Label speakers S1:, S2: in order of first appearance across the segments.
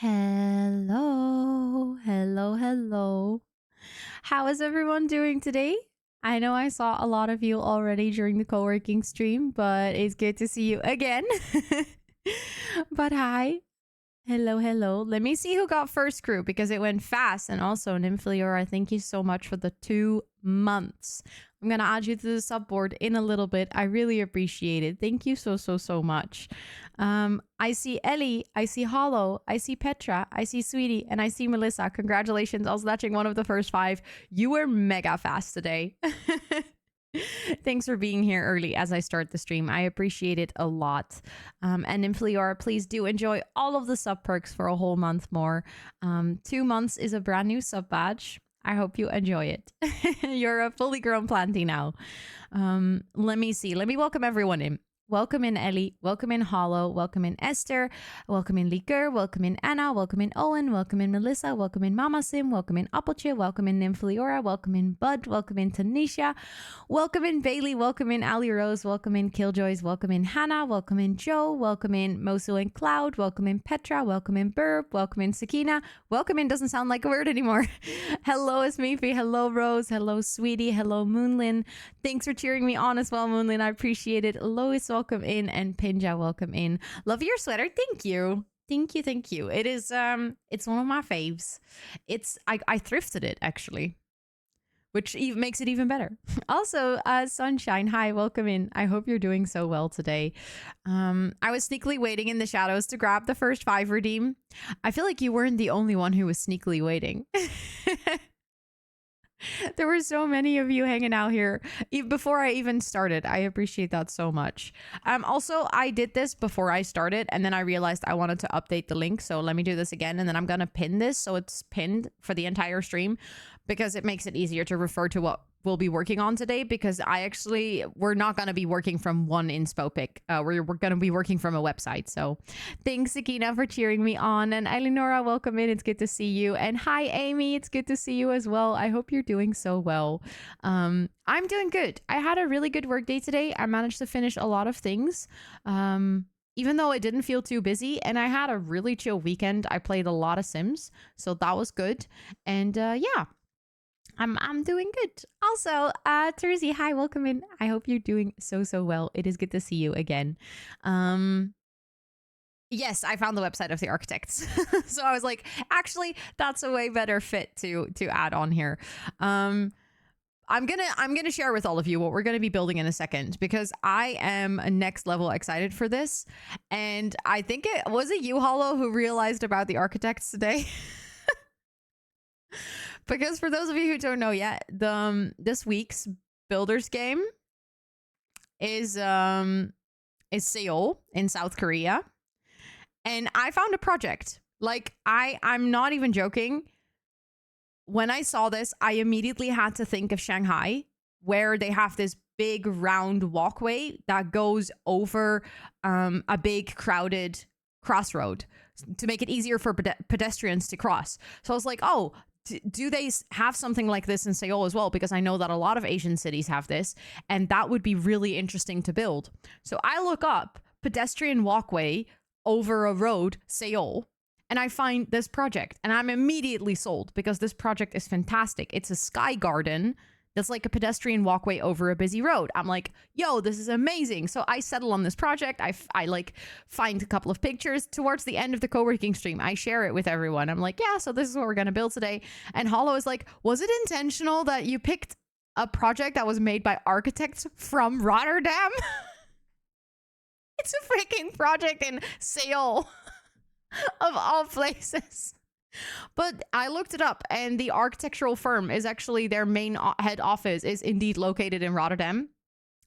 S1: Hello, hello, hello. How is everyone doing today? I know I saw a lot of you already during the co working stream, but it's good to see you again. But hi, hello, hello. Let me see who got first crew because it went fast. And also, Nymphliora, thank you so much for the 2 months. I'm going to add you to the subboard in a little bit. I really appreciate it. Thank you so much. I see Ellie, I see Hollow, I see Petra, I see Sweetie, and I see Melissa. Congratulations on snatching one of the first 5. You were mega fast today. Thanks for being here early as I start the stream. I appreciate it a lot. And Infliora, please do enjoy all of the sub perks for a whole month more. 2 months is a brand new sub badge. I hope you enjoy it. You're a fully grown planty now. Let me see. Let me welcome everyone in. Welcome in Ellie, welcome in Hollow, welcome in Esther, welcome in Liker, welcome in Anna, welcome in Owen, welcome in Melissa, welcome in Mama Sim, welcome in Appleche, welcome in Nymphliora, welcome in Bud, welcome in Tanisha, welcome in Bailey, welcome in Ali Rose, welcome in Killjoys, welcome in Hannah, welcome in Joe, welcome in Mosul and Cloud, welcome in Petra, welcome in Burb, welcome in Sakina, welcome in doesn't sound like a word anymore. Hello Ismifi, hello Rose, hello Sweetie, hello Moonlin. Thanks for cheering me on as well, Moonlin. I appreciate it. Lois, welcome in, and Pinja, welcome in. Love your sweater. Thank you. Thank you. It is it's one of my faves. I thrifted it actually, which makes it even better. Also, Sunshine, hi, welcome in. I hope you're doing so well today. I was sneakily waiting in the shadows to grab the first 5 redeem. I feel like you weren't the only one who was sneakily waiting. There were so many of you hanging out here before I even started. I appreciate that so much. Also, I did this before I started, and then I realized I wanted to update the link. So let me do this again, and then I'm going to pin this so it's pinned for the entire stream because it makes it easier to refer to what we'll be working on today, because we're not going to be working from one inspo pick. We're going to be working from a website. So thanks, Sakina, for cheering me on. And Eleonora, welcome in. It's good to see you. And hi, Amy. It's good to see you as well. I hope you're doing so well. I'm doing good. I had a really good work day today. I managed to finish a lot of things. Even though it didn't feel too busy, and I had a really chill weekend. I played a lot of Sims, so that was good. And yeah, I'm doing good. Also, Terzi, hi, welcome in. I hope you're doing so well. It is good to see you again. Yes, I found the website of the Architects. So I was like, actually, that's a way better fit to add on here. I'm gonna share with all of you what we're gonna be building in a second, because I am next level excited for this. And I think it was you, Hollow, who realized about the Architects today. Because for those of you who don't know yet, this week's builders game is Seoul in South Korea. And I found a project. Like, I'm not even joking. When I saw this, I immediately had to think of Shanghai, where they have this big round walkway that goes over a big crowded crossroad to make it easier for pedestrians to cross. So I was like, oh, do they have something like this in Seoul as well? Because I know that a lot of Asian cities have this, and that would be really interesting to build. So I look up pedestrian walkway over a road, Seoul, and I find this project, and I'm immediately sold because this project is fantastic. It's a sky garden that's like a pedestrian walkway over a busy road. I'm like, yo, this is amazing. So I settle on this project. I like find a couple of pictures towards the end of the co-working stream. I share it with everyone. I'm like, yeah, so this is what we're going to build today. And Hollow is like, was it intentional that you picked a project that was made by architects from Rotterdam? It's a freaking project in Seoul, of all places. But I looked it up, and the architectural firm is actually, their main head office is indeed located in Rotterdam.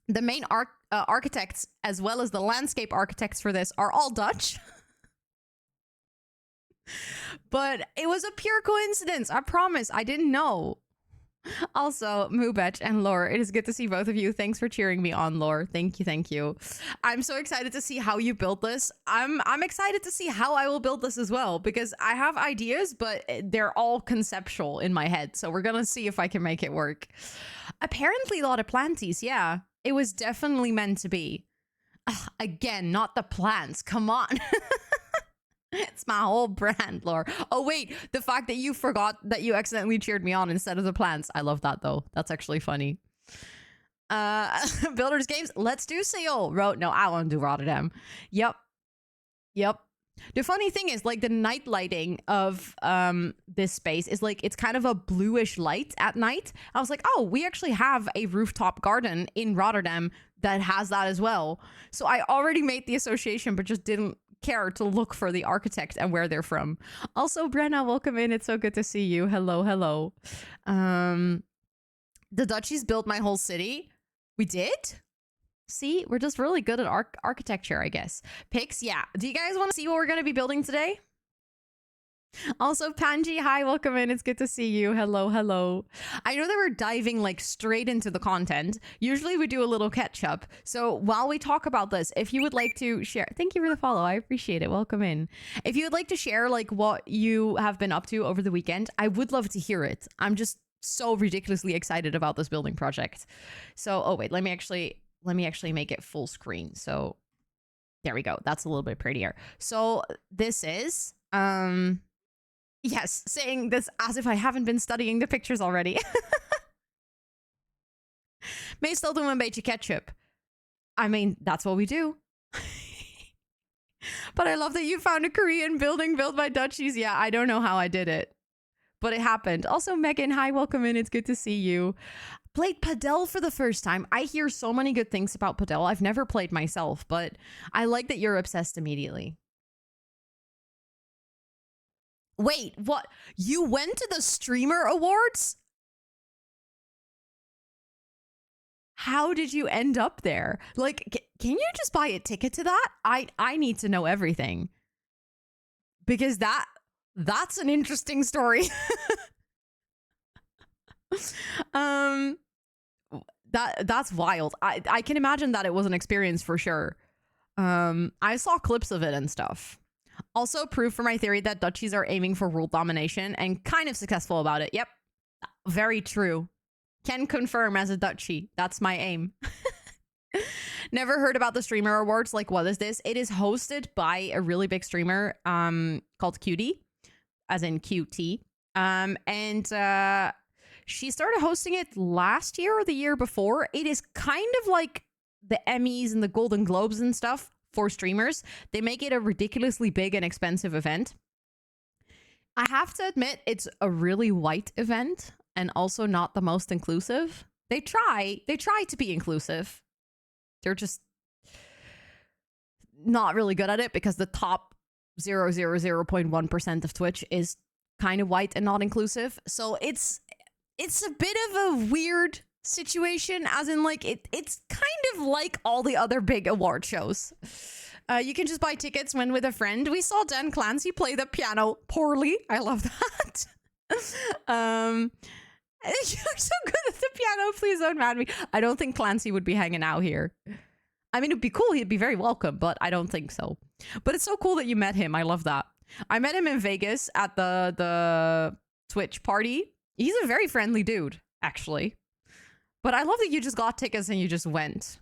S1: The main architects, as well as the landscape architects for this, are all Dutch. But it was a pure coincidence. I promise. I didn't know. Also, Mubetch and Lore, it is good to see both of you. Thanks for cheering me on, Lore. Thank you. I'm so excited to see how you build this. I'm excited to see how I will build this as well, because I have ideas, but they're all conceptual in my head. So we're gonna see if I can make it work. Apparently a lot of planties, yeah. It was definitely meant to be. Ugh, again, not the plants. Come on. It's my whole brand, Laura. Oh, wait. The fact that you forgot that you accidentally cheered me on instead of the plants. I love that, though. That's actually funny. Builders Games. Let's do Seoul. No, I want to do Rotterdam. Yep. The funny thing is, like, the night lighting of this space is like, it's kind of a bluish light at night. I was like, oh, we actually have a rooftop garden in Rotterdam that has that as well. So I already made the association, but just didn't care to look for the architect and where they're from. Also, Brenna, welcome in. It's so good to see you. Hello. The Dutchies built my whole city. We did? See, we're just really good at architecture, I guess. Pics, yeah. Do you guys want to see what we're going to be building today? Also, Panji, hi, welcome in. It's good to see you. Hello. I know that we're diving like straight into the content. Usually we do a little catch up. So while we talk about this, if you would like to share, thank you for the follow. I appreciate it. Welcome in. If you would like to share like what you have been up to over the weekend, I would love to hear it. I'm just so ridiculously excited about this building project. So, oh wait, let me actually make it full screen. So there we go. That's a little bit prettier. So this is, yes, saying this as if I haven't been studying the pictures already. Meestal doen we een beetje ketchup. I mean, that's what we do. But I love that you found a Korean building built by Dutchies. Yeah, I don't know how I did it, but it happened. Also, Megan, hi, welcome in. It's good to see you. Played Padel for the first time. I hear so many good things about Padel. I've never played myself, but I like that you're obsessed immediately. Wait, what? You went to the Streamer Awards? How did you end up there? Like, can you just buy a ticket to that? I need to know everything. Because that's an interesting story. That's wild. I can imagine that it was an experience for sure. I saw clips of it and stuff. Also, proof for my theory that Dutchies are aiming for world domination and kind of successful about it. Yep, very true. Can confirm as a Dutchie. That's my aim. Never heard about the Streamer Awards. Like, what is this? It is hosted by a really big streamer called Cutie, as in QT. And she started hosting it last year or the year before. It is kind of like the Emmys and the Golden Globes and stuff for streamers. They make it a ridiculously big and expensive event. I have to admit, it's a really white event and also not the most inclusive. They try to be inclusive. They're just not really good at it because the top 0.1% of Twitch is kind of white and not inclusive. So it's a bit of a weird situation, as in like it's kind of like all the other big award shows. You can just buy tickets when with a friend. We saw Dan Clancy play the piano poorly. I love that. You're so good at the piano. Please don't mad me. I don't think Clancy would be hanging out here. I mean, it'd be cool. He'd be very welcome, but I don't think so. But it's so cool that you met him. I love that. I met him in Vegas at the Twitch party. He's a very friendly dude, actually. But I love that you just got tickets and you just went.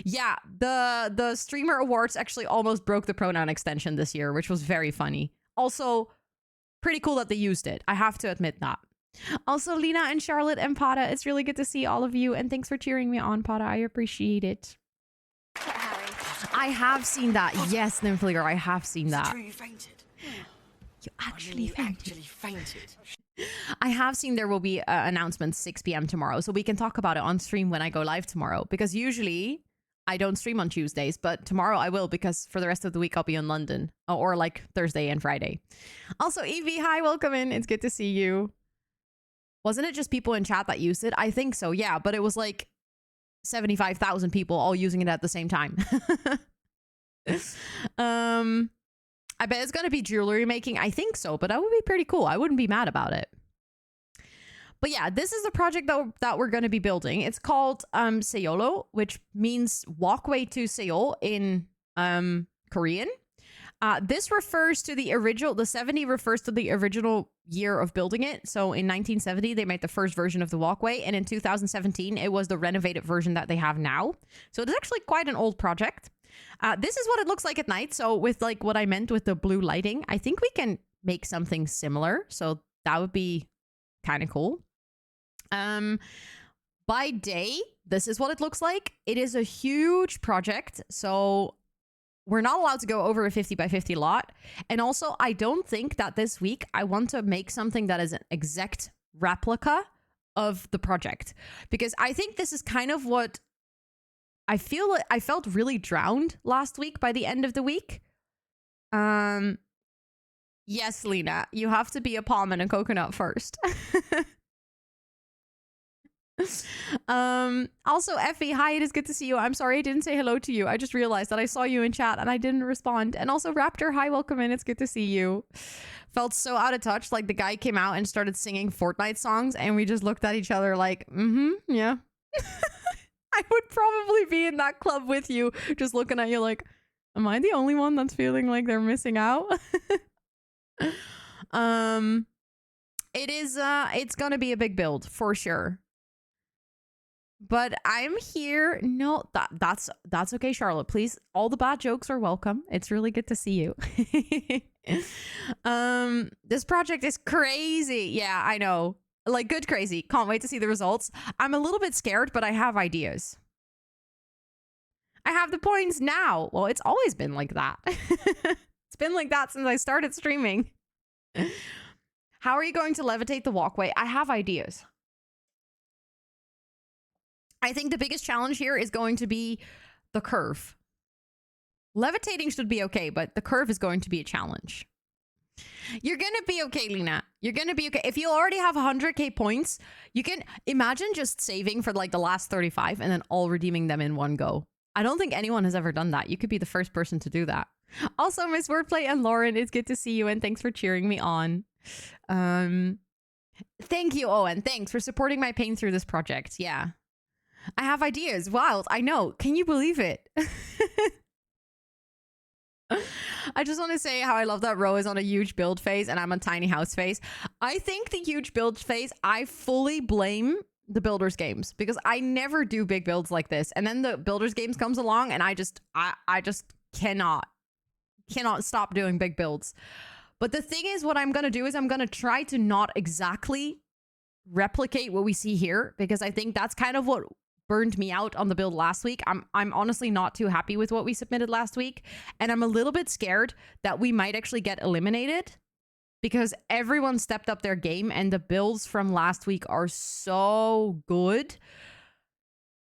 S1: Yeah, the Streamer Awards actually almost broke the pronoun extension this year, which was very funny. Also, pretty cool that they used it. I have to admit that. Also, Lena and Charlotte and Pada, it's really good to see all of you. And thanks for cheering me on, Pada. I appreciate it.
S2: Harry.
S1: I have seen that. Yes, Nymphliger, I have seen that.
S2: True, you fainted.
S1: You actually fainted.
S2: fainted.
S1: I have seen there will be announcements 6 p.m. tomorrow, so we can talk about it on stream when I go live tomorrow. Because usually I don't stream on Tuesdays, but tomorrow I will, because for the rest of the week I'll be in London, or like Thursday and Friday. Also, Evie, hi, welcome in. It's good to see you. Wasn't it just people in chat that used it? I think so, yeah, but it was like 75,000 people all using it at the same time. I bet it's going to be jewelry making. I think so, but that would be pretty cool. I wouldn't be mad about it. But yeah, this is the project that we're going to be building. It's called Seolo, which means walkway to Seoul in Korean. This refers to the original, the 70 refers to the original year of building it. So in 1970, they made the first version of the walkway. And in 2017, it was the renovated version that they have now. So it is actually quite an old project. This is what it looks like at night. So with like what I meant with the blue lighting, I think we can make something similar. So that would be kind of cool. By day, this is what it looks like. It is a huge project. So we're not allowed to go over a 50 by 50 lot. And also, I don't think that this week I want to make something that is an exact replica of the project, because I think this is kind of what I feel. I felt really drowned last week by the end of the week. Yes, Lena, you have to be a palm and a coconut first. Also, Effie, hi, it is good to see you. I'm sorry I didn't say hello to you. I just realized that I saw you in chat and I didn't respond. And also, Raptor, hi, welcome in. It's good to see you. Felt so out of touch. Like the guy came out and started singing Fortnite songs and we just looked at each other like, yeah. I would probably be in that club with you, just looking at you like, am I the only one that's feeling like they're missing out? It's gonna be a big build for sure. But I'm here. No, that's okay, Charlotte. Please, all the bad jokes are welcome. It's really good to see you. This project is crazy. Yeah, I know. Like, good crazy. Can't wait to see the results. I'm a little bit scared, but I have ideas. I have the points now. Well, it's always been like that. It's been like that since I started streaming. How are you going to levitate the walkway? I have ideas. I think the biggest challenge here is going to be the curve. Levitating should be okay, but the curve is going to be a challenge. You're going to be okay, Lena. You're going to be okay. If you already have 100k points, you can imagine just saving for like the last 35 and then all redeeming them in one go. I don't think anyone has ever done that. You could be the first person to do that. Also, Miss Wordplay and Lauren, it's good to see you and thanks for cheering me on. Thank you, Owen. Thanks for supporting my pain through this project. Yeah. I have ideas. Wild. I know. Can you believe it? I just want to say how I love that Ro is on a huge build phase and I'm on tiny house phase. I think the huge build phase, I fully blame the builders games because I never do big builds like this. And then the builders games comes along and I just cannot stop doing big builds. But the thing is, what I'm going to do is I'm going to try to not exactly replicate what we see here, because I think that's kind of what burned me out on the build last week. I'm honestly not too happy with what we submitted last week. And I'm a little bit scared that we might actually get eliminated because everyone stepped up their game and the builds from last week are so good.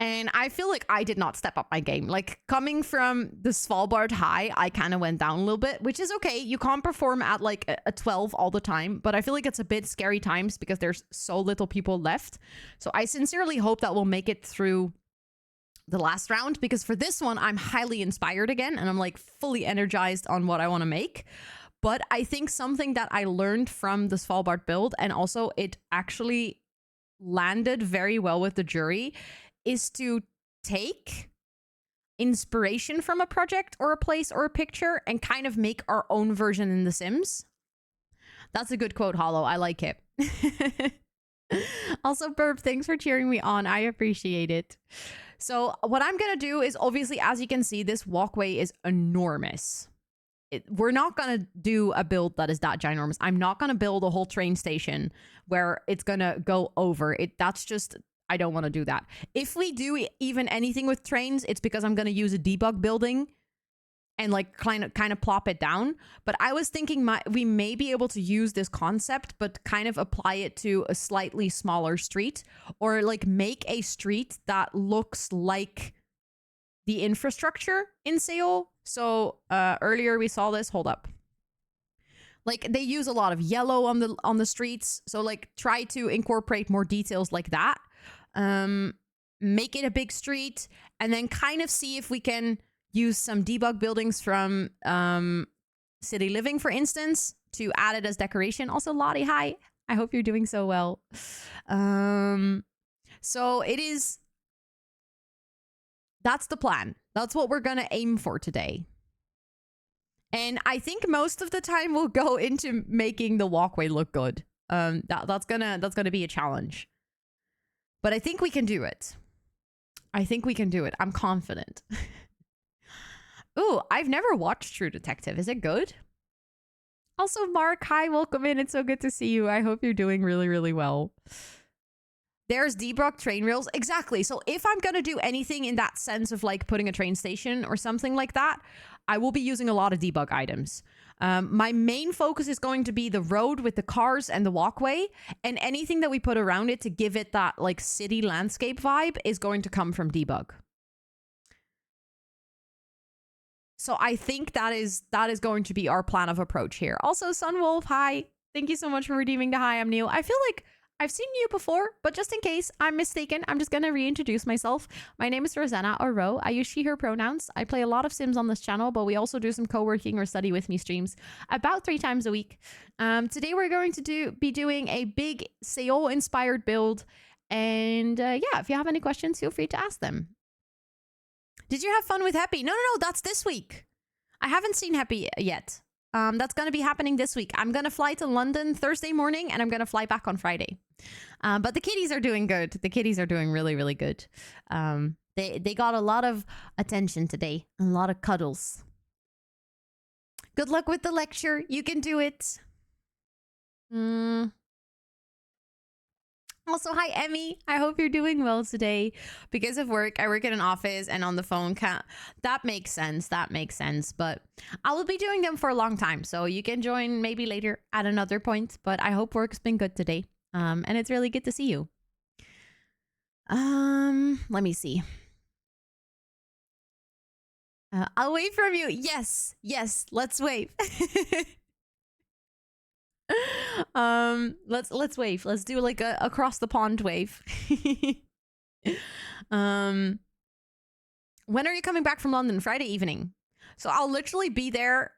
S1: And I feel like I did not step up my game. Like coming from the Svalbard high, I kind of went down a little bit, which is okay. You can't perform at like a 12 all the time, but I feel like it's a bit scary times because there's so little people left. So I sincerely hope that we'll make it through the last round, because for this one, I'm highly inspired again and I'm like fully energized on what I want to make. But I think something that I learned from the Svalbard build, and also it actually landed very well with the jury, is to take inspiration from a project or a place or a picture and kind of make our own version in The Sims. That's a good quote, Hollow. I like it. Also, Burp, thanks for cheering me on. I appreciate it. So what I'm going to do is, obviously, as you can see, this walkway is enormous. We're not going to do a build that is that ginormous. I'm not going to build a whole train station where it's going to go over it. That's just... I don't want to do that. If we do even anything with trains, it's because I'm going to use a debug building and like kind of plop it down. But I was thinking we may be able to use this concept, but kind of apply it to a slightly smaller street, or like make a street that looks like the infrastructure in Seoul. So earlier we saw this. Hold up. Like they use a lot of yellow on the streets. So like try to incorporate more details like that. Make it a big street, and then kind of see if we can use some debug buildings from City Living, for instance, to add it as decoration. Also, Lottie, hi. I hope you're doing so well. So it is... That's the plan. That's what we're going to aim for today. And I think most of the time we'll go into making the walkway look good. That's gonna be a challenge. But I think we can do it. I think we can do it. I'm confident. Ooh, I've never watched True Detective. Is it good? Also, Mark, hi, welcome in. It's so good to see you. I hope you're doing really, really well. There's debug train rails. Exactly. So if I'm going to do anything in that sense of like putting a train station or something like that, I will be using a lot of debug items. My main focus is going to be the road with the cars and the walkway, and anything that we put around it to give it that like city landscape vibe is going to come from debug. So I think that is going to be our plan of approach here. Also, Sunwolf, hi. Thank you so much for redeeming the hi. I'm new. I feel like I've seen you before, but just in case I'm mistaken, I'm just going to reintroduce myself. My name is Rosanna, or Ro. I use she, her pronouns. I play a lot of Sims on this channel, but we also do some co-working or study with me streams about 3 times a week. Today we're going to be doing a big Seoul-inspired build. And yeah, if you have any questions, feel free to ask them. Did you have fun with Happy? No, that's this week. I haven't seen Happy yet. That's going to be happening this week. I'm going to fly to London Thursday morning, and I'm going to fly back on Friday. But the kitties are doing good. The kitties are doing really, really good. They got a lot of attention today. A lot of cuddles. Good luck with the lecture. You can do it. Also, hi, Emmy. I hope you're doing well today. Because of work, I work in an office and on the phone. That makes sense. That makes sense. But I will be doing them for a long time. So you can join maybe later at another point. But I hope work's been good today. And it's really good to see you. Let me see. I'll wave from you. Yes. Let's wave. Let's wave. Let's do like a across the pond wave. When are you coming back from London? Friday evening. So I'll literally be there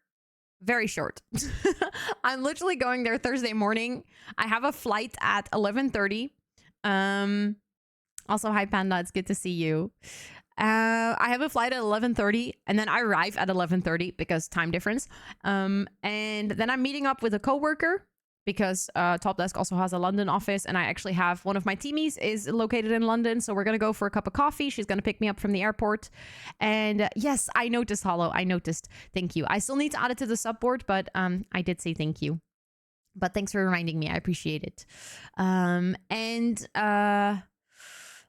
S1: very short. I'm literally going there Thursday morning. I have a flight at 11:30. Also, hi Panda, it's good to see you. I have a flight at 11:30, and then I arrive at 11:30 because time difference. And then I'm meeting up with a coworker because Top Desk also has a London office, and I actually have one of my teamies is located in London, so we're gonna go for a cup of coffee. She's gonna pick me up from the airport, and yes, I noticed, Hollow. I noticed. Thank you. I still need to add it to the subboard, but I did say thank you. But thanks for reminding me. I appreciate it.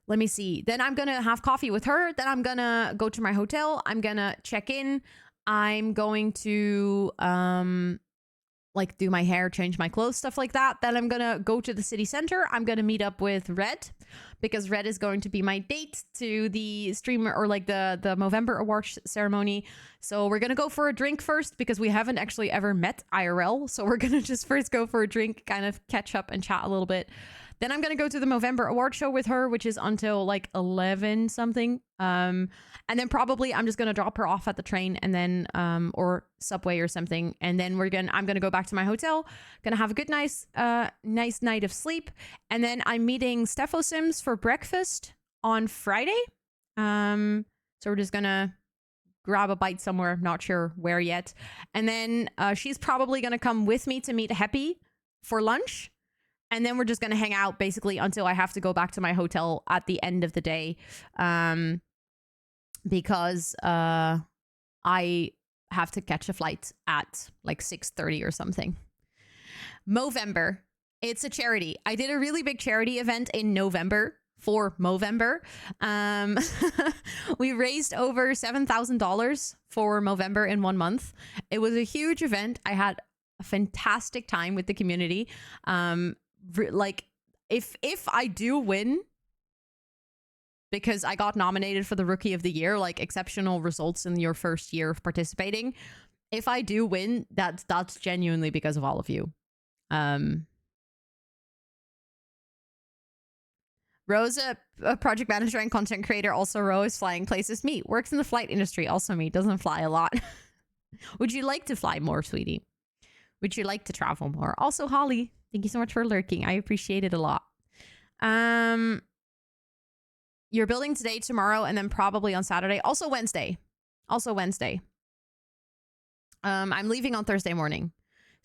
S1: Let me see. Then I'm going to have coffee with her. Then I'm going to go to my hotel. I'm going to check in. I'm going to like do my hair, change my clothes, stuff like that. Then I'm going to go to the city center. I'm going to meet up with Red because Red is going to be my date to the streamer or like the Movember Awards ceremony. So we're going to go for a drink first because we haven't actually ever met IRL. So we're going to just first go for a drink, kind of catch up and chat a little bit. Then I'm going to go to the Movember Award show with her, which is until like 11 something. And then probably I'm just going to drop her off at the train and then, or subway or something. And then I'm going to go back to my hotel, going to have a good, nice night of sleep. And then I'm meeting Steffo Sims for breakfast on Friday. So we're just going to grab a bite somewhere. Not sure where yet. And then she's probably going to come with me to meet Happy for lunch. And then we're just going to hang out basically until I have to go back to my hotel at the end of the day. Because I have to catch a flight at like 6:30 or something. Movember. It's a charity. I did a really big charity event in November for Movember. We raised over $7,000 for Movember in 1 month. It was a huge event. I had a fantastic time with the community. Like if I do win, because I got nominated for the Rookie of the Year, like exceptional results in your first year of participating. If I do win, that's genuinely because of all of you. Rose, a project manager and content creator, also Ro is flying places. Me, works in the flight industry, also me, doesn't fly a lot. Would you like to fly more, sweetie? Would you like to travel more? Also, Holly, thank you so much for lurking. I appreciate it a lot. You're building today, tomorrow, and then probably on Saturday. Also Wednesday. I'm leaving on Thursday morning.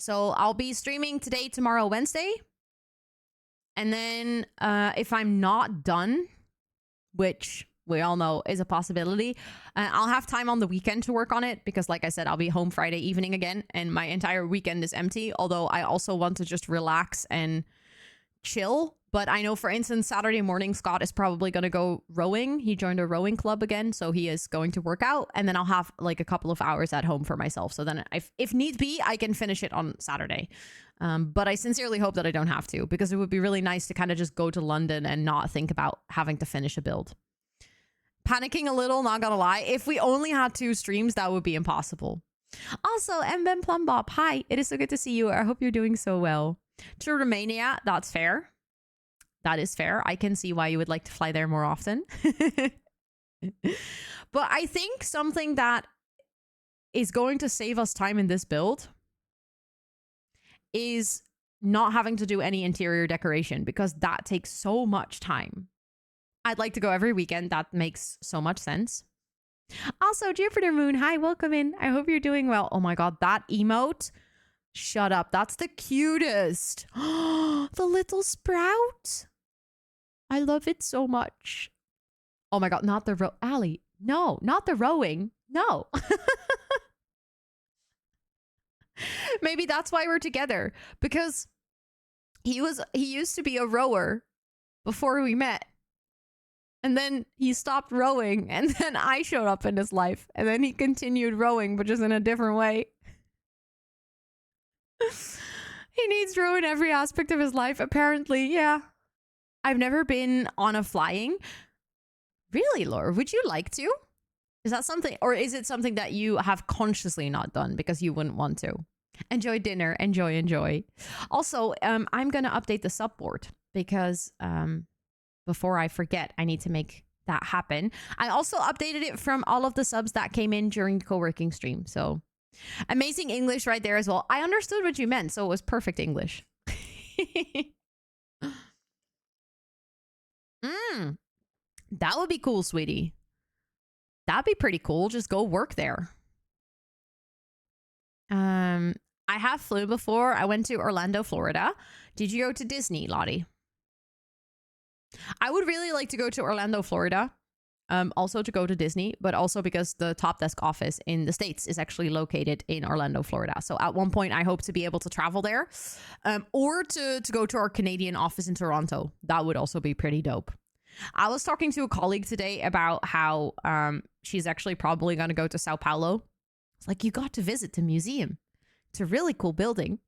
S1: So I'll be streaming today, tomorrow, Wednesday. And then if I'm not done, which we all know is a possibility. I'll have time on the weekend to work on it because, like I said, I'll be home Friday evening again and my entire weekend is empty. Although I also want to just relax and chill. But I know, for instance, Saturday morning, Scott is probably going to go rowing. He joined a rowing club again, so he is going to work out. And then I'll have like a couple of hours at home for myself. So then if need be, I can finish it on Saturday. But I sincerely hope that I don't have to, because it would be really nice to kind of just go to London and not think about having to finish a build. Panicking a little, not gonna lie. If we only had 2 streams, that would be impossible. Also, MBem Plumbop, hi. It is so good to see you. I hope you're doing so well. To Romania, that's fair. That is fair. I can see why you would like to fly there more often. But I think something that is going to save us time in this build is not having to do any interior decoration, because that takes so much time. I'd like to go every weekend. That makes so much sense. Also, Jupiter Moon, hi, welcome in. I hope you're doing well. Oh my god, that emote. Shut up. That's the cutest. The little sprout. I love it so much. Oh my god, not the Allie. No, not the rowing. No. Maybe that's why we're together, because he used to be a rower before we met. And then he stopped rowing, and then I showed up in his life, and then he continued rowing, but just in a different way. He needs row in every aspect of his life, apparently. Yeah. I've never been on a flying. Really, Laura? Would you like to? Is that something, or is it something that you have consciously not done because you wouldn't want to? Enjoy dinner. Enjoy. Also, I'm going to update the subboard because before I forget, I need to make that happen. I also updated it from all of the subs that came in during the co-working stream. So amazing English right there as well. I understood what you meant, so it was perfect English. That would be cool, sweetie. That'd be pretty cool. Just go work there. I have flew before. I went to Orlando, Florida. Did you go to Disney, Lottie? I would really like to go to Orlando, Florida. Also to go to Disney, but also because the top desk office in the States is actually located in Orlando, Florida. So at one point, I hope to be able to travel there, or to go to our Canadian office in Toronto. That would also be pretty dope. I was talking to a colleague today about how she's actually probably going to go to Sao Paulo. It's like, you got to visit the museum. It's a really cool building.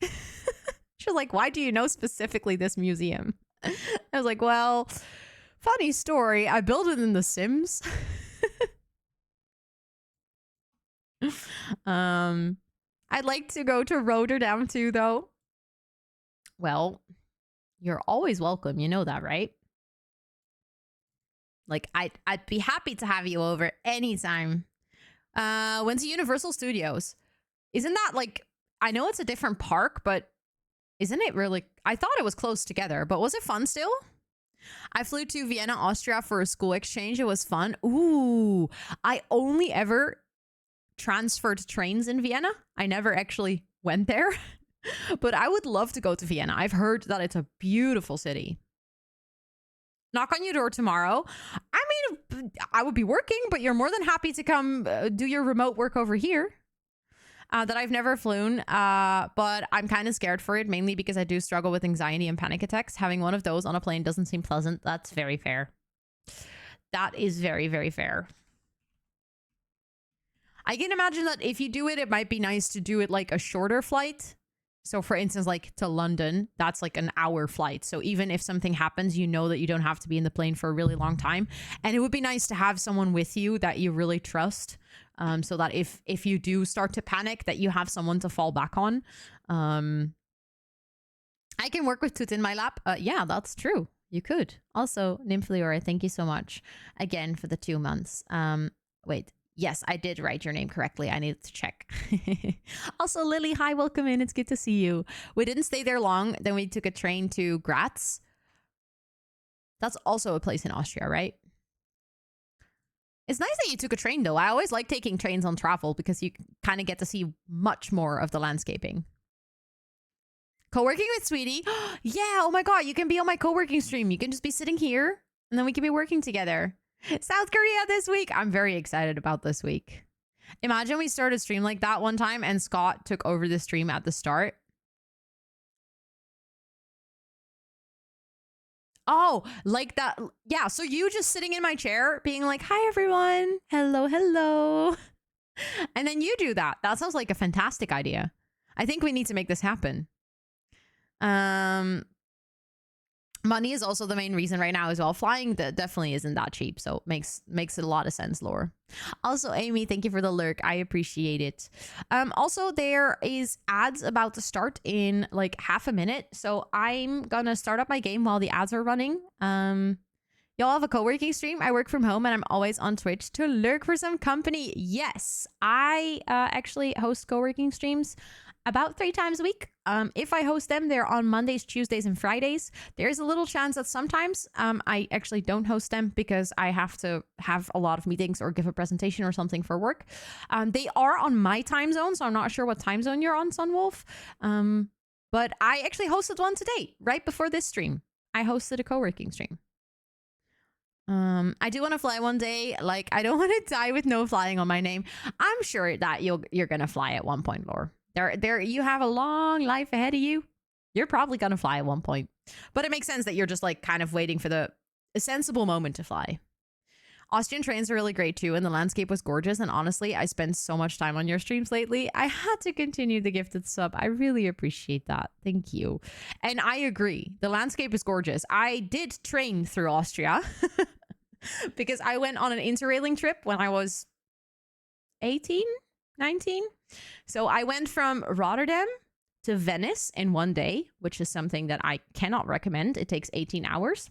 S1: She's like, why do you know specifically this museum? I was like, well, funny story. I built it in The Sims. I'd like to go to Rotterdam too, though. Well, you're always welcome. You know that, right? Like, I'd be happy to have you over anytime. Went to Universal Studios. Isn't that like, I know it's a different park, but isn't it really? I thought it was close together, but was it fun still? I flew to Vienna, Austria for a school exchange. It was fun. Ooh, I only ever transferred trains in Vienna. I never actually went there, but I would love to go to Vienna. I've heard that it's a beautiful city. Knock on your door tomorrow. I mean, I would be working, but you're more than happy to come do your remote work over here. That I've never flown, but I'm kind of scared for it, mainly because I do struggle with anxiety and panic attacks. Having one of those on a plane doesn't seem pleasant. That's very fair. That is very, very fair. I can imagine that if you do it, it might be nice to do it like a shorter flight. So for instance, like to London, that's like an hour flight. So even if something happens, you know that you don't have to be in the plane for a really long time. And it would be nice to have someone with you that you really trust. So that if you do start to panic, that you have someone to fall back on. I can work with Toot in my lap. Yeah, that's true. You could. Also, Nymphleora, thank you so much again for the 2 months. Wait. Yes, I did write your name correctly. I needed to check. Also, Lily, hi, welcome in. It's good to see you. We didn't stay there long. Then we took a train to Graz. That's also a place in Austria, right? It's nice that you took a train, though. I always like taking trains on travel because you kind of get to see much more of the landscaping. Co-working with Sweetie. Yeah, oh my god, you can be on my co-working stream. You can just be sitting here and then we can be working together. South Korea this week. I'm very excited about this week. Imagine we started a stream like that one time and Scott took over the stream at the start. Oh, like that. Yeah. So you just sitting in my chair being like, hi, everyone. Hello, hello. And then you do that. That sounds like a fantastic idea. I think we need to make this happen. Money is also the main reason right now as well. Flying definitely isn't that cheap, so makes it a lot of sense, Laura. Also, Amy, thank you for the lurk. I appreciate it. Also, there is ads about to start in like half a minute, so I'm gonna start up my game while the ads are running. Y'all have a co-working stream. I work from home and I'm always on Twitch to lurk for some company. Yes, I actually host co-working streams about 3 times a week. If I host them, they're on Mondays, Tuesdays, and Fridays. There's a little chance that sometimes I actually don't host them because I have to have a lot of meetings or give a presentation or something for work. They are on my time zone, so I'm not sure what time zone you're on, Sunwolf. But I actually hosted one today, right before this stream. I hosted a co-working stream. I do want to fly one day. Like, I don't want to die with no flying on my name. I'm sure that you're gonna fly at one point, Lore. There, you have a long life ahead of you. You're probably gonna fly at one point. But it makes sense that you're just like kind of waiting for a sensible moment to fly. Austrian trains are really great too, and the landscape was gorgeous. And honestly, I spent so much time on your streams lately. I had to continue the gifted sub. I really appreciate that. Thank you. And I agree. The landscape is gorgeous. I did train through Austria because I went on an interrailing trip when I was 18, 19. So I went from Rotterdam to Venice in one day, which is something that I cannot recommend. It takes 18 hours.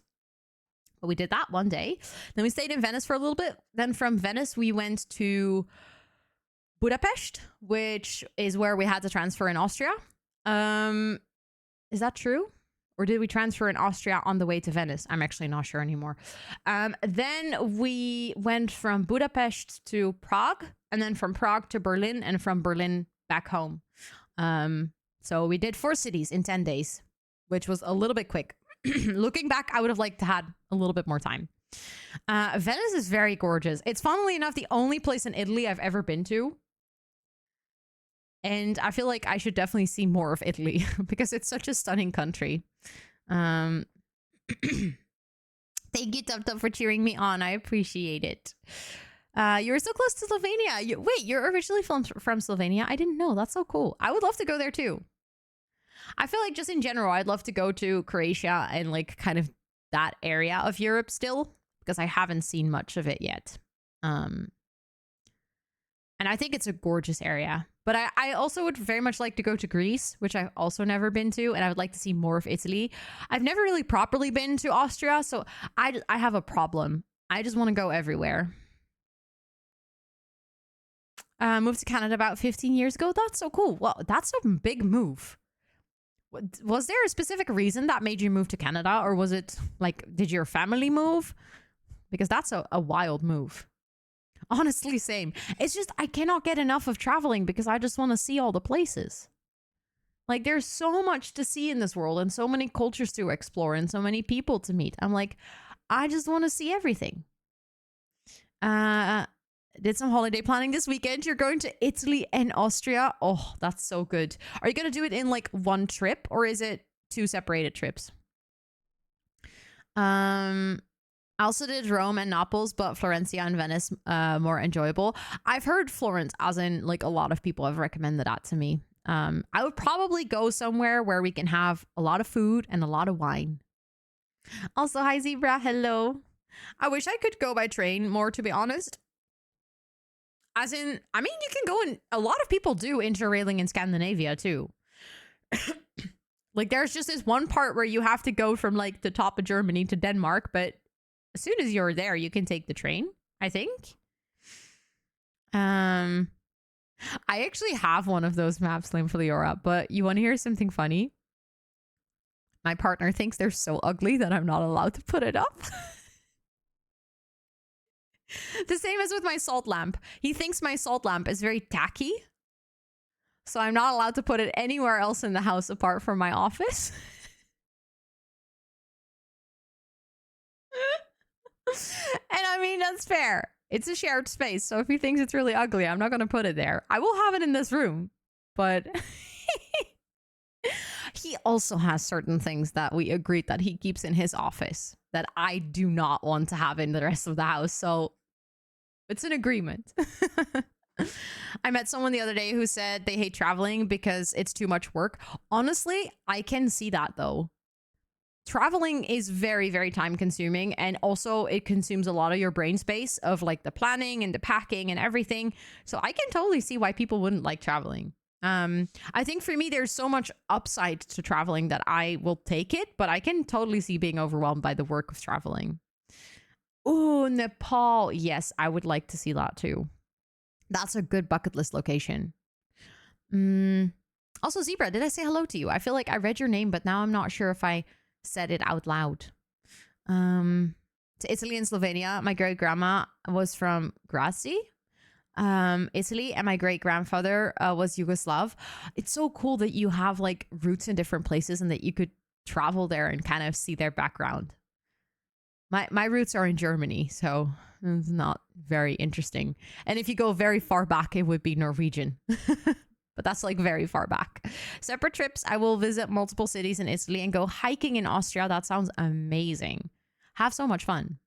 S1: But we did that one day. Then we stayed in Venice for a little bit. Then from Venice, we went to Budapest, which is where we had to transfer in Austria. Is that true? Or did we transfer in Austria on the way to Venice? I'm actually not sure anymore. Then we went from Budapest to Prague, and then from Prague to Berlin, and from Berlin back home. So we did 4 cities in 10 days, which was a little bit quick. Looking back, I would have liked to had a little bit more time. Venice is very gorgeous. It's funnily enough the only place in Italy I've ever been to. And I feel like I should definitely see more of Italy because it's such a stunning country. Thank you, Tub Tub, for cheering me on. I appreciate it. You're so close to Slovenia. Wait, you're originally from Slovenia? I didn't know. That's so cool. I would love to go there too. I feel like just in general, I'd love to go to Croatia and like kind of that area of Europe still because I haven't seen much of it yet. And I think it's a gorgeous area. But I also would very much like to go to Greece, which I've also never been to. And I would like to see more of Italy. I've never really properly been to Austria. So I have a problem. I just want to go everywhere. Moved to Canada about 15 years ago. That's so cool. Well, that's a big move. Was there a specific reason that made you move to Canada? Or was it like, did your family move? Because that's a wild move. Honestly, same. It's just I cannot get enough of traveling because I just want to see all the places. Like, there's so much to see in this world and so many cultures to explore and so many people to meet. I'm like, I just want to see everything. Did some holiday planning this weekend. You're going to Italy and Austria. Oh, that's so good. Are you going to do it in like one trip or is it 2 separated trips? I also did Rome and Naples, but Florencia and Venice more enjoyable. I've heard Florence, as in like a lot of people have recommended that to me. I would probably go somewhere where we can have a lot of food and a lot of wine. Also, hi Zebra, hello. I wish I could go by train more, to be honest. As in, I mean, you can go in, a lot of people do interrailing in Scandinavia too. Like there's just this one part where you have to go from like the top of Germany to Denmark, but as soon as you're there, you can take the train, I think. I actually have one of those maps, Limfliora, but you want to hear something funny? My partner thinks they're so ugly that I'm not allowed to put it up. The same as with my salt lamp. He thinks my salt lamp is very tacky. So I'm not allowed to put it anywhere else in the house apart from my office. I mean, that's fair. It's a shared space. So if he thinks it's really ugly, I'm not going to put it there. I will have it in this room. But he also has certain things that we agreed that he keeps in his office that I do not want to have in the rest of the house. So it's an agreement. I met someone the other day who said they hate traveling because it's too much work. Honestly, I can see that though. Traveling is very, very time consuming, and also it consumes a lot of your brain space of like the planning and the packing and everything. So I can totally see why people wouldn't like traveling. I think for me, there's so much upside to traveling that I will take it, but I can totally see being overwhelmed by the work of traveling. Oh, Nepal. Yes, I would like to see that too. That's a good bucket list location. Also, Zebra, did I say hello to you? I feel like I read your name, but now I'm not sure if I said it out loud. To Italy and Slovenia. My great grandma was from Grazi, Italy, and my great grandfather was Yugoslav. It's so cool that you have like roots in different places and that you could travel there and kind of see their background. My roots are in Germany, so it's not very interesting. And if you go very far back, it would be Norwegian. But that's like very far back. Separate trips. I will visit multiple cities in Italy and go hiking in Austria. That sounds amazing. Have so much fun.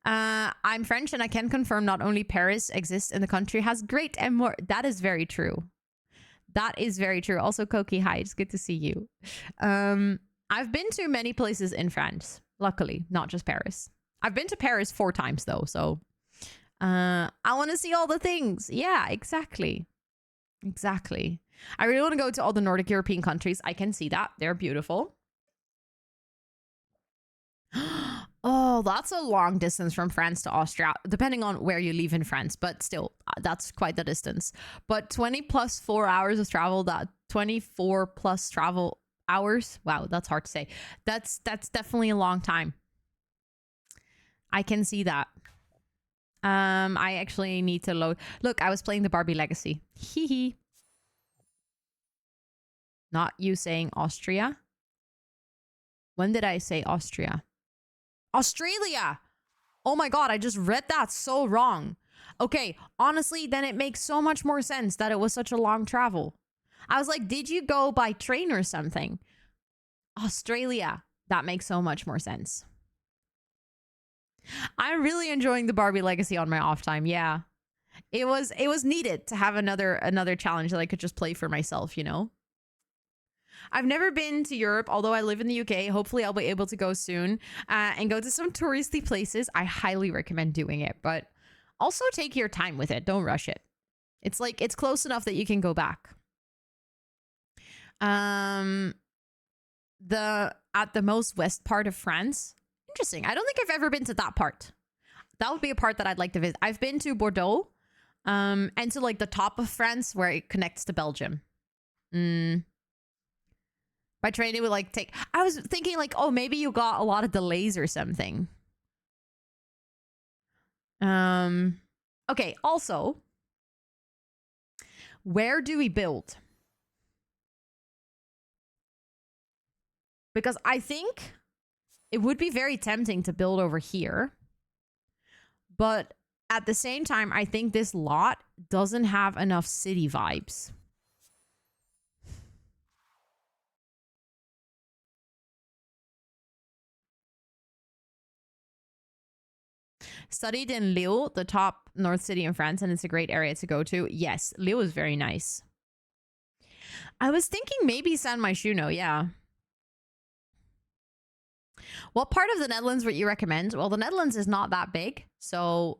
S1: I'm French and I can confirm not only Paris exists in the country, has great and more. That is very true. That is very true. Also, Koki, hi. It's good to see you. I've been to many places in France, luckily, not just Paris. I've been to Paris 4 times though, so I want to see all the things. Yeah, exactly. Exactly. I really want to go to all the Nordic European countries. I can see that. They're beautiful. Oh, that's a long distance from France to Austria, depending on where you live in France. But still, that's quite the distance. But 20 plus 4 hours of travel, that 24 plus travel hours. Wow, that's hard to say. That's definitely a long time. I can see that. I actually need to load. Look, I was playing the Barbie Legacy. Hee hee. Not you saying Austria. When did I say Austria? Australia. Oh my God, I just read that so wrong. Okay, honestly, then it makes so much more sense that it was such a long travel. I was like, did you go by train or something? Australia. That makes so much more sense. I'm really enjoying the Barbie Legacy on my off time. Yeah. It was needed to have another challenge that I could just play for myself, you know? I've never been to Europe, although I live in the UK. Hopefully I'll be able to go soon and go to some touristy places. I highly recommend doing it, but also take your time with it. Don't rush it. It's like, it's close enough that you can go back. At the most west part of France. Interesting. I don't think I've ever been to that part. That would be a part that I'd like to visit. I've been to Bordeaux, and to like the top of France where it connects to Belgium. By train, it would like take. I was thinking like, oh, maybe you got a lot of delays or something. Okay. Also, where do we build? Because I think it would be very tempting to build over here. But at the same time, I think this lot doesn't have enough city vibes. Studied in Lille, the top north city in France, and it's a great area to go to. Yes, Lille is very nice. I was thinking maybe San Myshuno, yeah. What part of the Netherlands would you recommend? Well, the Netherlands is not that big. So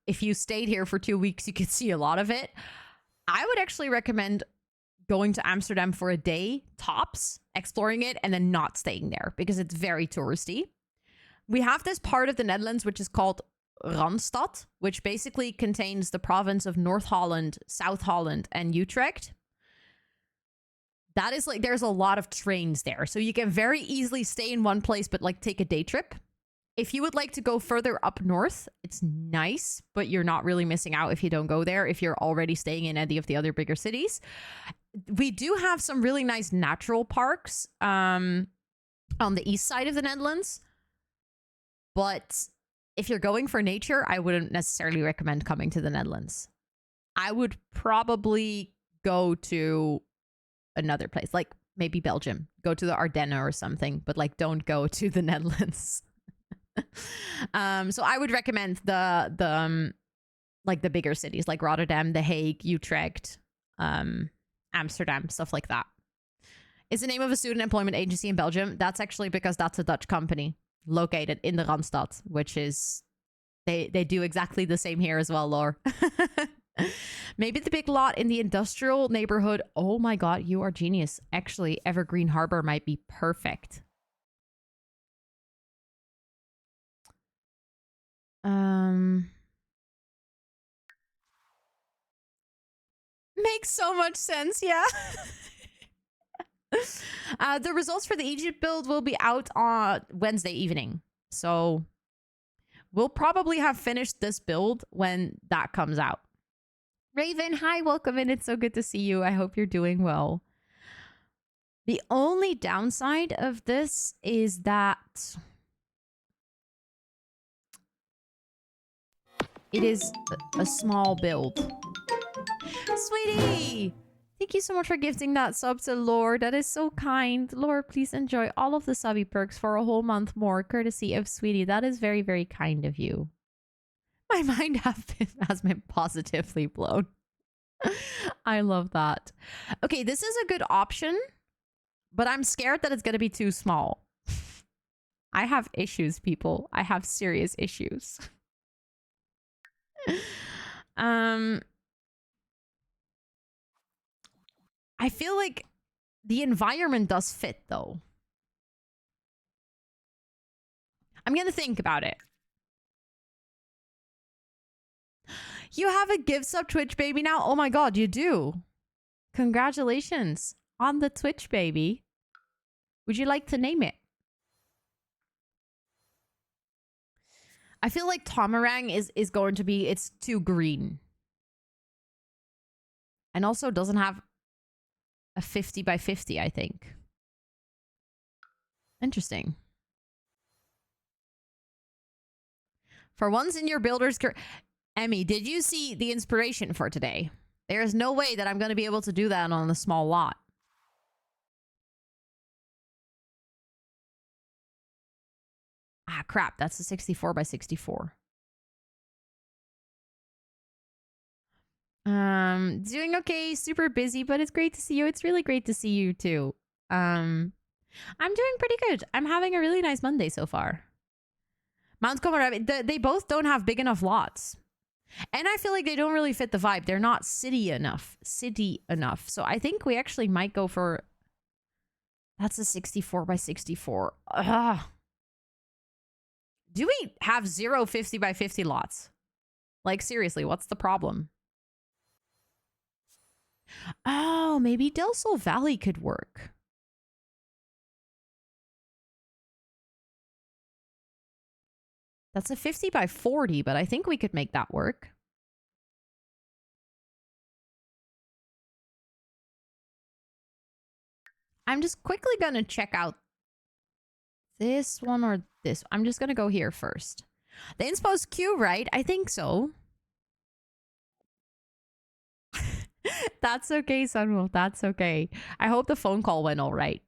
S1: if you stayed here for 2 weeks, you could see a lot of it. I would actually recommend going to Amsterdam for a day, tops, exploring it, and then not staying there because it's very touristy. We have this part of the Netherlands, which is called Randstad, which basically contains the province of North Holland, South Holland, and Utrecht. That is like, there's a lot of trains there. So you can very easily stay in one place, but like take a day trip. If you would like to go further up north, it's nice, but you're not really missing out if you don't go there, if you're already staying in any of the other bigger cities. We do have some really nice natural parks on the east side of the Netherlands. But if you're going for nature, I wouldn't necessarily recommend coming to the Netherlands. I would probably go to another place, like maybe Belgium. Go to the Ardennes or something, but like don't go to the Netherlands. So I would recommend the like the bigger cities like Rotterdam, The Hague, Utrecht, Amsterdam, stuff like that. It's the name of a student employment agency in Belgium. That's actually because that's a Dutch company located in the Randstad, which is they do exactly the same here as well, Lore. Maybe the big lot in the industrial neighborhood. Oh my god, you are genius. Actually, Evergreen Harbor might be perfect. Makes so much sense, yeah. The results for the Egypt build will be out on Wednesday evening. So we'll probably have finished this build when that comes out. Raven, hi, welcome in. It's so good to see you. I hope you're doing well. The only downside of this is that it is a small build. Sweetie! Thank you so much for gifting that sub to Lore. That is so kind. Lore, please enjoy all of the subby perks for a whole month more, courtesy of Sweetie. That is very, very kind of you. My mind has been positively blown. I love that. Okay, this is a good option, but I'm scared that it's going to be too small. I have issues, people. I have serious issues. I feel like the environment does fit, though. I'm going to think about it. You have a gift sub Twitch baby now? Oh my god, you do. Congratulations on the Twitch baby. Would you like to name it? I feel like Tomarang is going to be, it's too green. And also doesn't have a 50 by 50, I think. Interesting. For once in your builder's career... Emmy, did you see the inspiration for today? There is no way that I'm going to be able to do that on a small lot. Ah, crap. That's a 64 by 64. Doing okay. Super busy, but it's great to see you. It's really great to see you too. I'm doing pretty good. I'm having a really nice Monday so far. Mount Comorabi, they both don't have big enough lots. And I feel like they don't really fit the vibe. They're not city enough. So I think we actually might go for... That's a 64 by 64. Ugh. Do we have 0 50 by 50 lots? Like, seriously, what's the problem? Oh, maybe Del Sol Valley could work. That's a 50 by 40, but I think we could make that work. I'm just quickly going to check out this one or this. I'm just going to go here first. The inspo's Q, right? I think so. That's okay, Sunwolf. That's okay. I hope the phone call went all right.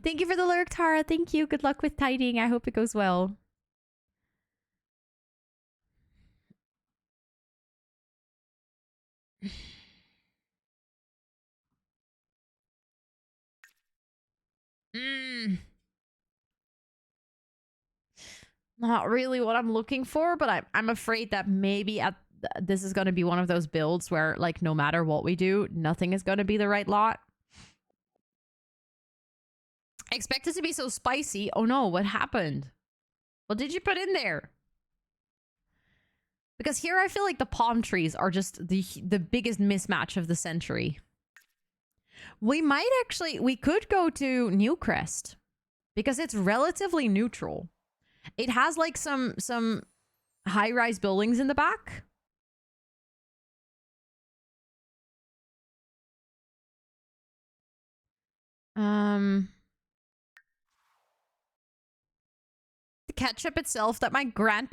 S1: Thank you for the lurk, Tara. Thank you. Good luck with tidying. I hope it goes well. Not really what I'm looking for, but I'm afraid that maybe this is going to be one of those builds where, like, no matter what we do, nothing is going to be the right lot. I expect it to be so spicy. Oh no, what happened? What did you put in there? Because here I feel like the palm trees are just the biggest mismatch of the century. We might actually... We could go to Newcrest because it's relatively neutral. It has like some high-rise buildings in the back. ketchup itself that my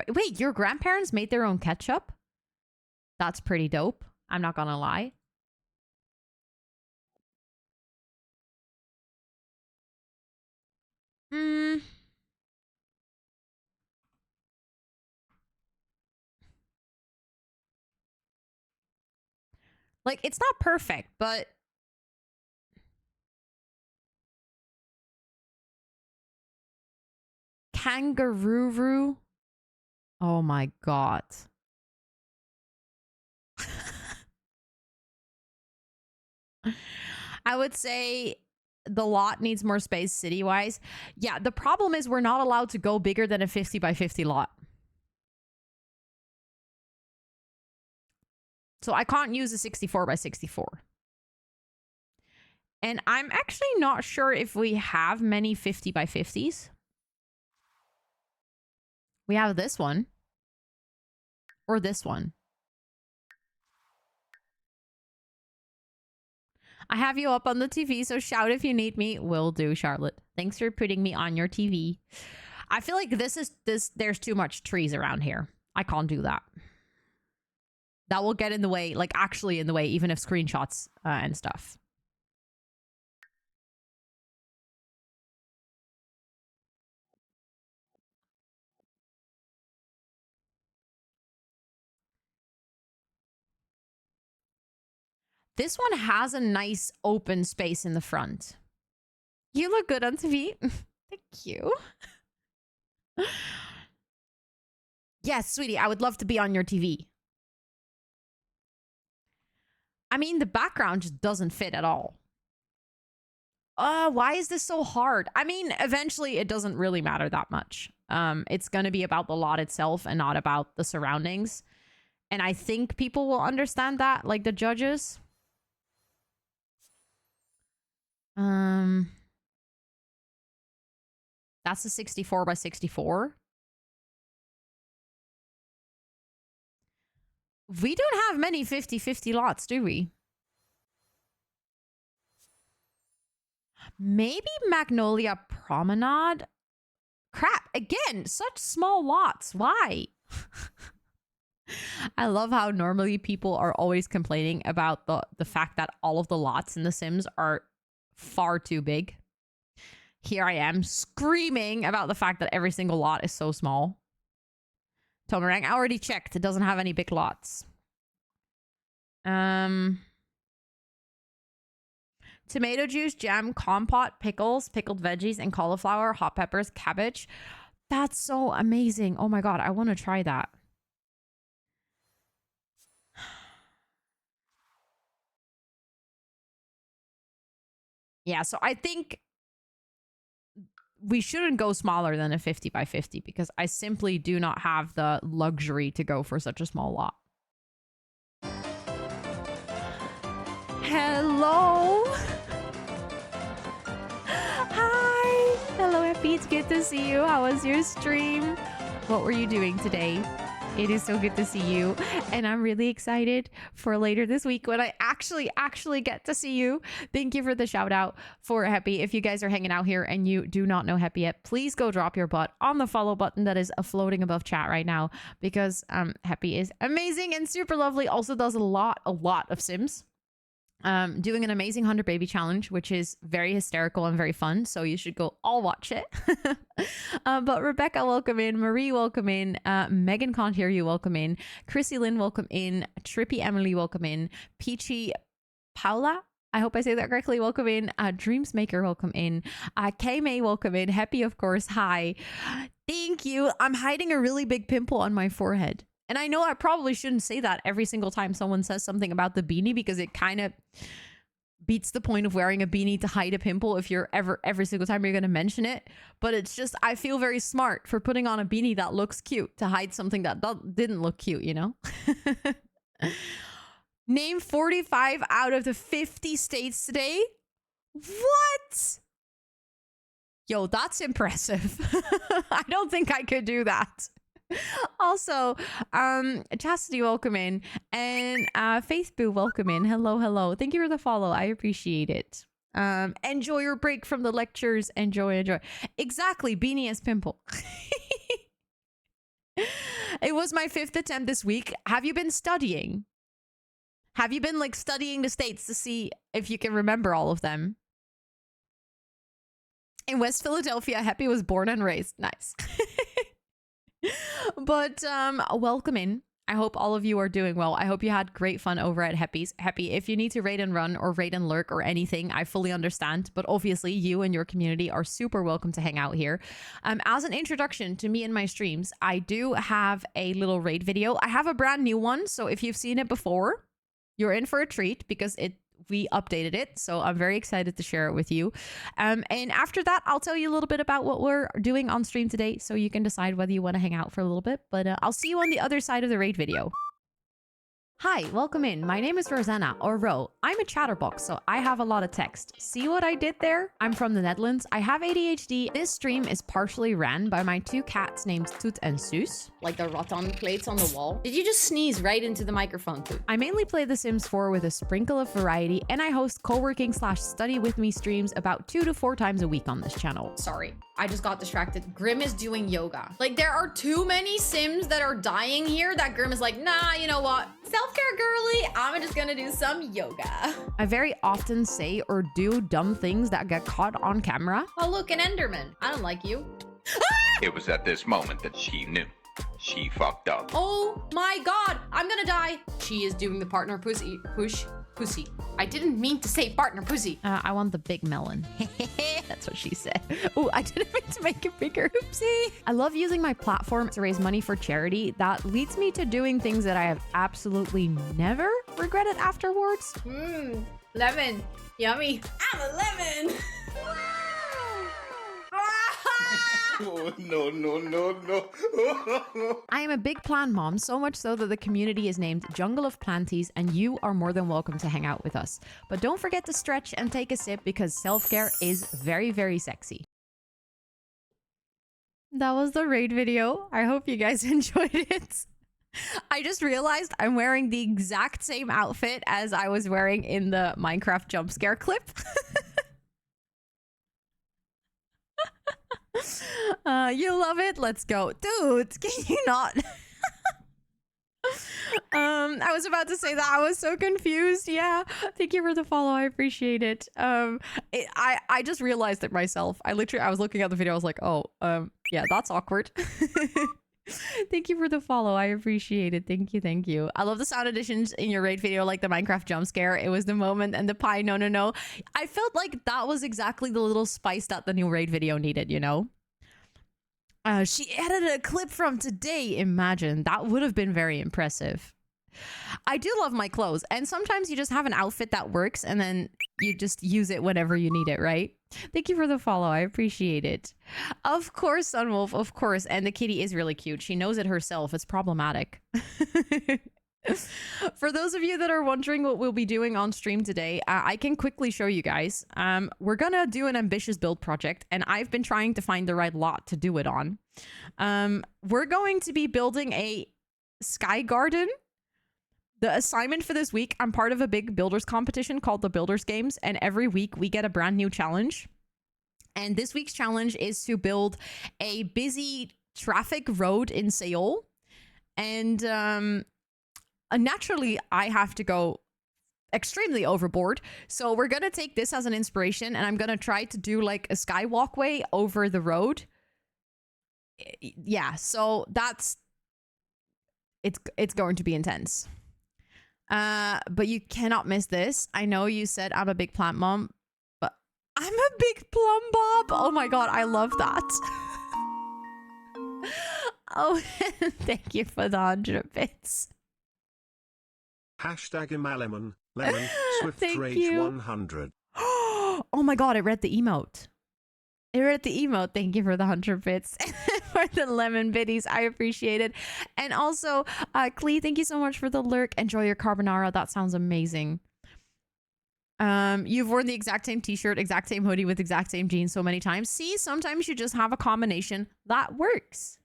S1: wait, your grandparents made their own ketchup? That's pretty dope. I'm not gonna lie. Hmm. Like, it's not perfect, but kangaroo. Oh my god. I would say the lot needs more space city-wise. Yeah, the problem is we're not allowed to go bigger than a 50 by 50 lot. So I can't use a 64 by 64. And I'm actually not sure if we have many 50 by 50s. We have this one. Or this one. I have you up on the TV, so shout if you need me. Will do, Charlotte. Thanks for putting me on your TV. I feel like there's too much trees around here. I can't do that. That will get in the way, like actually in the way, even if screenshots and stuff. This one has a nice open space in the front. You look good on TV. Thank you. Yes, sweetie, I would love to be on your TV. I mean, the background just doesn't fit at all. Why is this so hard? I mean, eventually it doesn't really matter that much. It's going to be about the lot itself and not about the surroundings. And I think people will understand that, like the judges. That's a 64 by 64. We don't have many 50-50 lots, do we? Maybe Magnolia Promenade? Crap, again, such small lots. Why? I love how normally people are always complaining about the fact that all of the lots in The Sims are far too big. Here I am screaming about the fact that every single lot is so small. Tomerang, I already checked. It doesn't have any big lots. Tomato juice, jam, compote, pickles, pickled veggies, and cauliflower, hot peppers, cabbage. That's so amazing. Oh my god, I want to try that. Yeah, so I think we shouldn't go smaller than a 50 by 50 because I simply do not have the luxury to go for such a small lot. Hello. Hi. Hello, Epi. It's good to see you. How was your stream? What were you doing today? It is so good to see you. And I'm really excited for later this week when I actually get to see you. Thank you for the shout out for Happy. If you guys are hanging out here and you do not know Happy yet, please go drop your butt on the follow button that is floating above chat right now because Happy is amazing and super lovely. Also does a lot of Sims. Doing an amazing 100 baby challenge, which is very hysterical and very fun. So you should go all watch it. But Rebecca, welcome in. Marie, welcome in. Megan can't hear you. Welcome in. Chrissy Lynn, welcome in. Trippy Emily, welcome in. Peachy Paula, I hope I say that correctly. Welcome in. Dreams Maker, welcome in. K May, welcome in. Happy, of course. Hi. Thank you. I'm hiding a really big pimple on my forehead. And I know I probably shouldn't say that every single time someone says something about the beanie because it kind of beats the point of wearing a beanie to hide a pimple if you're every single time you're going to mention it. But it's just, I feel very smart for putting on a beanie that looks cute to hide something that didn't look cute, you know? Name 45 out of the 50 states today. What? Yo, that's impressive. I don't think I could do that. Also, Chastity, welcome in. And Faith Boo, welcome in. Hello. Thank you for the follow. I appreciate it. Enjoy your break from the lectures. Enjoy. Exactly. Beanie as pimple. It was my 5th attempt this week. Have you been studying? Have you been like studying the states to see if you can remember all of them? In West Philadelphia, Happy was born and raised. Nice. But welcome in. I hope all of you are doing well. I hope you had great fun over at Happy's. Happy, if you need to raid and run or raid and lurk or anything, I fully understand. But obviously, you and your community are super welcome to hang out here. As an introduction to me and my streams, I do have a little raid video. I have a brand new one. So if you've seen it before, you're in for a treat because we updated it, so I'm very excited to share it with you. And after that, I'll tell you a little bit about what we're doing on stream today, so you can decide whether you want to hang out for a little bit. But I'll see you on the other side of the raid video. Hi, welcome in. My name is Rosanna, or Ro. I'm a chatterbox, so I have a lot of text. See what I did there? I'm from the Netherlands. I have ADHD. This stream is partially ran by my 2 cats named Toet and Suus. Like the rattan plates on the wall. Did you just sneeze right into the microphone, Toet? I mainly play The Sims 4 with a sprinkle of variety, and I host co-working/study with me streams about 2 to 4 times a week on this channel. Sorry, I just got distracted. Grim is doing yoga. Like, there are too many Sims that are dying here that Grim is like, nah, you know what? Self-care girly, I'm just gonna do some yoga. I very often say or do dumb things that get caught on camera. Oh, look, an Enderman. I don't like you.
S2: It was at this moment that she knew. She fucked up.
S1: Oh my god, I'm gonna die. She is doing the partner pussy. Pussy. I didn't mean to say partner pussy. I want the big melon. That's what she said. Oh, I didn't mean to make it bigger. Oopsie. I love using my platform to raise money for charity. That leads me to doing things that I have absolutely never regretted afterwards. Lemon. Yummy. I'm a lemon.
S2: Oh, no.
S1: I am a big plant mom, so much so that the community is named Jungle of Planties, and you are more than welcome to hang out with us. But don't forget to stretch and take a sip because self-care is very, very sexy. That was the raid video. I hope you guys enjoyed it. I just realized I'm wearing the exact same outfit as I was wearing in the Minecraft jump scare clip. You love it? Let's go. Dude, can you not? I was about to say that. I was so confused. Yeah. Thank you for the follow. I appreciate it. I just realized it myself. I was looking at the video. I was like, oh, yeah, that's awkward. Thank you for the follow. I appreciate it. Thank you. I love the sound additions in your raid video, like the Minecraft jump scare. It was the moment and the pie. No. I felt like that was exactly the little spice that the new raid video needed, you know? She edited a clip from today. Imagine. That would have been very impressive. I do love my clothes, and sometimes you just have an outfit that works and then you just use it whenever you need it, right? Thank you for the follow. I appreciate it. Of course, Sunwolf, of course. And the kitty is really cute. She knows it herself. It's problematic. For those of you that are wondering what we'll be doing on stream today, I can quickly show you guys. We're gonna do an ambitious build project, and I've been trying to find the right lot to do it on. We're going to be building a sky garden. The assignment for this week, I'm part of a big builders competition called the Builders Games, and every week we get a brand new challenge. And this week's challenge is to build a busy traffic road in Seoul. And naturally, I have to go extremely overboard. So we're going to take this as an inspiration, and I'm going to try to do like a sky walkway over the road. Yeah, so it's going to be intense. But you cannot miss this. I know you said I'm a big plant mom, but I'm a big plum bob. Oh my god, I love that. Oh, thank you for the 100 bits.
S3: #Imalemon, lemon, swift
S1: Thank
S3: rage
S1: you.
S3: 100.
S1: Oh my god, it read the emote. It read the emote. Thank you for the 100 bits. For the lemon biddies. I appreciate it. And also, Clee, thank you so much for the lurk. Enjoy your carbonara. That sounds amazing. You've worn the exact same t-shirt, exact same hoodie with exact same jeans so many times. See, sometimes you just have a combination that works.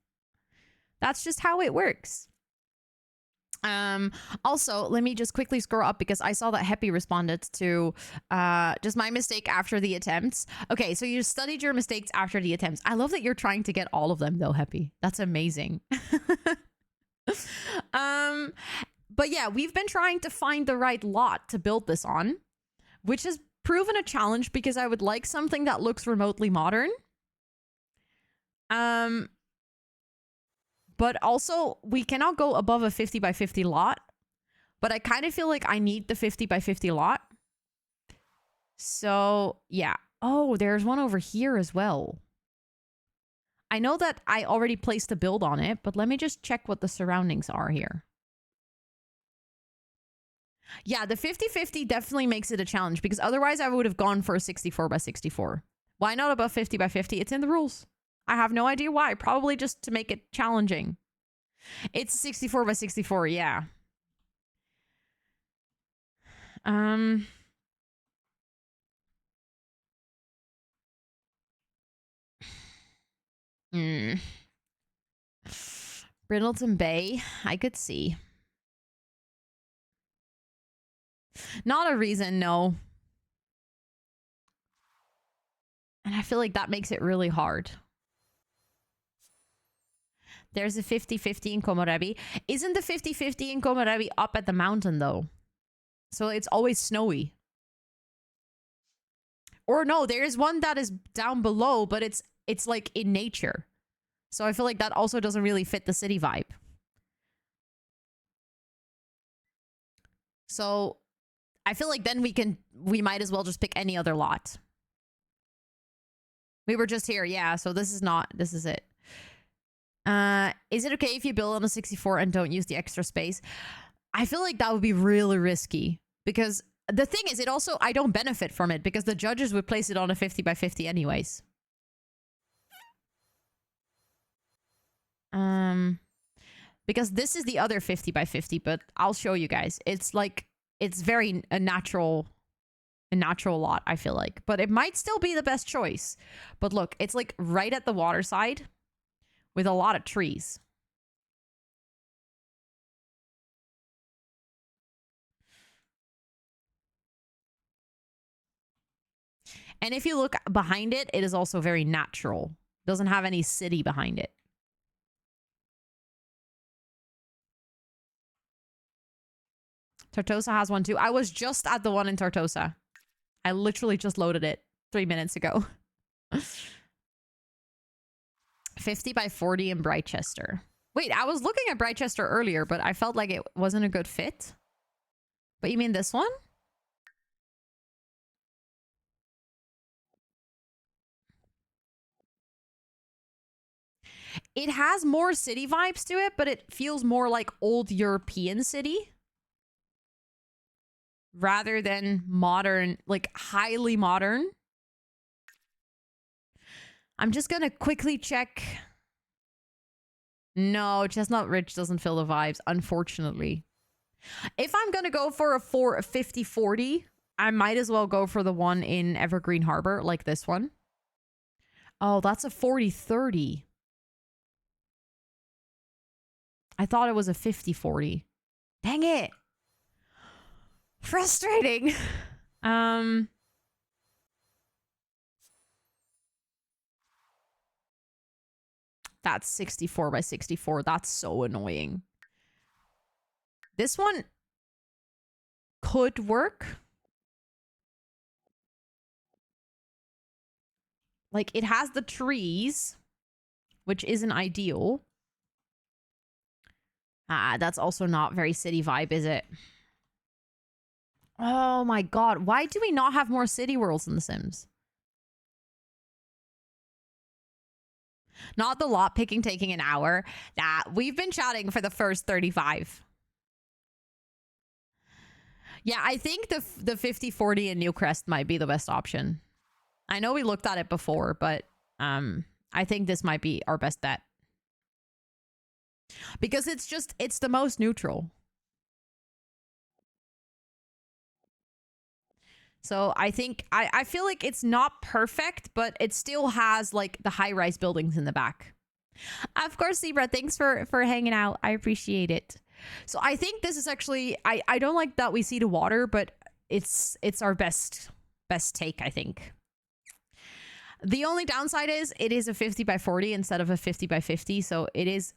S1: That's just how it works. Also, let me just quickly scroll up because I saw that Happy responded to just my mistake after the attempts. Okay, so you studied your mistakes after the attempts. I love that you're trying to get all of them though, Happy. That's amazing. But yeah, we've been trying to find the right lot to build this on, which has proven a challenge because I would like something that looks remotely modern. But also, we cannot go above a 50 by 50 lot. But I kind of feel like I need the 50 by 50 lot. So, yeah. Oh, there's one over here as well. I know that I already placed a build on it, but let me just check what the surroundings are here. Yeah, the 50-50 definitely makes it a challenge because otherwise I would have gone for a 64 by 64. Why not above 50 by 50? It's in the rules. I have no idea why. Probably just to make it challenging. It's 64 by 64, yeah. Brindleton Bay, I could see. Not a reason, no. And I feel like that makes it really hard. There's a 50-50 in Komorebi. Isn't the 50-50 in Komorebi up at the mountain, though? So it's always snowy. Or no, there's one that is down below, but it's like in nature. So I feel like that also doesn't really fit the city vibe. So I feel like then we might as well just pick any other lot. We were just here, yeah, so this is it. Is it okay if you build on a 64 and don't use the extra space? I feel like that would be really risky because the thing is, I don't benefit from it because the judges would place it on a 50 by 50 anyways. Because this is the other 50 by 50, but I'll show you guys. It's like, it's very a natural lot, I feel like. But it might still be the best choice. But look, it's like right at the water side with a lot of trees. And if you look behind it, it is also very natural. Doesn't have any city behind it. Tortosa has one too. I was just at the one in Tortosa. I literally just loaded it 3 minutes ago. 50 by 40 in Brightchester. Wait, I was looking at Brightchester earlier, but I felt like it wasn't a good fit. But you mean this one? It has more city vibes to it, but it feels more like old European city. Rather than modern, like highly modern. I'm just gonna quickly check. No, Chestnut Ridge doesn't feel the vibes, unfortunately. If I'm gonna go for a 50-40, I might as well go for the one in Evergreen Harbor, like this one. Oh, that's a 40-30. I thought it was a 50-40. Dang it. Frustrating. That's 64 by 64. That's so annoying. This one could work. Like, it has the trees, which isn't ideal. That's also not very city vibe, is it? Oh my god. Why do we not have more city worlds in The Sims? Not the lot picking taking an hour. We've been chatting for the first 35. Yeah, I think the 50-40 in Newcrest might be the best option. I know we looked at it before, but I think this might be our best bet. Because it's the most neutral. So I think, I feel like it's not perfect, but it still has like the high-rise buildings in the back. Of course, Zebra, thanks for hanging out. I appreciate it. So I think this is actually, I don't like that we see the water, but it's our best take, I think. The only downside is it is a 50 by 40 instead of a 50 by 50, so it is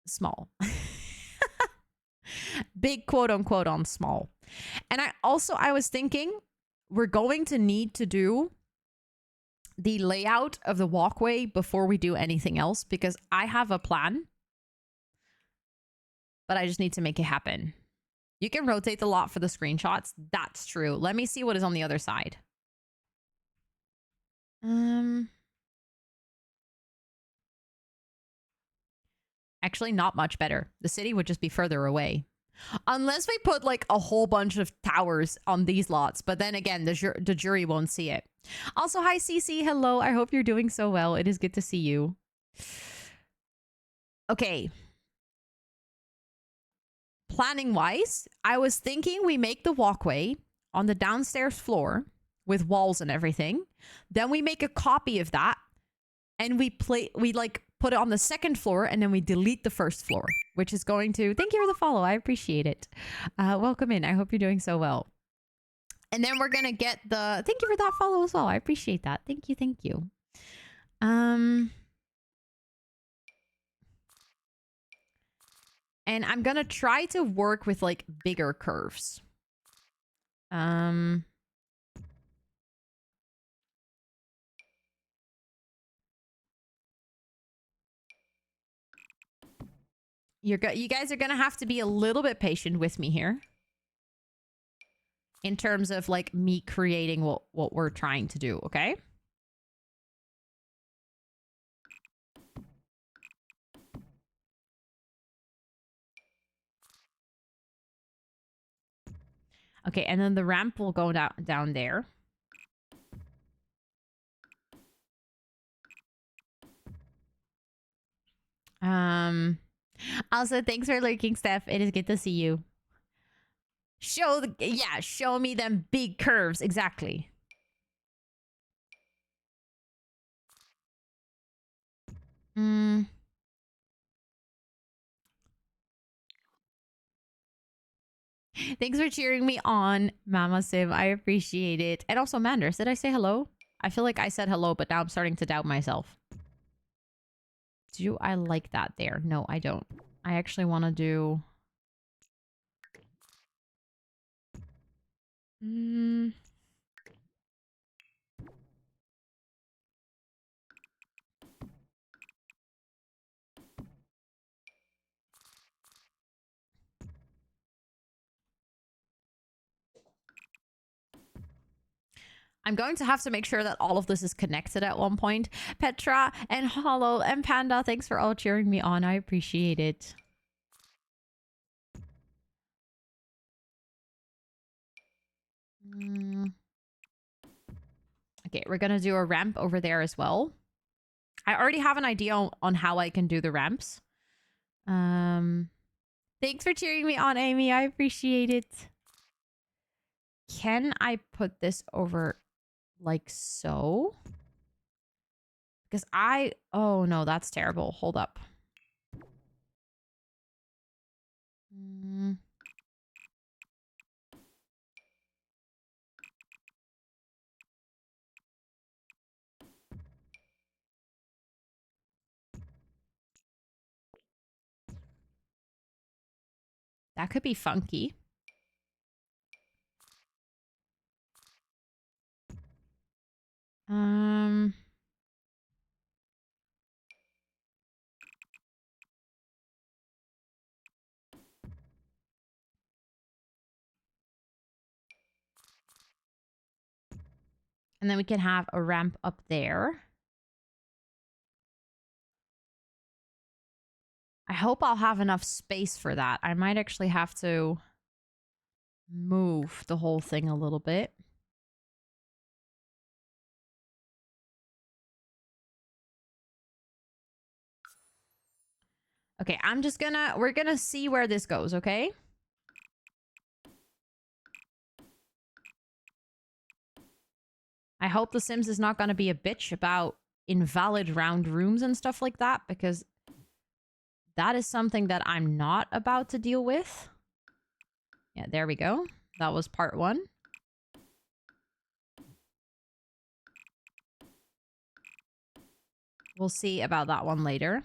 S1: small. Big quote unquote on small. And I was thinking we're going to need to do the layout of the walkway before we do anything else, because I have a plan, but I just need to make it happen. You can rotate the lot for the screenshots. That's true. Let me see what is on the other side. Actually, not much better. The city would just be further away. Unless we put like a whole bunch of towers on these lots. But then again, the jury won't see it. Also, hi, Cece. Hello. I hope you're doing so well. It is good to see you. Okay. Planning wise, I was thinking we make the walkway on the downstairs floor with walls and everything. Then we make a copy of that and we like put it on the second floor, and then we delete the first floor, which is going to, thank you for the follow. I appreciate it. Welcome in. I hope you're doing so well. And then we're going to get the, thank you for that follow as well. I appreciate that. Thank you. Thank you. And I'm going to try to work with like bigger curves. You guys are going to have to be a little bit patient with me here. In terms of like me creating what we're trying to do, okay? Okay, and then the ramp will go down there. Also, thanks for lurking, Steph. It is good to see you. Show me them big curves. Exactly. Thanks for cheering me on, Mama Sim. I appreciate it. And also, Manders, did I say hello? I feel like I said hello, but now I'm starting to doubt myself. Do I like that there? No, I don't. I actually want to do... I'm going to have to make sure that all of this is connected at one point. Petra and Hollow and Panda, thanks for all cheering me on. I appreciate it. Okay, we're going to do a ramp over there as well. I already have an idea on how I can do the ramps. Thanks for cheering me on, Amy. I appreciate it. Can I put this over like so? Because oh no, that's terrible. Hold up. That could be funky. And then we can have a ramp up there. I hope I'll have enough space for that. I might actually have to move the whole thing a little bit. Okay, we're gonna see where this goes, okay? I hope The Sims is not gonna be a bitch about invalid round rooms and stuff like that, because that is something that I'm not about to deal with. Yeah, there we go. That was part 1. We'll see about that one later.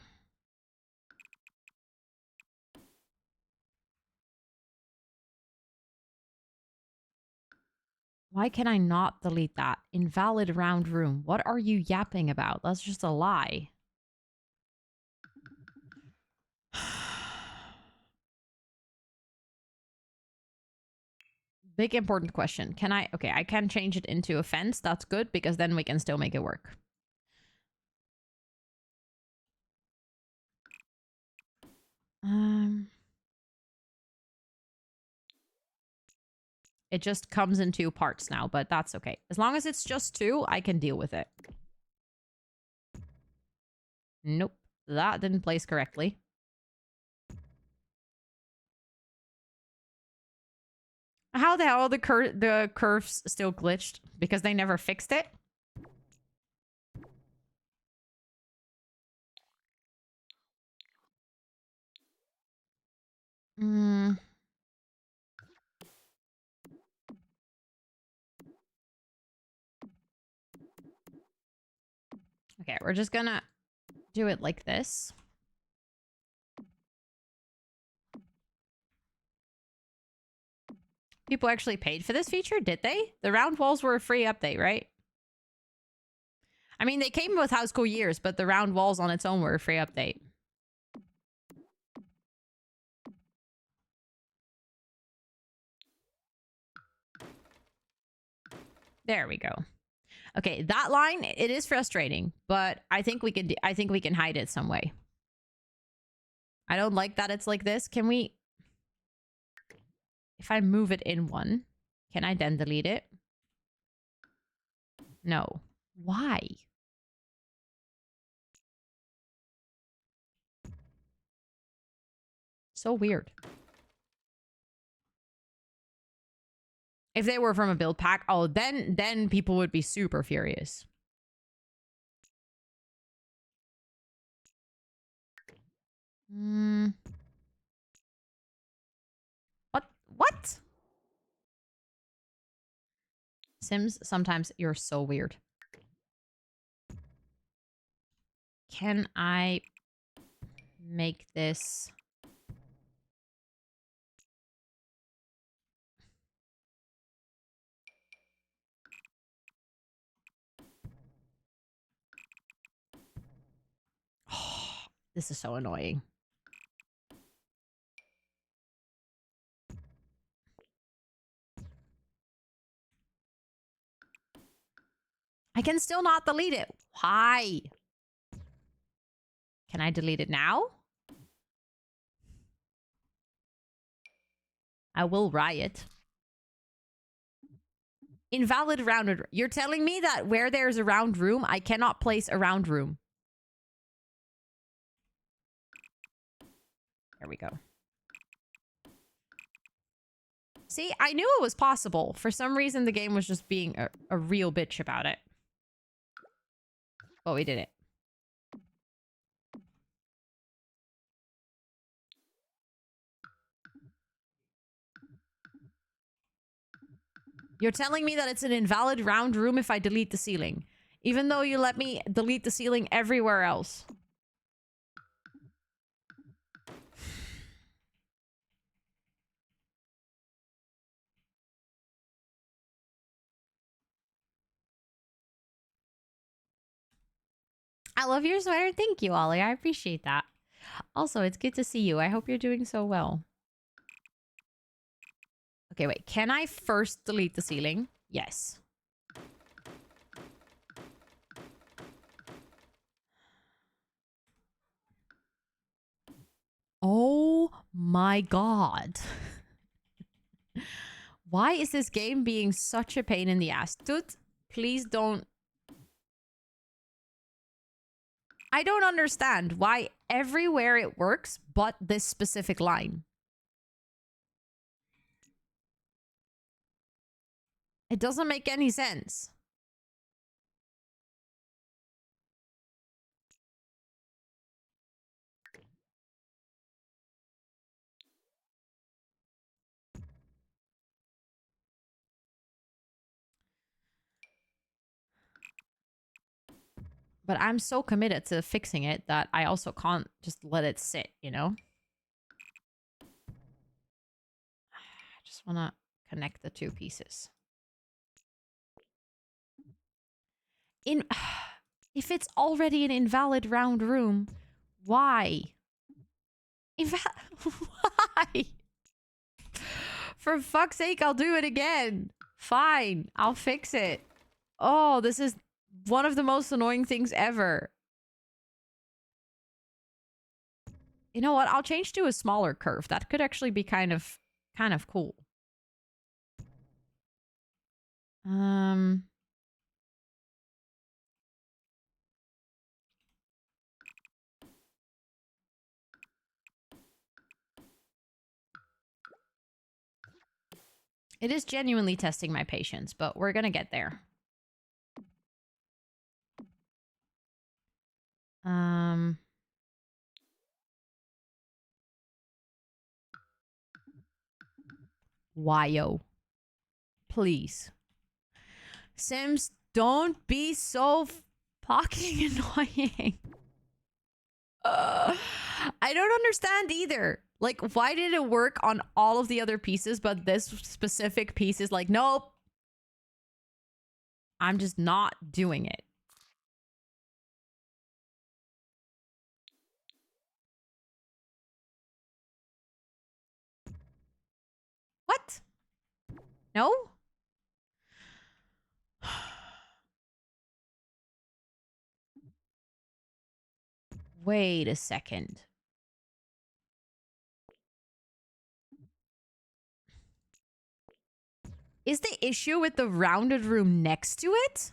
S1: Why can I not delete that? Invalid round room. What are you yapping about? That's just a lie. Big important question. Can I... Okay, I can change it into a fence. That's good because then we can still make it work. It just comes in 2 parts now, but that's okay. As long as it's just 2, I can deal with it. Nope. That didn't place correctly. How the hell are the curves still glitched? Because they never fixed it? Hmm. Okay, we're just gonna do it like this. People actually paid for this feature, did they? The round walls were a free update, right? I mean, they came with House Cool Years, but the round walls on its own were a free update. There we go. Okay, that line, it is frustrating, but I think we can hide it some way. I don't like that it's like this. Can we... If I move it in 1, can I then delete it? No. Why? So weird. If they were from a build pack, oh, then people would be super furious. What? Sims, sometimes you're so weird. Can I make this... Oh, this is so annoying. I can still not delete it. Why? Can I delete it now? I will riot. Invalid rounded. You're telling me that where there's a round room, I cannot place a round room. There we go. See, I knew it was possible. For some reason, the game was just being a real bitch about it. But we did it. You're telling me that it's an invalid round room if I delete the ceiling. Even though you let me delete the ceiling everywhere else. I love your sweater. Thank you, Ollie. I appreciate that. Also, it's good to see you. I hope you're doing so well. Okay, wait. Can I first delete the ceiling? Yes. Oh my god. Why is this game being such a pain in the ass? Dude, please don't... I don't understand why everywhere it works but this specific line. It doesn't make any sense. But I'm so committed to fixing it that I also can't just let it sit, you know? I just want to connect the two pieces. If it's already an invalid round room, why? Why? For fuck's sake, I'll do it again. Fine, I'll fix it. Oh, this is one of the most annoying things ever. You know what? I'll change to a smaller curve. That could actually be kind of cool. It is genuinely testing my patience, but we're gonna get there. Why-yo? Please. Sims, don't be so fucking annoying. I don't understand either. Like, why did it work on all of the other pieces, but this specific piece is like, nope. I'm just not doing it. What? No? Wait a second. Is the issue with the rounded room next to it?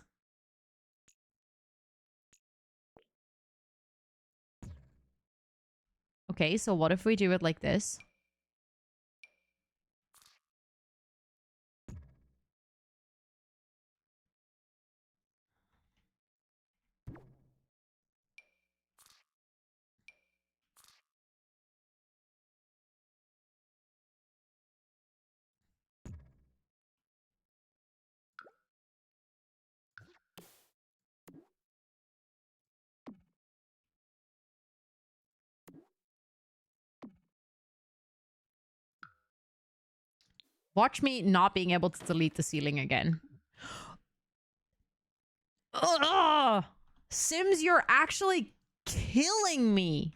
S1: Okay, so what if we do it like this? Watch me not being able to delete the ceiling again. Ugh! Sims, you're actually killing me.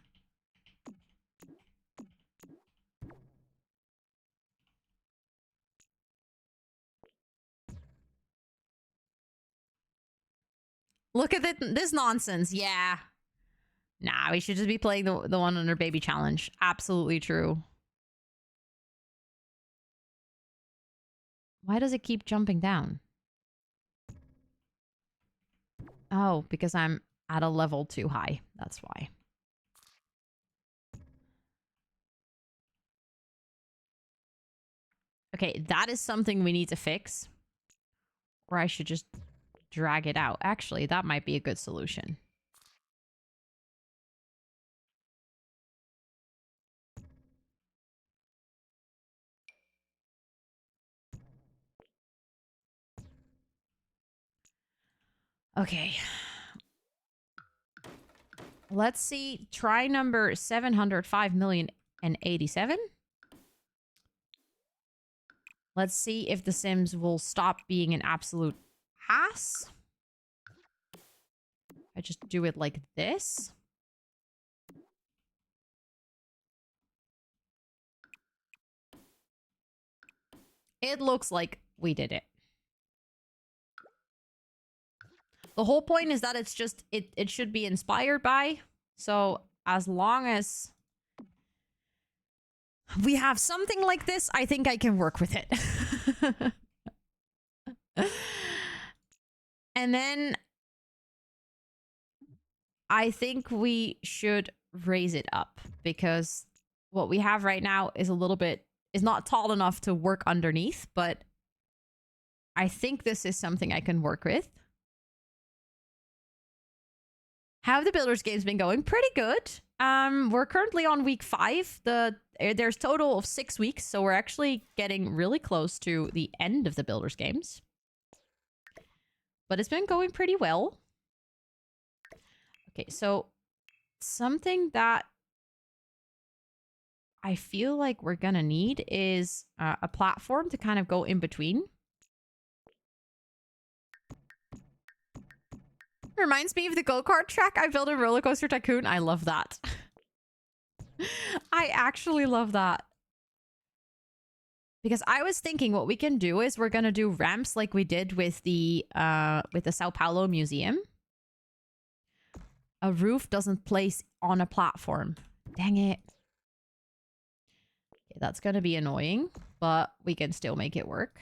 S1: Look at this nonsense. Yeah. Nah, we should just be playing the one under baby challenge. Absolutely true. Why does it keep jumping down? Oh, because I'm at a level too high. That's why. Okay, that is something we need to fix. Or I should just drag it out. Actually, that might be a good solution. Okay. Let's see. Try number 705,087,000. Let's see if the Sims will stop being an absolute ass. I just do it like this. It looks like we did it. The whole point is that it's just, it should be inspired by. So as long as we have something like this, I think I can work with it. And then I think we should raise it up because what we have right now is a little bit, is not tall enough to work underneath, but I think this is something I can work with. How have the Builders games been going? Pretty good. We're currently on week 5. There's total of 6 weeks, so we're actually getting really close to the end of the Builders games. But it's been going pretty well. Okay, so something that I feel like we're gonna need is a platform to kind of go in between. Reminds me of the go-kart track I built in Roller Coaster Tycoon. I love that. I actually love that. Because I was thinking what we can do is we're gonna do ramps like we did with the Sao Paulo Museum. A roof doesn't place on a platform. Dang it. Okay, that's gonna be annoying, but we can still make it work.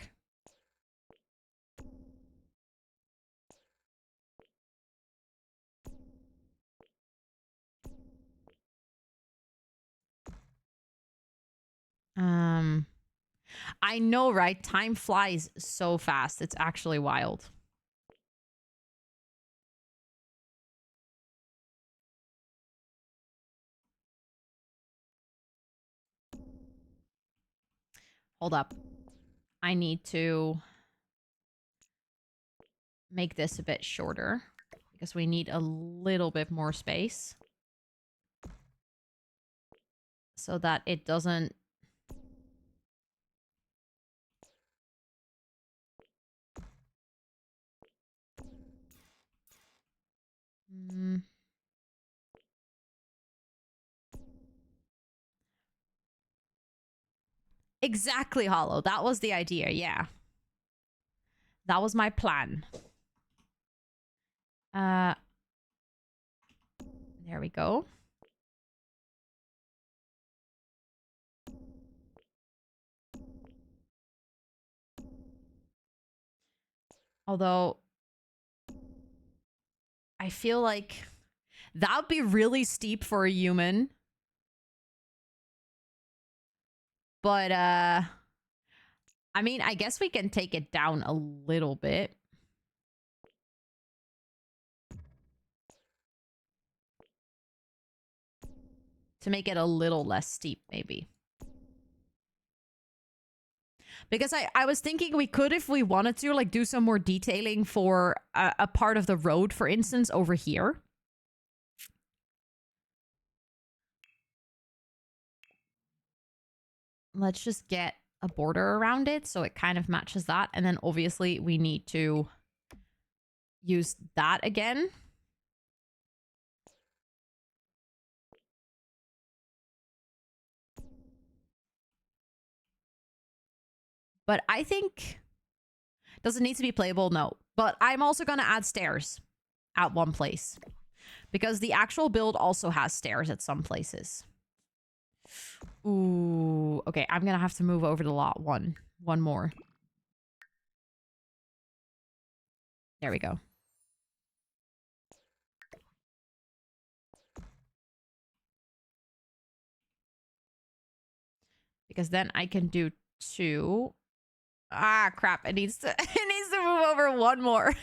S1: I know, right? Time flies so fast. It's actually wild. Hold up. I need to make this a bit shorter because we need a little bit more space so that it doesn't... Exactly, Hollow. That was the idea, yeah. That was my plan. There we go. Although, I feel like that would be really steep for a human. But, I mean, I guess we can take it down a little bit. To make it a little less steep, maybe. Because I was thinking we could, if we wanted to, like, do some more detailing for a part of the road, for instance, over here. Let's just get a border around it so it kind of matches that. And then obviously we need to use that again. But I think... Does it need to be playable? No. But I'm also going to add stairs at one place. Because the actual build also has stairs at some places. Ooh. Okay, I'm going to have to move over to lot one. One more. There we go. Because then I can do 2. Ah, crap. It needs to it needs to move over one more.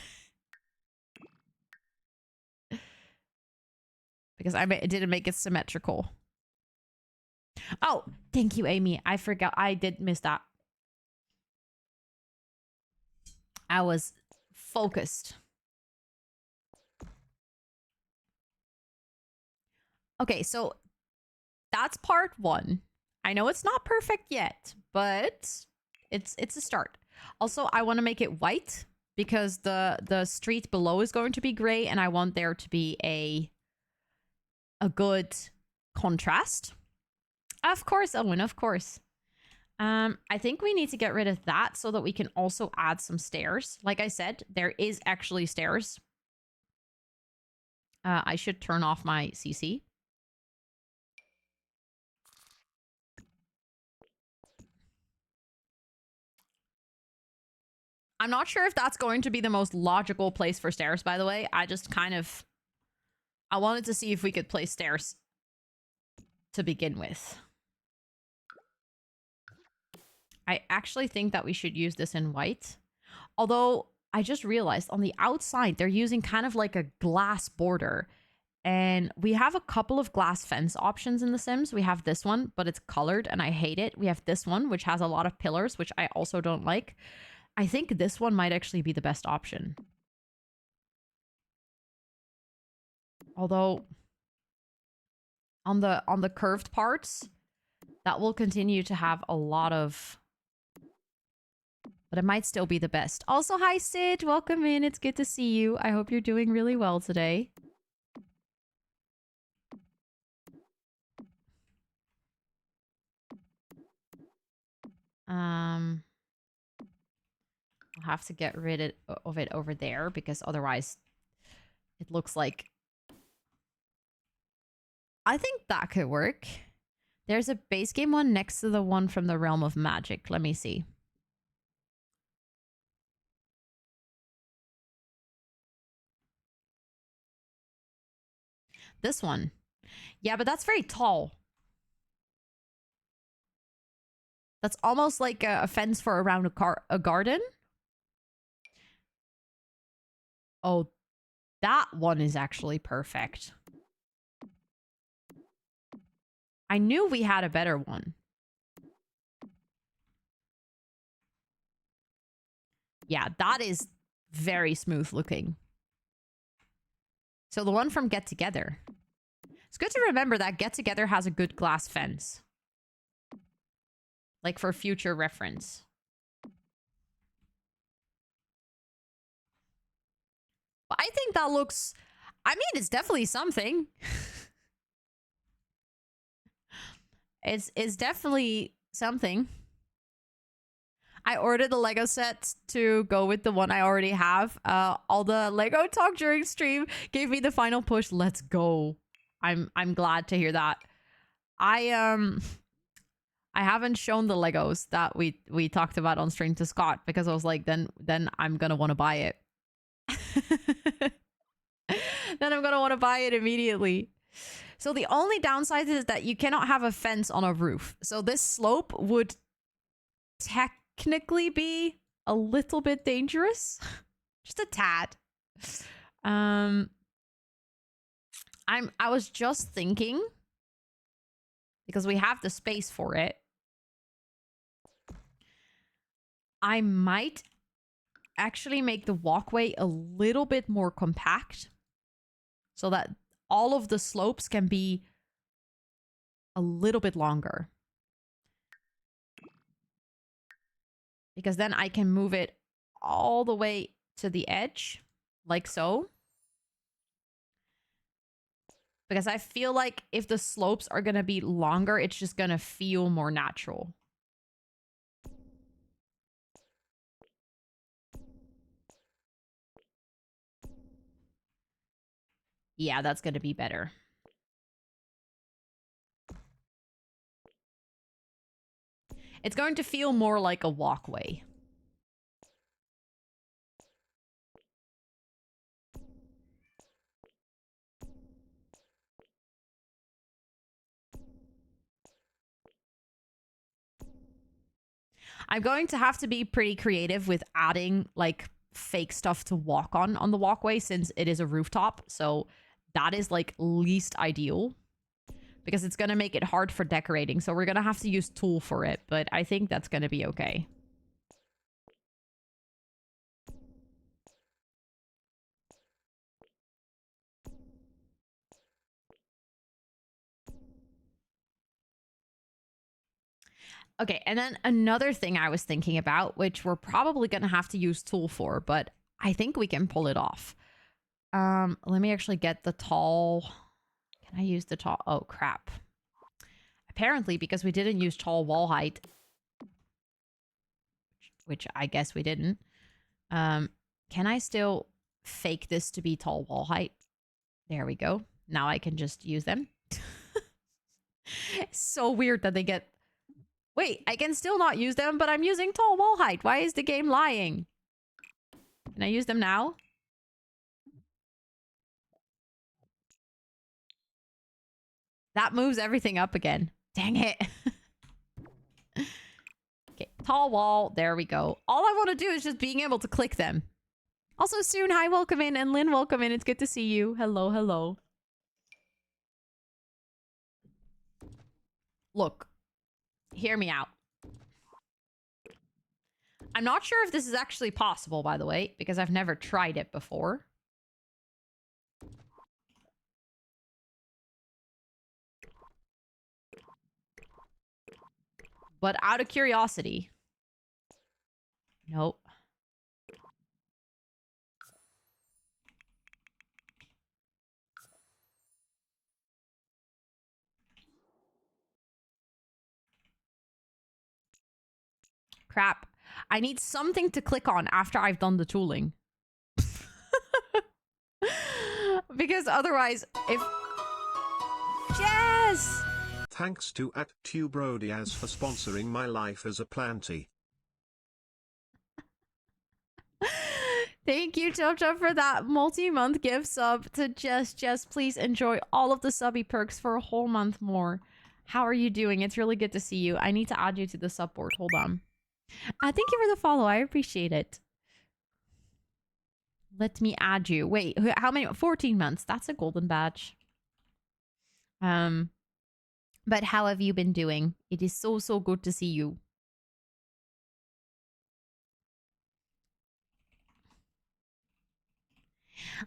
S1: Because it didn't make it symmetrical. Oh, thank you, Amy. I forgot. I did miss that. I was focused. Okay, so that's part 1. I know it's not perfect yet, but it's a start. Also, I want to make it white because the street below is going to be gray, and I want there to be a good contrast. Of course, Owen, of course. I think we need to get rid of that so that we can also add some stairs. Like I said, there is actually stairs. I should turn off my CC. I'm not sure if that's going to be the most logical place for stairs, by the way. I just kind of... I wanted to see if we could place stairs to begin with. I actually think that we should use this in white. Although, I just realized on the outside, they're using kind of like a glass border. And we have a couple of glass fence options in The Sims. We have this one, but it's colored and I hate it. We have this one, which has a lot of pillars, which I also don't like. I think this one might actually be the best option. Although on the curved parts, that will continue to have a lot of, but it might still be the best. Also, hi Sid, welcome in. It's good to see you. I hope you're doing really well today. I'll have to get rid of it over there because otherwise it looks like... I think that could work. There's a base game one next to the one from the Realm of Magic. Let me see. This one. Yeah, but that's very tall. That's almost like a fence for around a garden. Oh, that one is actually perfect. I knew we had a better one. Yeah, that is very smooth looking. So the one from Get Together. It's good to remember that Get Together has a good glass fence. Like for future reference. But I think that looks... I mean, it's definitely something. It's definitely something. I ordered the Lego set to go with the one I already have. All the Lego talk during stream gave me the final push. Let's go. I'm glad to hear that. I haven't shown the Legos that we talked about on stream to Scott because I was like, then I'm gonna want to buy it. Then I'm gonna want to buy it immediately. So the only downside is that you cannot have a fence on a roof. So this slope would technically be a little bit dangerous. Just a tad. I was just thinking, because we have the space for it, I might actually make the walkway a little bit more compact so that all of the slopes can be a little bit longer. Because then I can move it all the way to the edge, like so. Because I feel like if the slopes are going to be longer, it's just going to feel more natural. Yeah, that's going to be better. It's going to feel more like a walkway. I'm going to have to be pretty creative with adding like fake stuff to walk on the walkway since it is a rooftop. So that is like least ideal because it's going to make it hard for decorating. So we're going to have to use tool for it, but I think that's going to be okay. Okay, and then another thing I was thinking about, which we're probably going to have to use tool for, but I think we can pull it off. Let me actually get the tall... Can I use the tall... Oh, crap. Apparently, because we didn't use tall wall height, which I guess we didn't, can I still fake this to be tall wall height? There we go. Now I can just use them. It's so weird that they get... Wait, I can still not use them, but I'm using tall wall height. Why is the game lying? Can I use them now? That moves everything up again. Dang it. Okay, tall wall. There we go. All I want to do is just being able to click them. Also, Soon, hi, welcome in. And Lynn, welcome in. It's good to see you. Hello, hello. Look, hear me out. I'm not sure if this is actually possible, by the way, because I've never tried it before. But out of curiosity. Nope. Crap. I need something to click on after I've done the tooling. Because otherwise, if... Yes!
S3: Thanks to @TubeRodiaz for sponsoring my life as a planty.
S1: Thank you, Chop Chop, for that multi-month gift sub to Jess. Please enjoy all of the subby perks for a whole month more. How are you doing? It's really good to see you. I need to add you to the sub board. Hold on. Thank you for the follow. I appreciate it. Let me add you. Wait, how many? 14 months. That's a golden badge. But how have you been doing? It is so good to see you.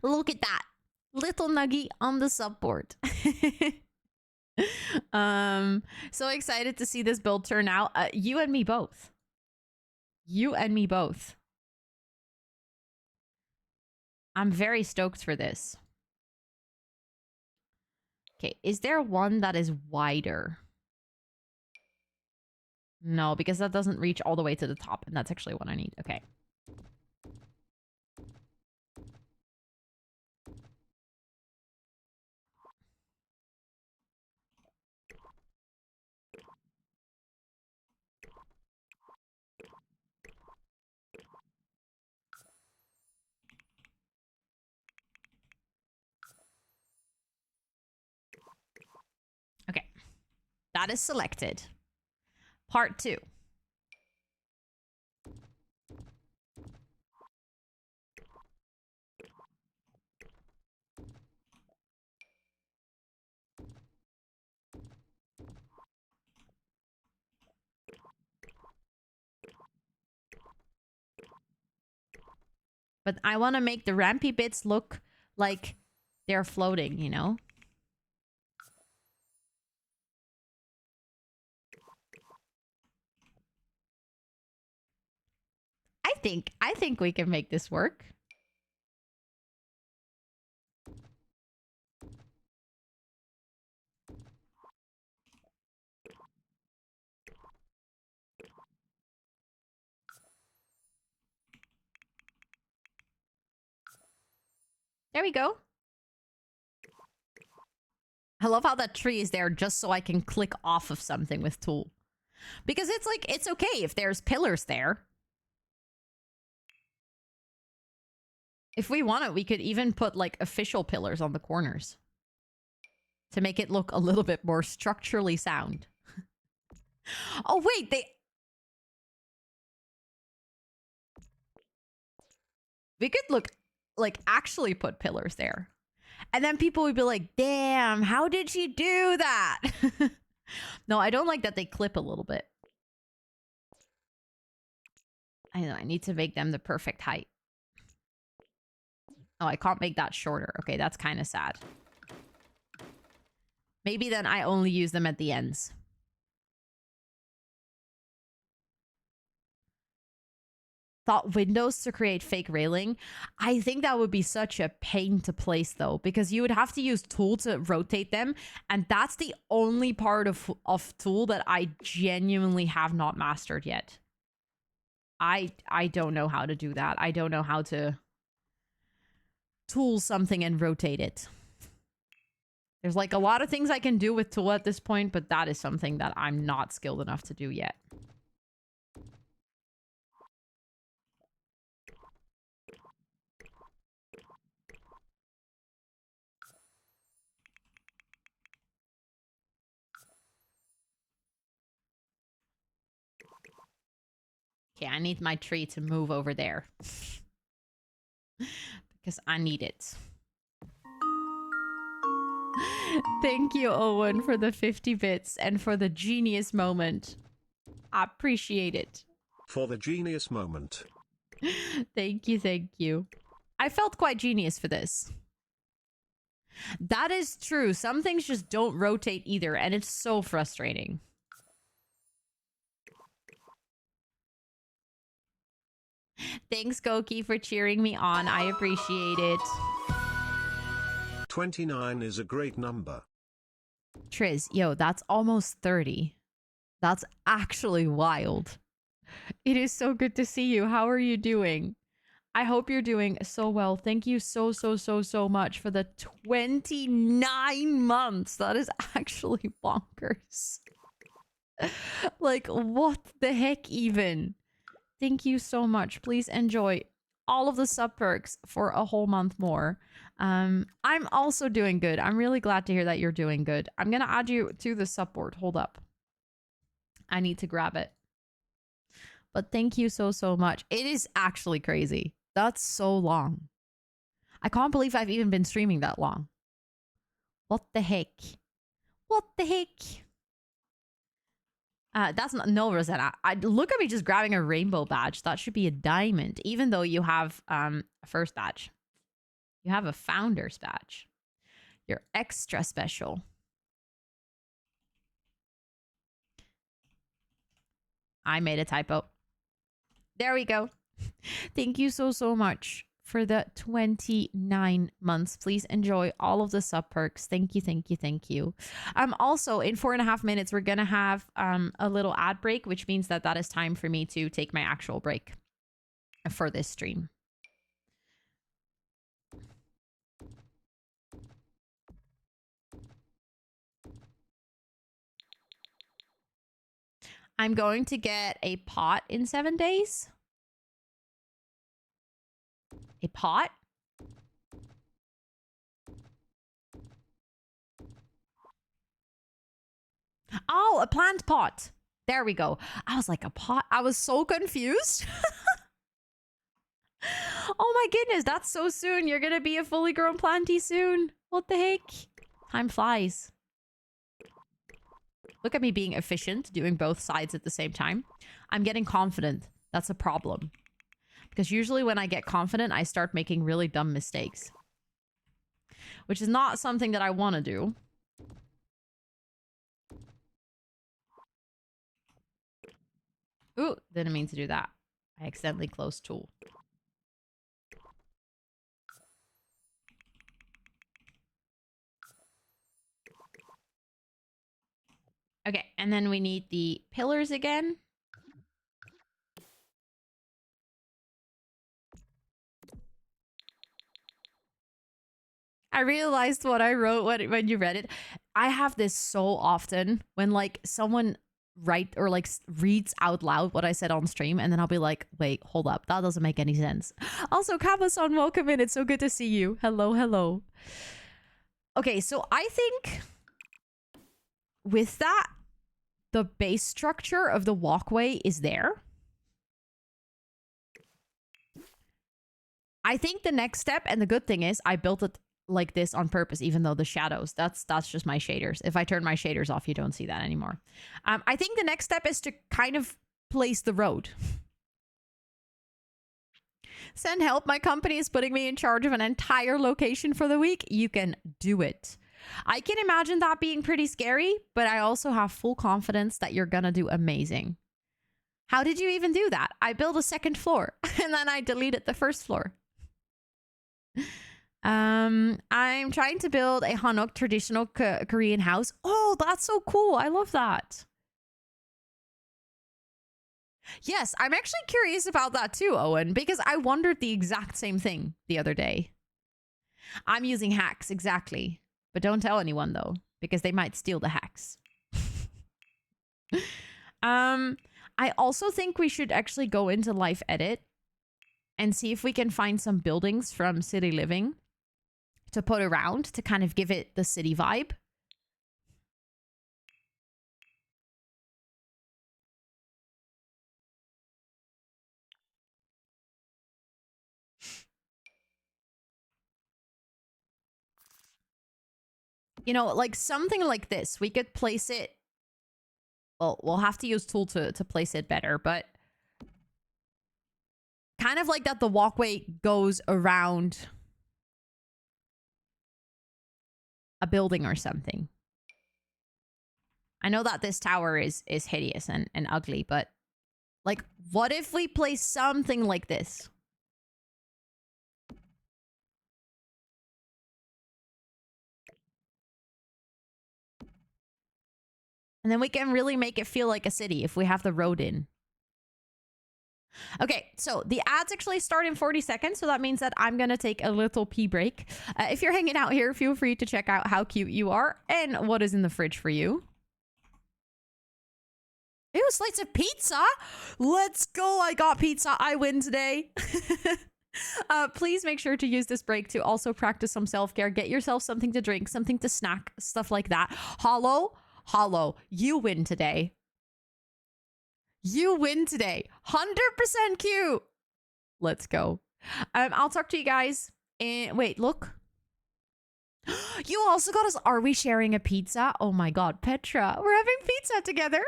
S1: Look at that. Little Nuggy on the subboard. So excited to see this build turn out. You and me both. You and me both. I'm very stoked for this. Okay, is there one that is wider? No, because that doesn't reach all the way to the top, and that's actually what I need. Okay. Okay. That is selected. Part 2. But I want to make the rampy bits look like they're floating, you know? I think we can make this work. There we go. I love how that tree is there just so I can click off of something with tool. Because it's like, it's okay if there's pillars there. If we want it, we could even put like official pillars on the corners. To make it look a little bit more structurally sound. Oh wait, we could look like actually put pillars there. And then people would be like, damn, how did she do that? No, I don't like that they clip a little bit. I know, I need to make them the perfect height. Oh, I can't make that shorter. Okay, that's kind of sad. Maybe then I only use them at the ends. Thought windows to create fake railing. I think that would be such a pain to place though, because you would have to use tool to rotate them, and that's the only part of tool that I genuinely have not mastered yet. I don't know how to do that. I don't know how to tool something and rotate it. There's like a lot of things I can do with tool at this point, but that is something that I'm not skilled enough to do yet. Okay, I need my tree to move over there. Because I need it. Thank you, Owen, for the 50 bits and for the genius moment. I appreciate it.
S3: For the genius moment.
S1: Thank you, thank you. I felt quite genius for this. That is true. Some things just don't rotate either, and it's so frustrating. Thanks, Goki, for cheering me on. I appreciate it.
S3: 29 is a great number.
S1: Triz, yo, that's almost 30. That's actually wild. It is so good to see you. How are you doing? I hope you're doing so well. Thank you so much for the 29 months. That is actually bonkers. Like, what the heck even? Thank you so much. Please enjoy all of the sub perks for a whole month more. I'm also doing good. I'm really glad to hear that you're doing good. I'm going to add you to the sub board. Hold up. I need to grab it. But thank you so much. It is actually crazy. That's so long. I can't believe I've even been streaming that long. What the heck? What the heck? That's not... No, Rosetta. Look at me just grabbing a rainbow badge. That should be a diamond. Even though you have a first badge. You have a founder's badge. You're extra special. I made a typo. There we go. Thank you so much for the 29 months. Please enjoy all of the sub perks. Thank you. Also, in 4.5 minutes, we're going to have a little ad break, which means that is time for me to take my actual break for this stream. I'm going to get a pot in 7 days. A pot? Oh, a plant pot. There we go. I was like, a pot? I was so confused. Oh my goodness, that's so soon. You're going to be a fully grown planty soon. What the heck? Time flies. Look at me being efficient, doing both sides at the same time. I'm getting confident. That's a problem. Because usually when I get confident, I start making really dumb mistakes. Which is not something that I want to do. Ooh, didn't mean to do that. I accidentally closed tool. Okay, and then we need the pillars again. I realized what I wrote when you read it. I have this so often when like someone reads out loud what I said on stream, and then I'll be like, wait, hold up, that doesn't make any sense. Also, Kabasan, welcome in. It's so good to see you. Hello. Okay, so I think with that, the base structure of the walkway is there. I think the next step, and the good thing is I built it like this on purpose, even though the shadows, that's just my shaders. If I turn my shaders off, you don't see that anymore. I think the next step is to kind of place the road. Send help. My company is putting me in charge of an entire location for the week. You can do it. I can imagine that being pretty scary, but I also have full confidence that you're gonna do amazing. How did you even do that? I built a second floor and then I deleted the first floor. I'm trying to build a Hanok traditional Korean house. Oh, that's so cool. I love that. Yes, I'm actually curious about that too, Owen, because I wondered the exact same thing the other day. I'm using hacks, exactly. But don't tell anyone though, because they might steal the hacks. I also think we should actually go into Life Edit and see if we can find some buildings from City Living to put around to kind of give it the city vibe. You know, like something like this. We could place it... Well, we'll have to use tool to place it better, but... kind of like that the walkway goes around a building or something. I know that this tower is hideous and ugly, but... like, what if we place something like this? And then we can really make it feel like a city if we have the road in. Okay, so the ads actually start in 40 seconds, so that means that I'm gonna take a little pee break. If you're hanging out here, feel free to check out how cute you are and what is in the fridge for you. Ew, slice of pizza? Let's go, I got pizza, I win today. Please make sure to use this break to also practice some self-care. Get yourself something to drink, something to snack, stuff like that. Hollow, you win today. You win today. 100% cute. Let's go. I'll talk to you guys. And wait, look. You also got us. Are we sharing a pizza? Oh my God, Petra. We're having pizza together.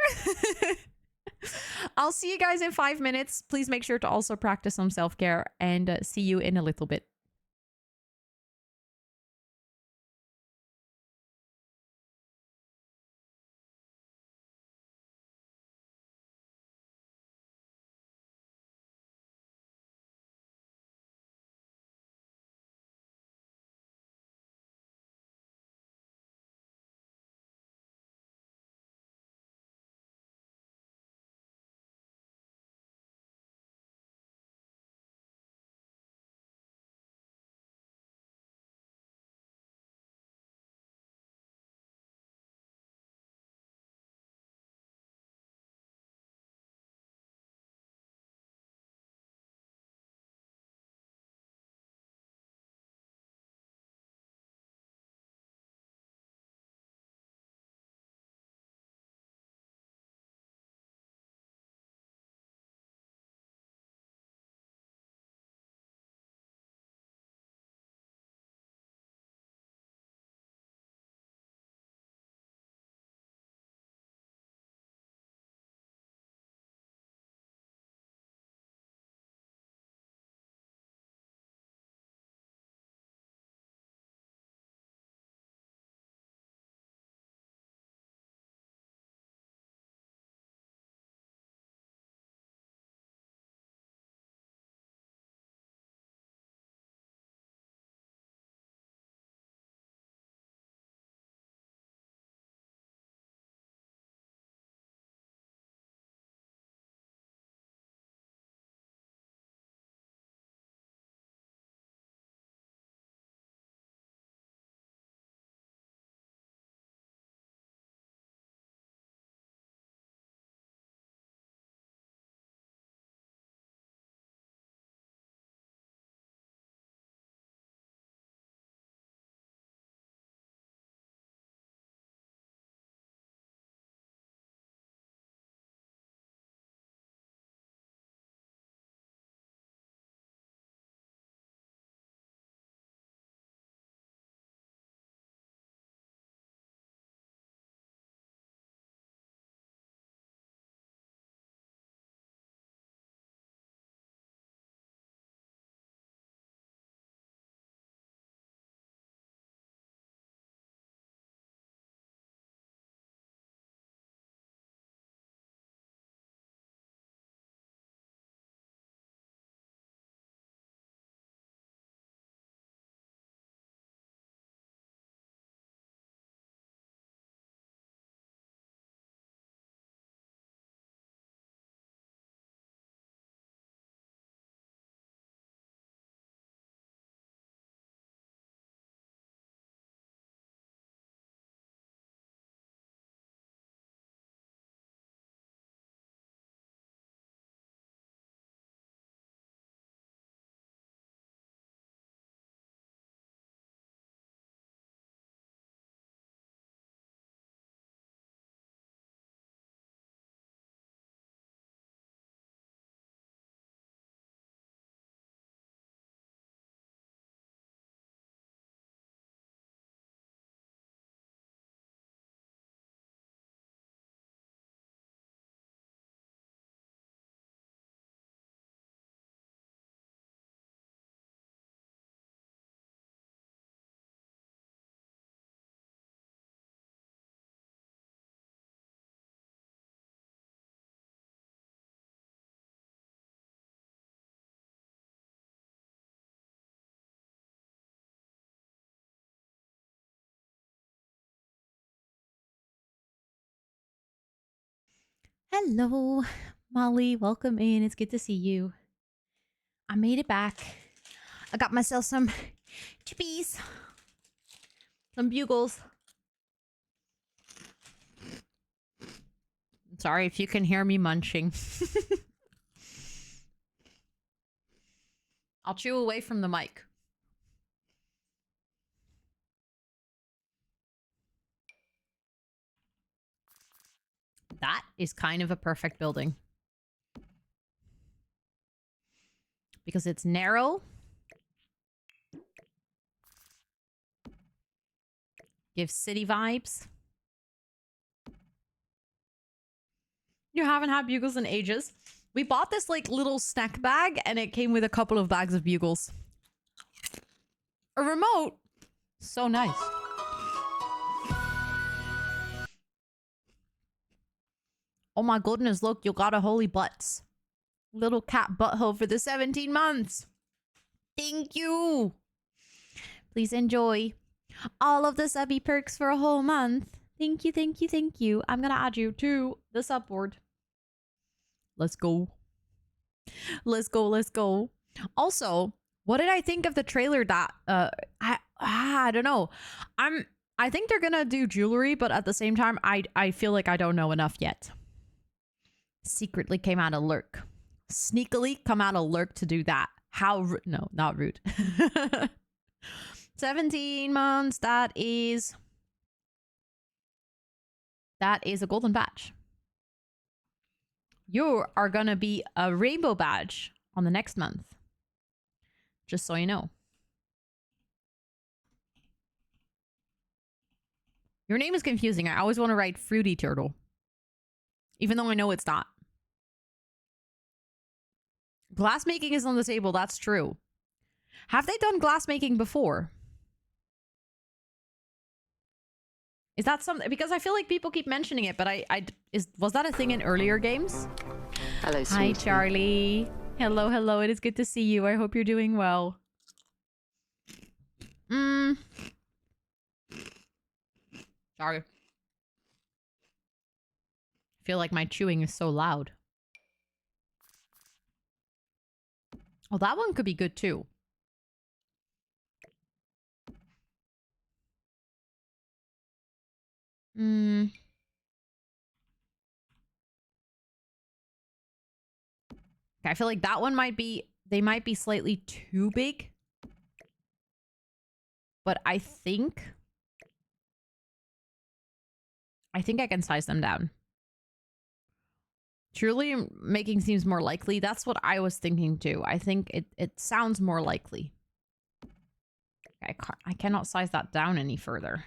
S1: I'll see you guys in 5 minutes. Please make sure to also practice some self-care and see you in a little bit. Hello, Molly. Welcome in. It's good to see you. I made it back. I got myself some chippies, some bugles. Sorry if you can hear me munching. I'll chew away from the mic. That is kind of a perfect building. Because it's narrow. Gives city vibes. You haven't had bugles in ages. We bought this like little snack bag and it came with a couple of bags of bugles. A remote. So nice. Oh my goodness, look, you got a holy butts. Little cat butthole for the 17 months. Thank you. Please enjoy all of the subby perks for a whole month. Thank you, thank you, thank you. I'm gonna add you to the sub board. Let's go. Let's go, let's go. Also, what did I think of the trailer that I don't know. I think they're gonna do jewelry, but at the same time, I feel like I don't know enough yet. Secretly came out of lurk. Sneakily come out of lurk to do that. How no, not rude. 17 months, that is a golden badge. You are gonna be a rainbow badge on the next month. Just so you know. Your name is confusing. I always want to write Fruity Turtle. Even though I know it's not. Glass making is on the table, that's true. Have they done glass making before? Is that something? Because I feel like people keep mentioning it, but was that a thing in earlier games?
S4: Hello, sweetie.
S1: Hi, Charlie. Hello, hello. It is good to see you. I hope you're doing well. Sorry. I feel like my chewing is so loud. Oh, that one could be good too. I feel like that one might be, they might be slightly too big. But I think I can size them down. Truly making seems more likely. That's what I was thinking too. I think it sounds more likely. I cannot size that down any further.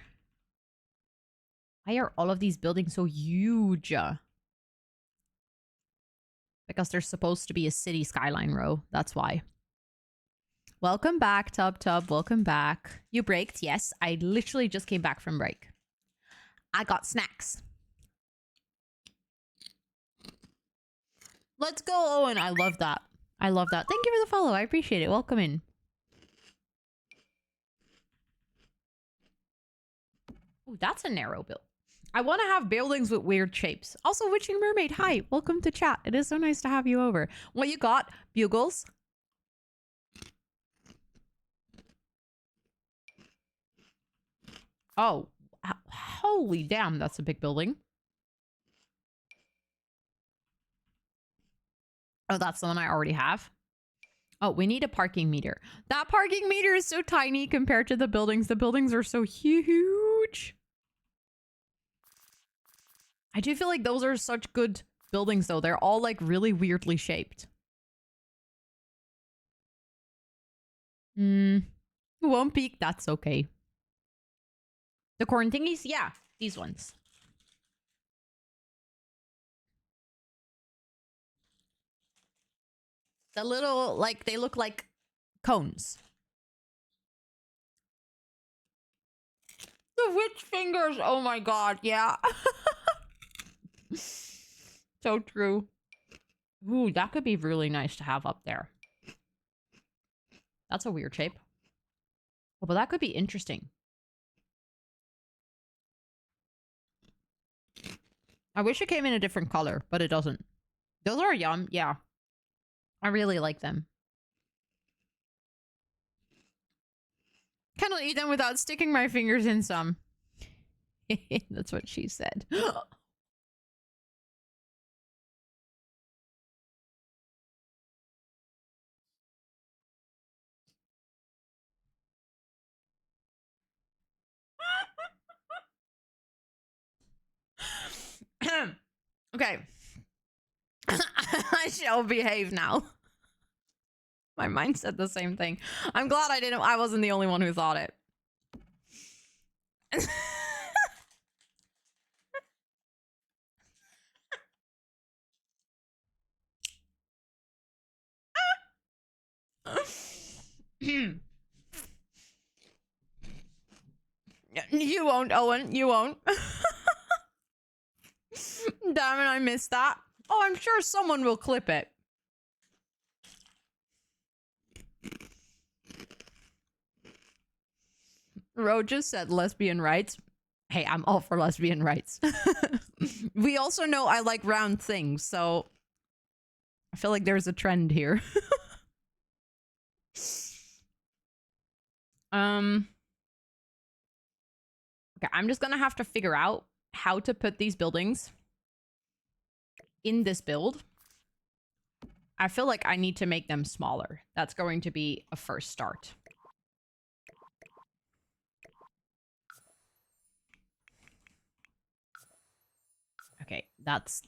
S1: Why are all of these buildings so huge? Because they're supposed to be a city skyline row. That's why. Welcome back, Tub Tub. Welcome back. You braked? Yes, I literally just came back from break. I got snacks. Let's go, Owen. I love that. I love that. Thank you for the follow. I appreciate it. Welcome in. Ooh, that's a narrow build. I want to have buildings with weird shapes. Also, Witching Mermaid, hi. Welcome to chat. It is so nice to have you over. What you got? Bugles? Oh, holy damn, that's a big building. Oh, that's the one I already have. Oh, we need a parking meter. That parking meter is so tiny compared to the buildings. The buildings are so huge. I do feel like those are such good buildings, though. They're all, like, really weirdly shaped. Won't peek. That's okay. The corn thingies? Yeah, these ones. The little, like, they look like cones. The witch fingers. Oh my god, yeah. So true. Ooh, that could be really nice to have up there. That's a weird shape. Oh, but that could be interesting. I wish it came in a different color, but it doesn't. Those are yum. Yeah. I really like them. Cannot eat them without sticking my fingers in some. That's what she said. Okay. I shall behave now. My mind said the same thing. I'm glad I wasn't the only one who thought it. You won't, Owen. You won't. Damn it, I missed that. Oh, I'm sure someone will clip it. Ro just said lesbian rights. Hey, I'm all for lesbian rights. We also know I like round things, so I feel like there's a trend here. Okay, I'm just gonna have to figure out how to put these buildings in this build. I feel like I need to make them smaller. That's going to be a first start. Okay, that's...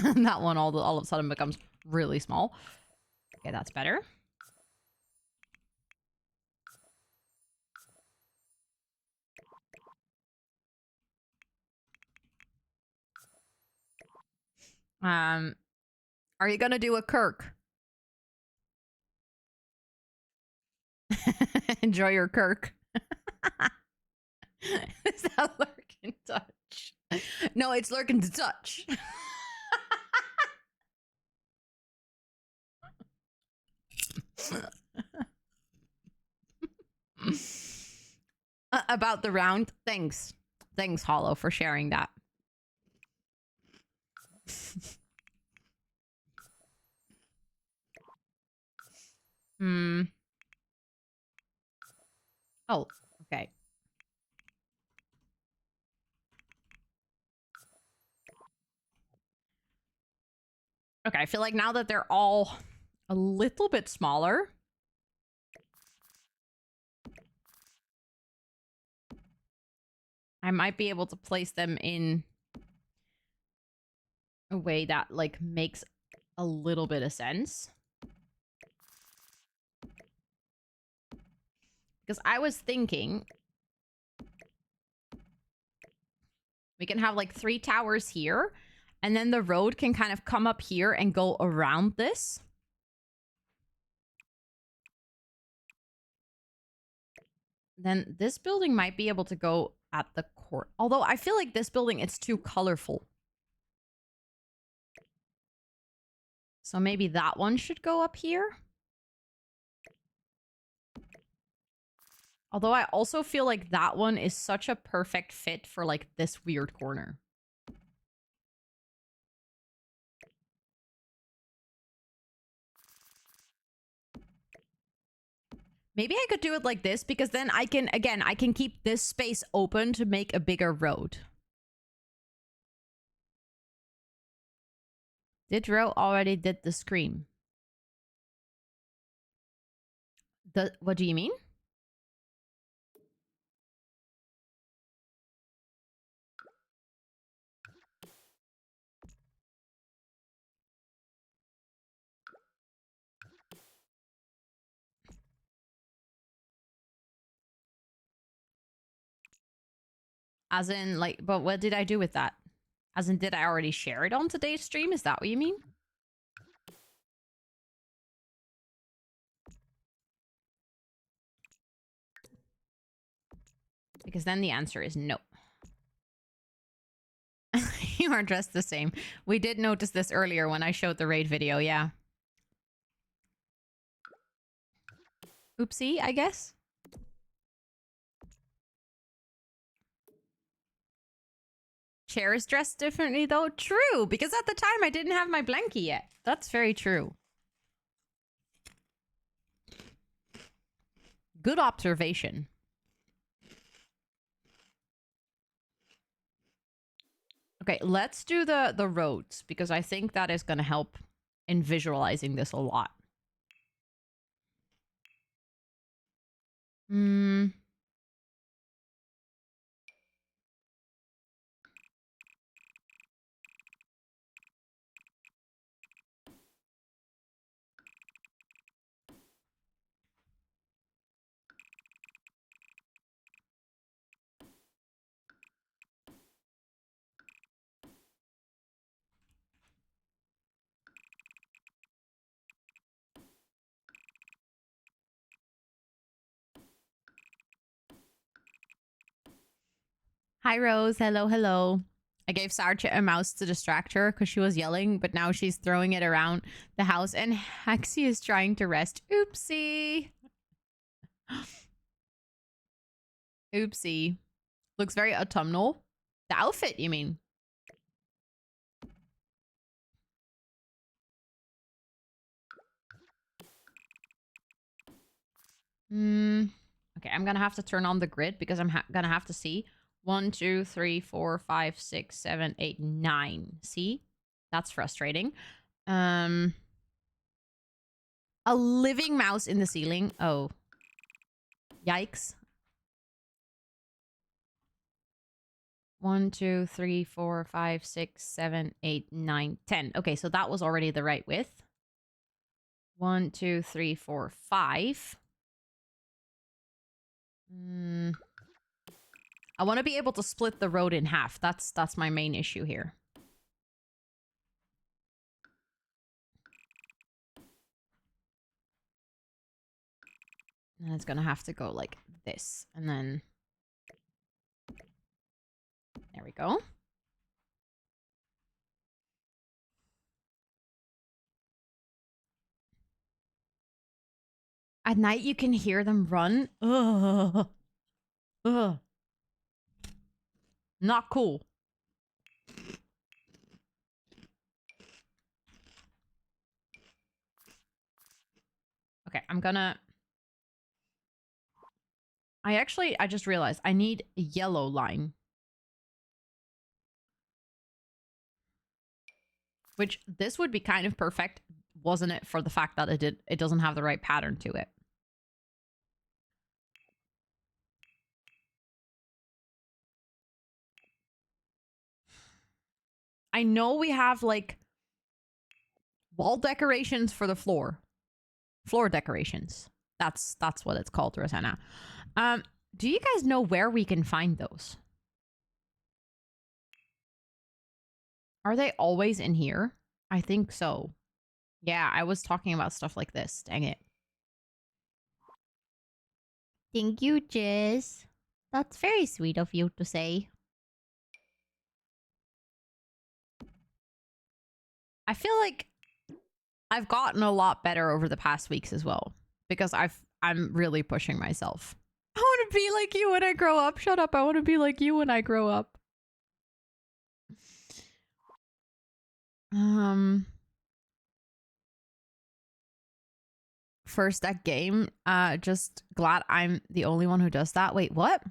S1: that one all of a sudden becomes really small. Okay, that's better. Are you gonna do a Kirk? Enjoy your Kirk. Is that Lurkin Touch? No, it's Lurkin to Touch. About the round. Thanks. Thanks, Hollow, for sharing that. Oh, okay. Okay, I feel like now that they're all a little bit smaller, I might be able to place them in a way that, like, makes a little bit of sense. Because I was thinking we can have, like, 3 towers here, and then the road can kind of come up here and go around this. Then this building might be able to go at the court. Although I feel like this building, it's too colorful. So maybe that one should go up here. Although I also feel like that one is such a perfect fit for, like, this weird corner. Maybe I could do it like this, because then I can, again, I can keep this space open to make a bigger road. Did Ro already did the scream? What do you mean? As in, like, but what did I do with that? As in, did I already share it on today's stream? Is that what you mean? Because then the answer is no. You are dressed the same. We did notice this earlier when I showed the raid video, yeah. Oopsie, I guess. Chair is dressed differently though. True, because at the time I didn't have my blankie yet. That's very true. Good observation. Okay, let's do the roads because I think that is going to help in visualizing this a lot. Hmm. Hi, Rose. Hello, hello. I gave Sarcha a mouse to distract her because she was yelling, but now she's throwing it around the house and Haxie is trying to rest. Oopsie. Oopsie. Looks very autumnal. The outfit, you mean? Okay, I'm gonna have to turn on the grid because I'm gonna have to see 1, 2, 3, 4, 5, 6, 7, 8, 9. See, that's frustrating. A living mouse in the ceiling. Oh, yikes! 1, 2, 3, 4, 5, 6, 7, 8, 9, 10. Okay, so that was already the right width. 1, 2, 3, 4, 5. I want to be able to split the road in half. That's my main issue here. And it's gonna have to go like this. And then there we go. At night you can hear them run. Ugh. Ugh. Not cool. Okay, I'm gonna... I just realized I need a yellow line. Which this would be kind of perfect, wasn't it, for the fact that it doesn't have the right pattern to it. I know we have like wall decorations for the floor. Floor decorations. That's what it's called, Rosanna. Do you guys know where we can find those? Are they always in here? I think so. Yeah, I was talking about stuff like this. Dang it. Thank you, Jess. That's very sweet of you to say. I feel like I've gotten a lot better over the past weeks as well. Because I'm really pushing myself. I want to be like you when I grow up. Shut up. I want to be like you when I grow up. First that game. Just glad I'm the only one who does that. Wait, what?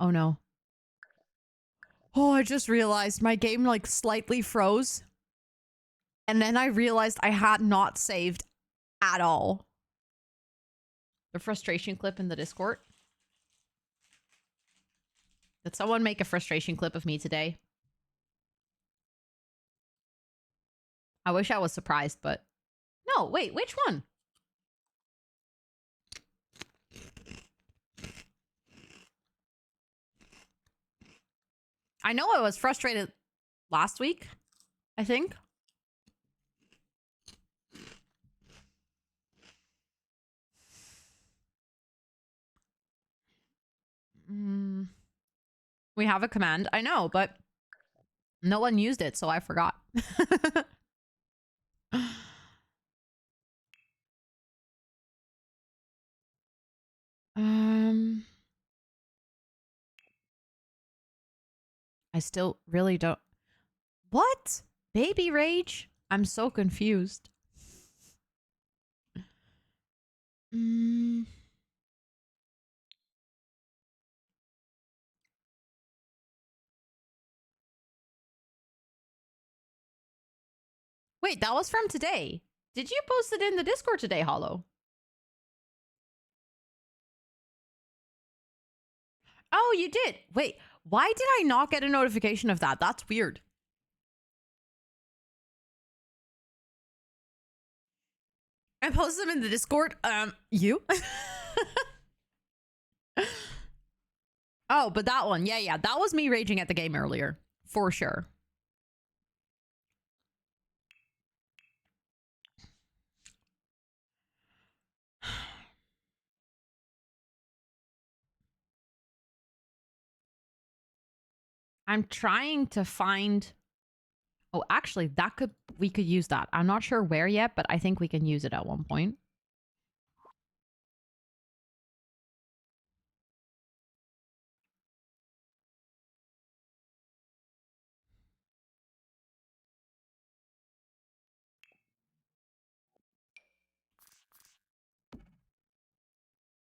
S1: Oh no. Oh, I just realized my game like slightly froze. And then I realized I had not saved at all. The frustration clip in the Discord. Did someone make a frustration clip of me today? I wish I was surprised, but... No, wait, which one? I know I was frustrated last week, I think. We have a command. I know, but no one used it, so I forgot. I still really don't. What? Baby rage? I'm so confused. Mm. Wait, that was from today. Did you post it in the Discord today, Hollow? Oh, you did. Wait, why did I not get a notification of that? That's weird. I posted them in the Discord. You? Oh, but that one. Yeah. That was me raging at the game earlier. For sure. I'm trying to find... Oh, actually, we could use that. I'm not sure where yet, but I think we can use it at one point.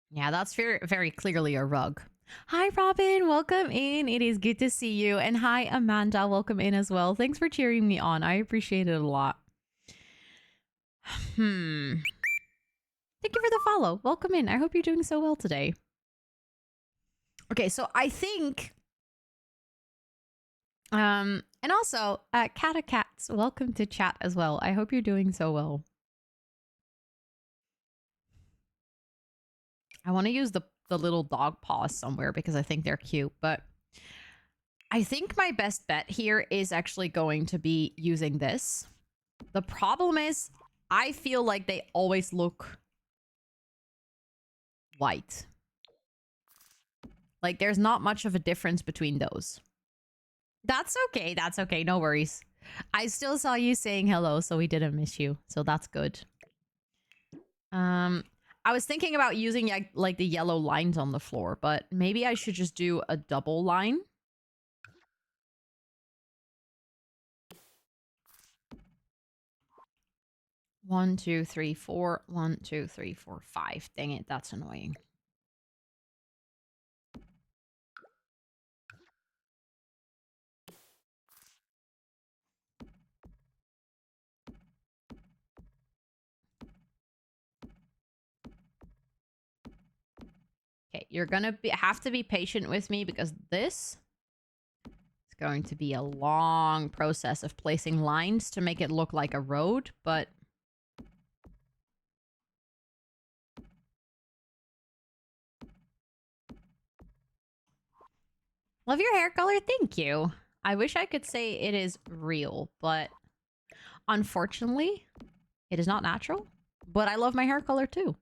S1: Yeah, that's very, very clearly a rug. Hi, Robin. Welcome in. It is good to see you. And hi, Amanda. Welcome in as well. Thanks for cheering me on. I appreciate it a lot. Thank you for the follow. Welcome in. I hope you're doing so well today. Okay, so I think... and also, Cata Cats, welcome to chat as well. I hope you're doing so well. I want to use the little dog paws somewhere because I think they're cute, but I think my best bet here is actually going to be using this. The problem is, I feel like they always look white. Like, there's not much of a difference between those. That's okay. That's okay. No worries. I still saw you saying hello, so we didn't miss you. So that's good. I was thinking about using like the yellow lines on the floor, but maybe I should just do a double line. One, two, three, four. 1, 2, 3, 4, 5. Dang it, that's annoying. Okay, you're gonna have to be patient with me because this is going to be a long process of placing lines to make it look like a road, but... Love your hair color, thank you. I wish I could say it is real, but unfortunately, it is not natural. But I love my hair color too.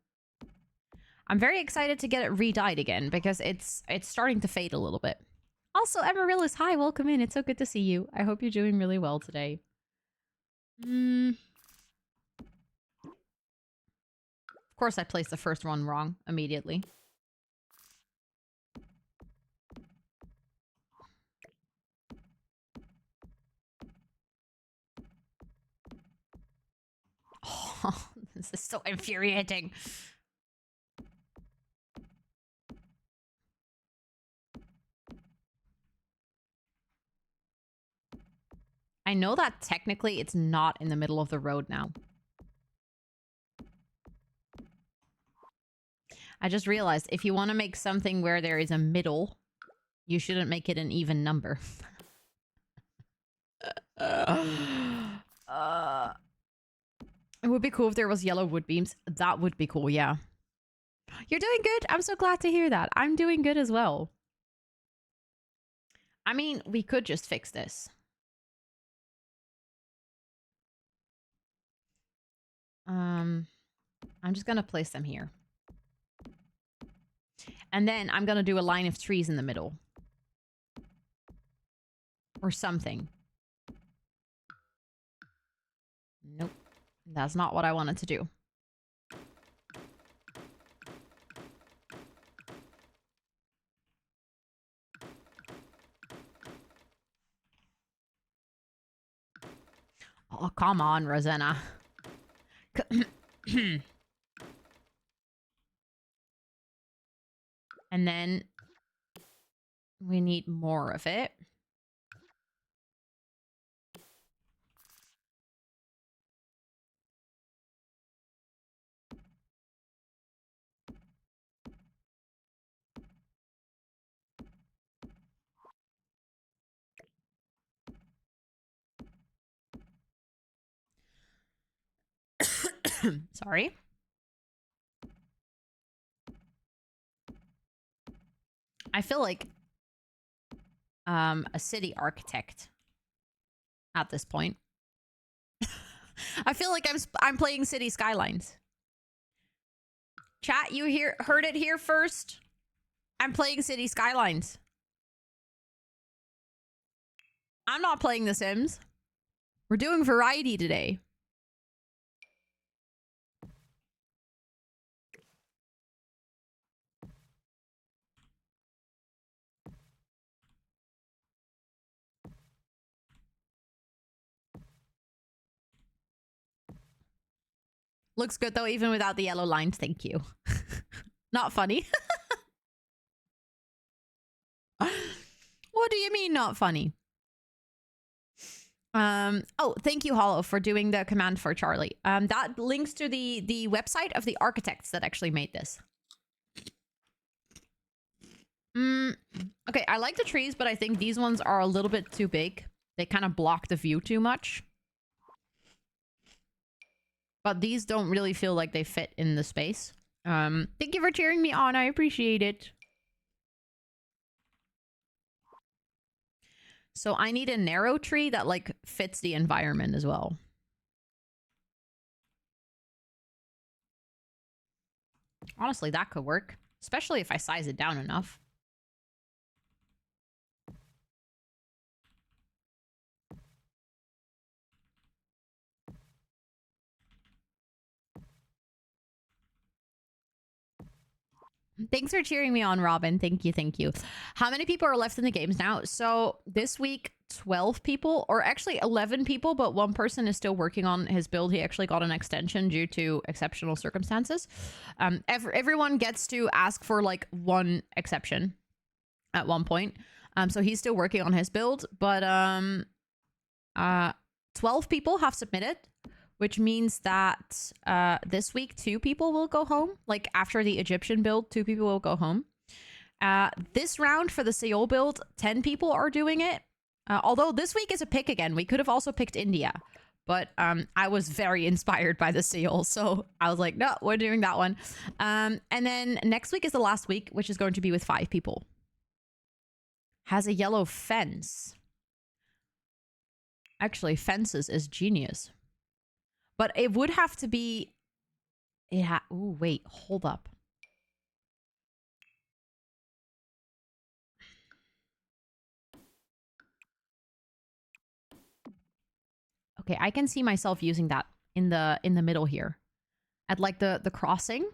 S1: I'm very excited to get it re-dyed again because it's starting to fade a little bit. Also, Amaryllis, hi, welcome in. It's so good to see you. I hope you're doing really well today. Of course, I placed the first one wrong immediately. Oh, this is so infuriating. I know that technically it's not in the middle of the road now. I just realized if you want to make something where there is a middle, you shouldn't make it an even number. It would be cool if there was yellow wood beams. That would be cool, yeah. You're doing good. I'm so glad to hear that. I'm doing good as well. I mean, we could just fix this. I'm just gonna place them here. And then I'm gonna do a line of trees in the middle. or something. Nope. That's not what I wanted to do. Oh, come on, Rosanna. And then we need more of it. Sorry. I feel like a city architect at this point. I feel like I'm playing City Skylines. Chat, you heard it here first. I'm playing City Skylines. I'm not playing The Sims. We're doing variety today. Looks good though, even without the yellow lines. Thank you. Not funny. What do you mean not funny? Oh, thank you, Hollow, for doing the command for Charlie. That links to the website of the architects that actually made this. Okay, I like the trees, but I think these ones are a little bit too big. They kind of block the view too much. But these don't really feel like they fit in the space. Thank you for cheering me on. I appreciate it. So I need a narrow tree that like fits the environment as well. Honestly, that could work, especially if I size it down enough. Thanks for cheering me on, Robin. Thank you, thank you. How many people are left in the games now? So this week, 12 people, or actually 11 people, but one person is still working on his build. He actually got an extension due to exceptional circumstances. Everyone gets to ask for like one exception at one point. So he's still working on his build, but 12 people have submitted, which means that this week 2 people will go home. Like after the Egyptian build, 2 people will go home. This round for the Seoul build, 10 people are doing it. Although this week is a pick again. We could have also picked India, but I was very inspired by the Seoul, so I was like, no, we're doing that one. And then next week is the last week, which is going to be with 5 people. Has a yellow fence. Actually, fences is genius. But it would have to be... Ooh, wait, hold up. Okay, I can see myself using that in the middle here. At like the crossing.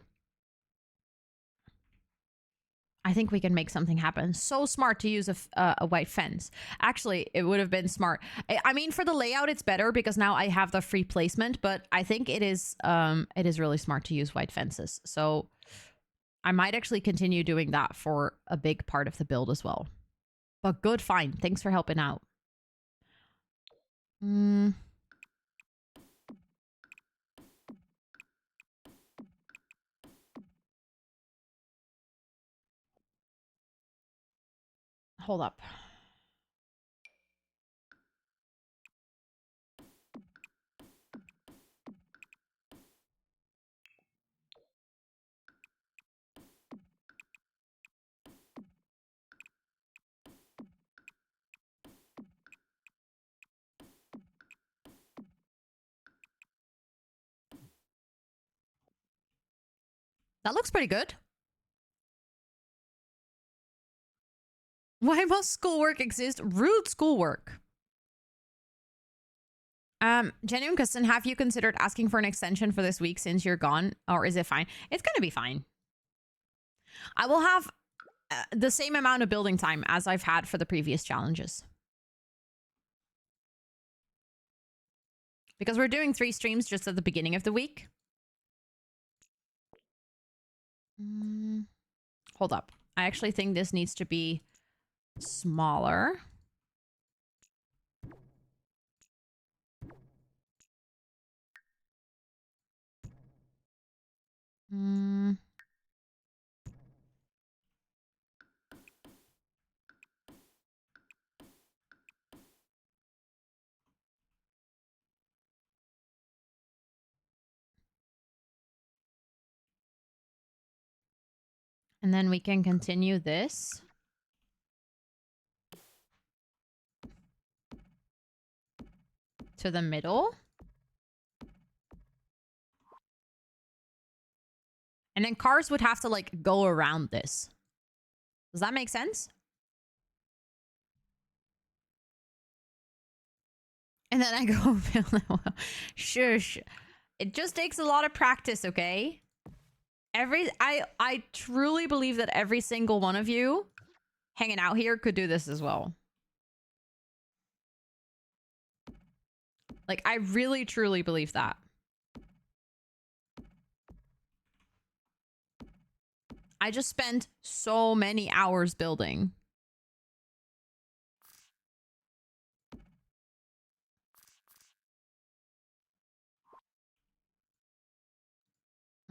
S1: I think we can make something happen. So smart to use a white fence. Actually, it would have been smart. I mean, for the layout, it's better because now I have the free placement, but I think it is really smart to use white fences. So I might actually continue doing that for a big part of the build as well. But good find. Thanks for helping out. Hold up. That looks pretty good. Why must schoolwork exist? Rude schoolwork. Genuine question, have you considered asking for an extension for this week since you're gone? Or is it fine? It's gonna be fine. I will have the same amount of building time as I've had for the previous challenges. Because we're doing 3 streams just at the beginning of the week. Hold up. I actually think this needs to be smaller. And then we can continue this. To the middle. And then cars would have to like go around this. Does that make sense? And then I go build that well. Shush. It just takes a lot of practice, okay? I truly believe that every single one of you hanging out here could do this as well. Like, I really, truly believe that. I just spent so many hours building.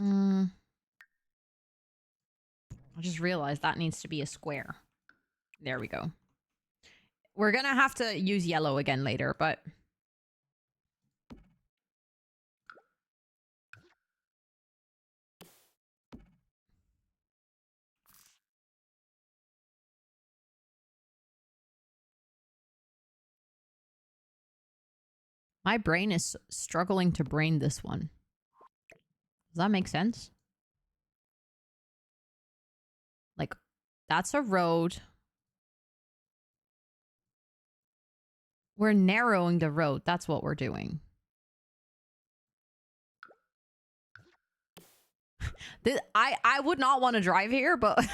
S1: I just realized that needs to be a square. There we go. We're gonna have to use yellow again later, but... My brain is struggling to brain this one. Does that make sense? Like, that's a road. We're narrowing the road. That's what we're doing. I would not want to drive here, but...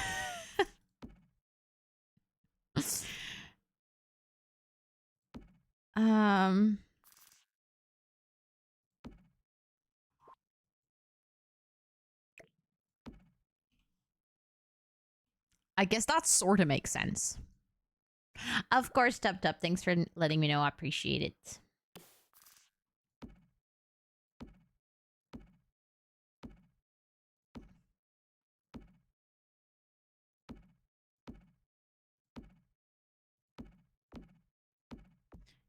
S1: I guess that sort of makes sense. Of course, Tub Tub. Thanks for letting me know. I appreciate it.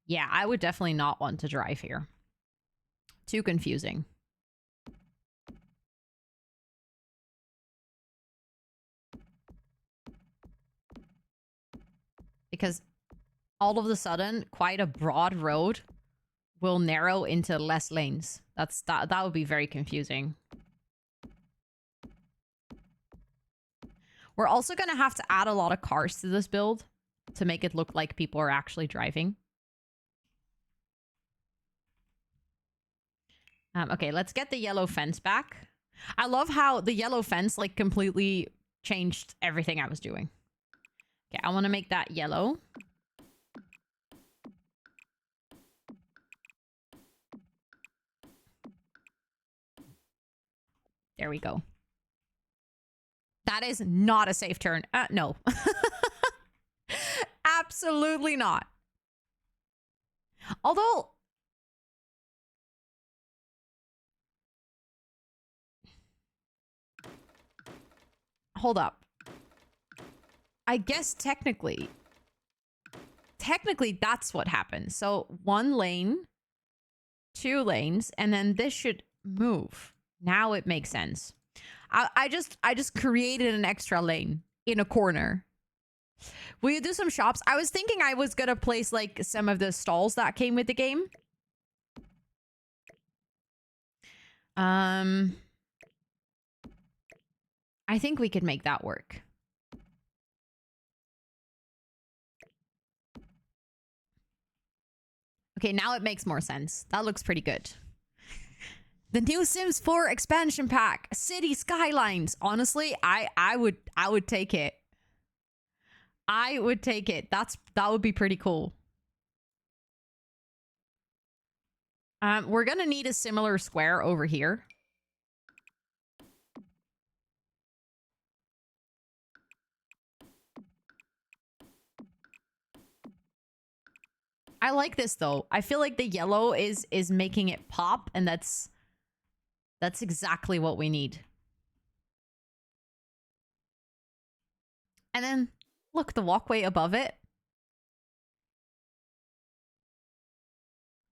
S1: Yeah, I would definitely not want to drive here. Too confusing. Because all of a sudden, quite a broad road will narrow into less lanes. That would be very confusing. We're also going to have to add a lot of cars to this build to make it look like people are actually driving. Okay, let's get the yellow fence back. I love how the yellow fence like completely changed everything I was doing. Okay, I want to make that yellow. There we go. That is not a safe turn. No. Absolutely not. Although... Hold up. I guess technically that's what happens. So 1 lane, 2 lanes, and then this should move. Now it makes sense. I just created an extra lane in a corner. Will you do some shops? I was thinking I was gonna place like some of the stalls that came with the game. I think we could make that work. Okay, now it makes more sense. That looks pretty good. The new Sims 4 expansion pack, City Skylines. Honestly, I would take it. I would take it. That would be pretty cool. We're gonna need a similar square over here. I like this though. I feel like the yellow is making it pop, and that's exactly what we need. And then look, the walkway above it.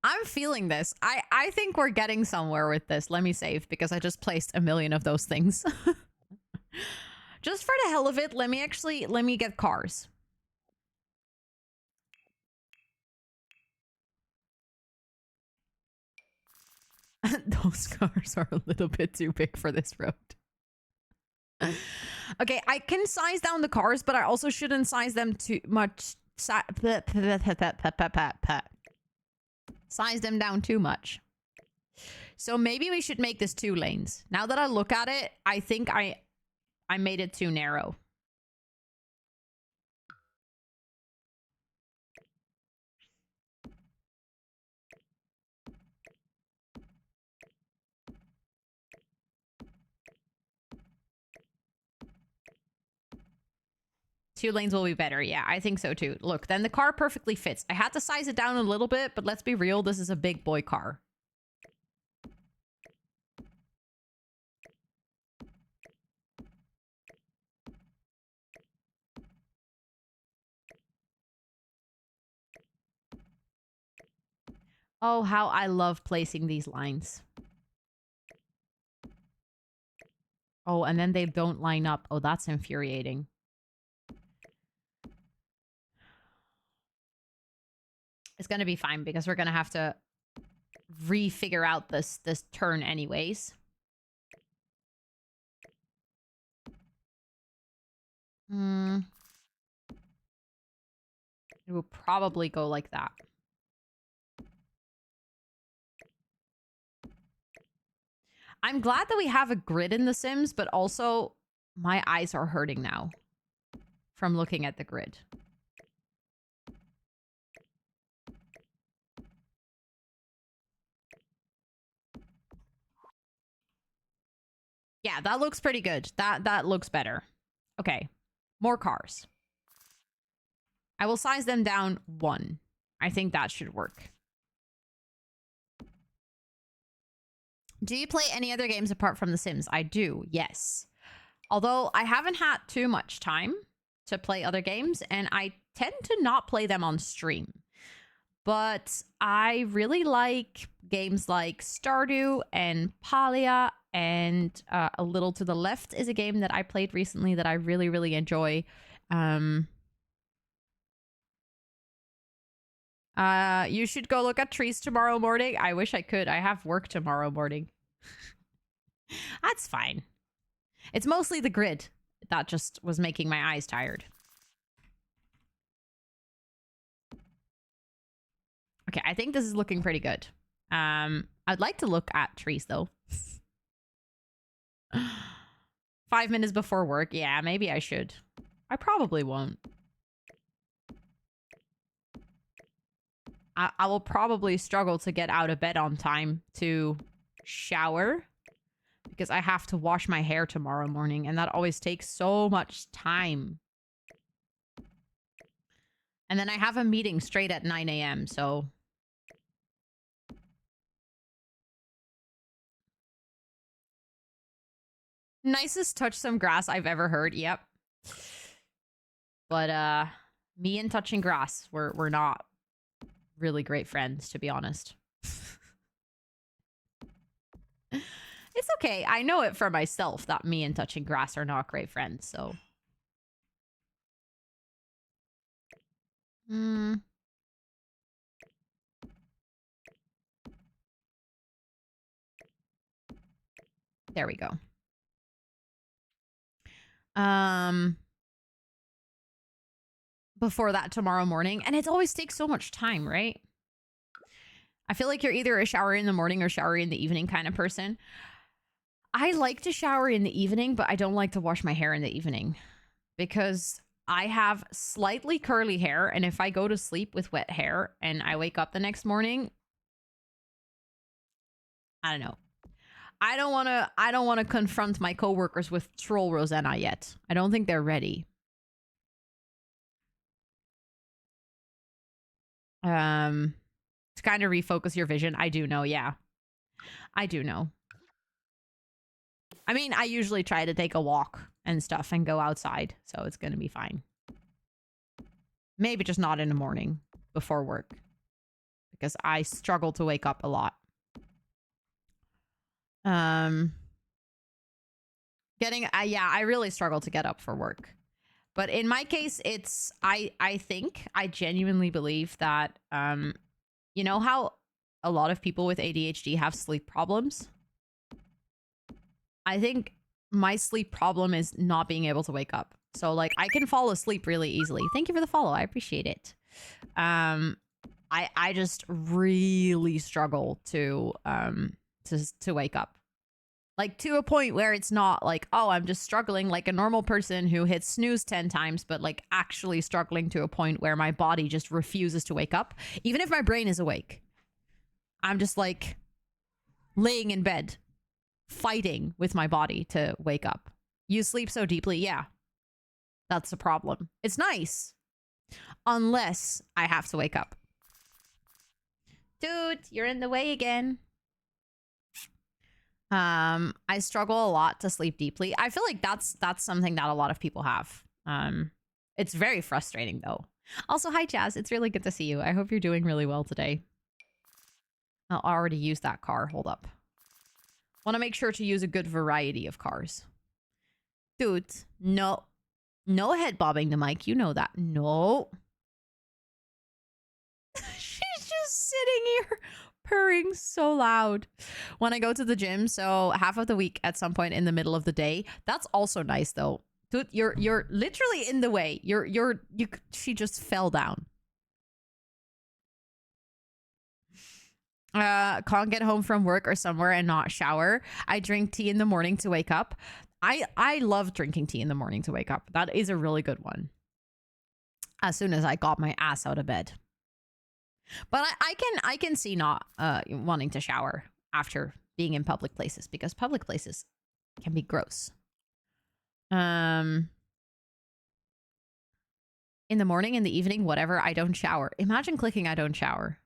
S1: I'm feeling this. I think we're getting somewhere with this. Let me save because I just placed a million of those things. Just for the hell of it, let me get cars. Those cars are a little bit too big for this road. Okay, I can size down the cars, but I also shouldn't size them too much. Size them down too much. So maybe we should make this 2 lanes. Now that I look at it, I think I made it too narrow. Two lanes will be better. Yeah, I think so too. Look, then the car perfectly fits. I had to size it down a little bit, but let's be real. This is a big boy car. Oh, how I love placing these lines. Oh, and then they don't line up. Oh, that's infuriating. It's going to be fine because we're going to have to refigure out this turn anyways. It will probably go like that. I'm glad that we have a grid in The Sims, but also my eyes are hurting now from looking at the grid. Yeah, that looks pretty good. That looks better. Okay, more cars. I will size them down 1. I think that should work. Do you play any other games apart from The Sims? I do, yes. Although I haven't had too much time to play other games, and I tend to not play them on stream. But I really like games like Stardew and Palia, and A Little to the Left is a game that I played recently that I really, really enjoy. You should go look at trees tomorrow morning. I wish I could. I have work tomorrow morning. That's fine. It's mostly the grid that just was making my eyes tired. Okay, I think this is looking pretty good. I'd like to look at trees though. 5 minutes before work. Yeah, maybe I should. I probably won't. I will probably struggle to get out of bed on time to shower because I have to wash my hair tomorrow morning, and that always takes so much time. And then I have a meeting straight at 9 a.m., so... Nicest touch some grass I've ever heard. Yep. But, me and touching grass, we're not really great friends, to be honest. It's okay. I know it for myself that me and touching grass are not great friends, so... There we go. Before that tomorrow morning. And it always takes so much time, right? I feel like you're either a shower in the morning or shower in the evening kind of person. I like to shower in the evening, but I don't like to wash my hair in the evening because I have slightly curly hair. And if I go to sleep with wet hair and I wake up the next morning, I don't know. I don't want to confront my coworkers with troll Rosanna yet. I don't think they're ready. To kind of refocus your vision. I do know, yeah. I do know. I mean, I usually try to take a walk and stuff and go outside, so it's going to be fine. Maybe just not in the morning before work because I struggle to wake up a lot. Yeah, I really struggle to get up for work. But in my case, it's I genuinely believe that you know how a lot of people with ADHD have sleep problems? I think my sleep problem is not being able to wake up. So like I can fall asleep really easily. Thank you for the follow. I appreciate it. I just really struggle to wake up. Like to a point where it's not like, oh, I'm just struggling like a normal person who hits snooze 10 times, but like actually struggling to a point where my body just refuses to wake up. Even if my brain is awake, I'm just like laying in bed, fighting with my body to wake up. You sleep so deeply. Yeah, that's the problem. It's nice unless I have to wake up. Dude, you're in the way again. I struggle a lot to sleep deeply. I feel like that's something that a lot of people have. It's very frustrating though. Also, hi Jazz. It's really good to see you. I hope you're doing really well today. I'll already use that car. Hold up. Want to make sure to use a good variety of cars. Dude, no. No head bobbing the mic. You know that. No. She's just sitting here purring so loud when I go to the gym. So half of the week at some point in the middle of the day. That's also nice though. Dude, you're literally in the way. She just fell down. Can't get home from work or somewhere and not shower. I drink tea in the morning to wake up. I love drinking tea in the morning to wake up. That is a really good one. As soon as I got my ass out of bed. But I can see not wanting to shower after being in public places because public places can be gross. In the morning, in the evening, whatever, I don't shower. Imagine clicking I don't shower.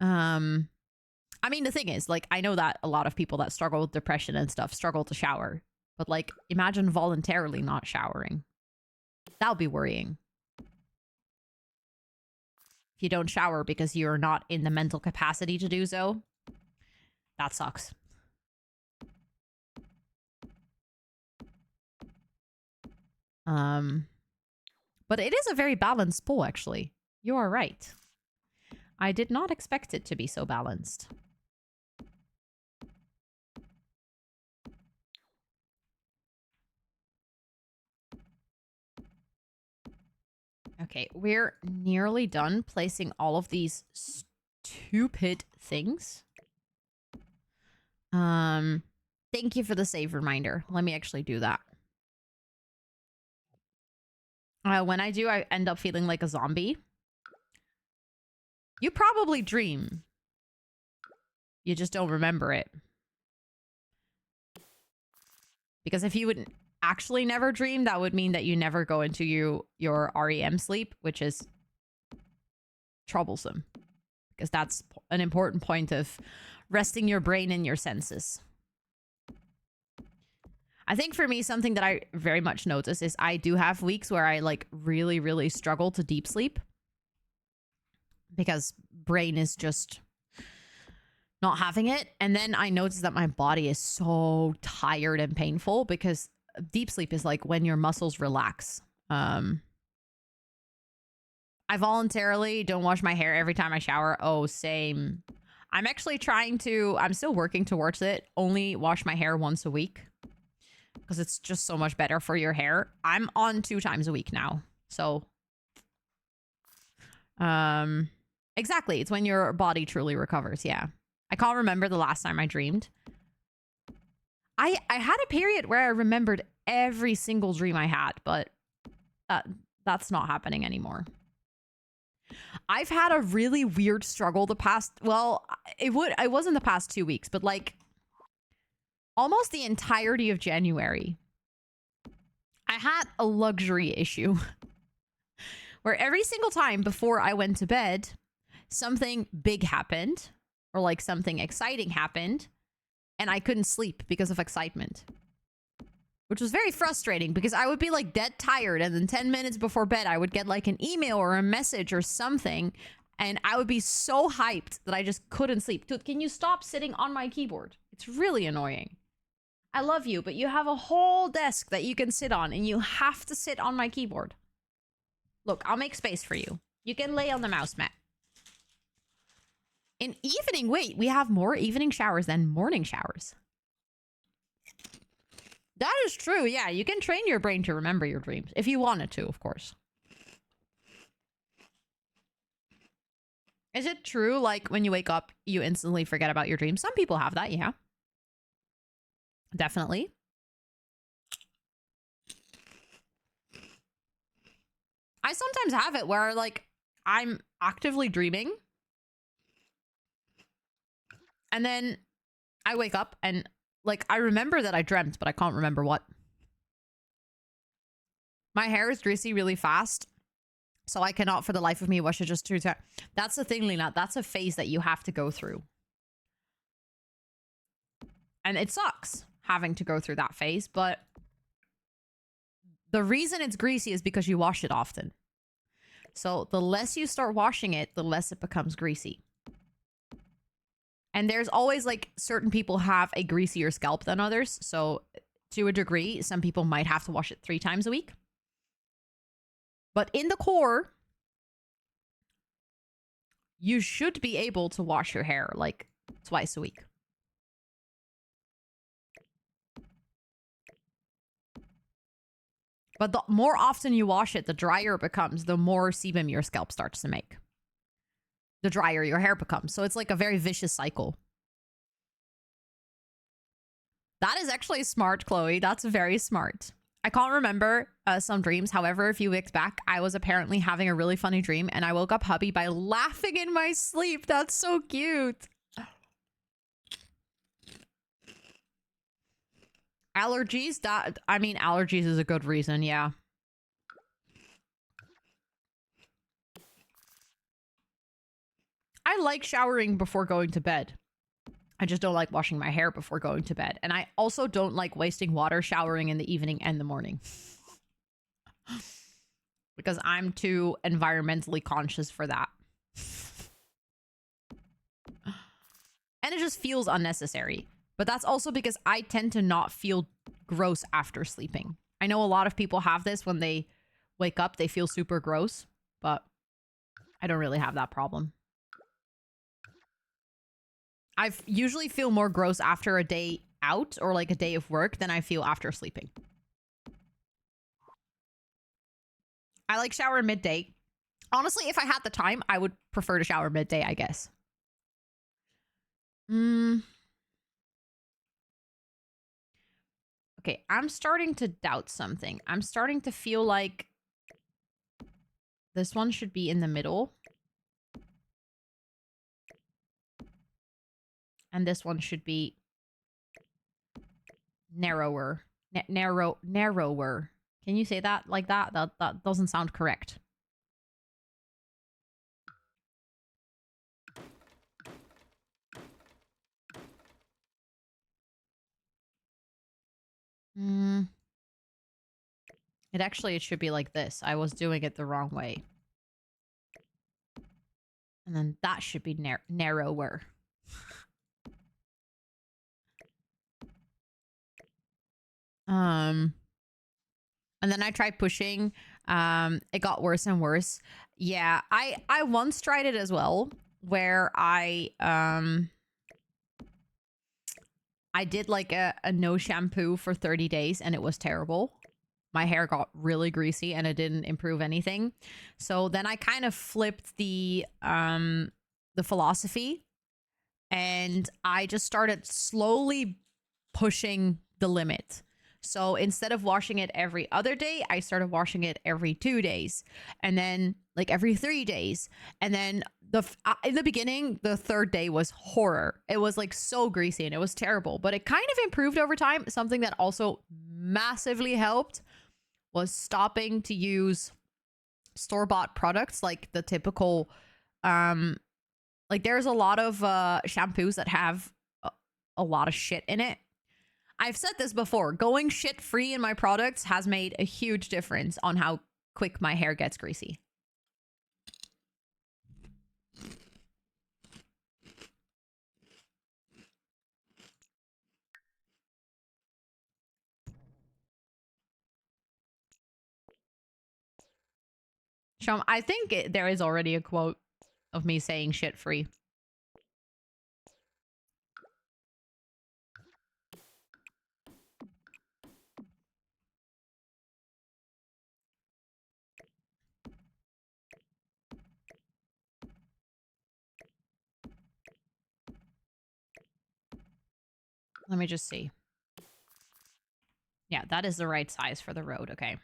S1: I mean, the thing is, like, I know that a lot of people that struggle with depression and stuff struggle to shower. But, like, imagine voluntarily not showering. That would be worrying. If you don't shower because you're not in the mental capacity to do so, that sucks. But it is a very balanced poll, actually. You are right. I did not expect it to be so balanced. Okay, we're nearly done placing all of these stupid things. Thank you for the save reminder. Let me actually do that. When I do, I end up feeling like a zombie. You probably dream. You just don't remember it. Because if you would actually never dream, that would mean that you never go into your REM sleep, which is troublesome. Because that's an important point of resting your brain and your senses. I think for me, something that I very much notice is I do have weeks where I like really, really struggle to deep sleep. Because brain is just not having it. And then I notice that my body is so tired and painful because deep sleep is like when your muscles relax. I voluntarily don't wash my hair every time I shower. Oh, same. I'm actually I'm still working towards it. Only wash my hair once a week. Because it's just so much better for your hair. I'm on 2 times a week now. So, Exactly. It's when your body truly recovers. Yeah. I can't remember the last time I dreamed. I had a period where I remembered every single dream I had, but that's not happening anymore. I've had a really weird struggle the past, well, it wasn't the past 2 weeks, but like almost the entirety of January. I had a luxury issue where every single time before I went to bed, something big happened or like something exciting happened and I couldn't sleep because of excitement. Which was very frustrating because I would be like dead tired and then 10 minutes before bed I would get like an email or a message or something and I would be so hyped that I just couldn't sleep. Dude, can you stop sitting on my keyboard? It's really annoying. I love you, but you have a whole desk that you can sit on and you have to sit on my keyboard. Look, I'll make space for you. You can lay on the mouse mat. In evening, wait, we have more evening showers than morning showers. That is true. Yeah, you can train your brain to remember your dreams. If you wanted to, of course. Is it true, like, when you wake up, you instantly forget about your dreams? Some people have that, yeah. Definitely. I sometimes have it where, like, I'm actively dreaming. And then I wake up and... like, I remember that I dreamt, but I can't remember what. My hair is greasy really fast, so I cannot for the life of me wash it just 2 times. That's the thing, Lena. That's a phase that you have to go through. And it sucks having to go through that phase, but the reason it's greasy is because you wash it often. So the less you start washing it, the less it becomes greasy. And there's always, like, certain people have a greasier scalp than others. So to a degree, some people might have to wash it 3 times a week. But in the core, you should be able to wash your hair, like, twice a week. But the more often you wash it, the drier it becomes, the more sebum your scalp starts to make. The drier your hair becomes. So it's like a very vicious cycle. That is actually smart, Chloe. That's very smart. I can't remember some dreams. However, a few weeks back, I was apparently having a really funny dream and I woke up hubby by laughing in my sleep. That's so cute. Allergies? I mean, allergies is a good reason, yeah. I like showering before going to bed. I just don't like washing my hair before going to bed. And I also don't like wasting water showering in the evening and the morning. Because I'm too environmentally conscious for that. And it just feels unnecessary. But that's also because I tend to not feel gross after sleeping. I know a lot of people have this when they wake up, they feel super gross. But I don't really have that problem. I usually feel more gross after a day out or like a day of work than I feel after sleeping. I like shower midday. Honestly, if I had the time, I would prefer to shower midday, I guess. Okay, I'm starting to doubt something. I'm starting to feel like this one should be in the middle. And this one should be narrower. Narrower. Can you say that like that? That doesn't sound correct. It should be like this. I was doing it the wrong way. And then that should be narrower. And then I tried pushing. It got worse and worse. Yeah, I once tried it as well, where I did like a no shampoo for 30 days and it was terrible. my hair got really greasy and it didn't improve anything. So then I kind of flipped the philosophy, and I just started slowly pushing the limit. So instead of washing it every other day, I started washing it every 2 days, and then like every 3 days. And then in the beginning, the third day was horror. It was like so greasy and it was terrible, but it kind of improved over time. Something that also massively helped was stopping to use store-bought products, like the typical like there's a lot of shampoos that have a lot of shit in it. I've said this before, going shit free in my products has made a huge difference on how quick my hair gets greasy. Shom, I think there is already a quote of me saying shit free. Let me just see. Yeah, that is the right size for the road. Okay.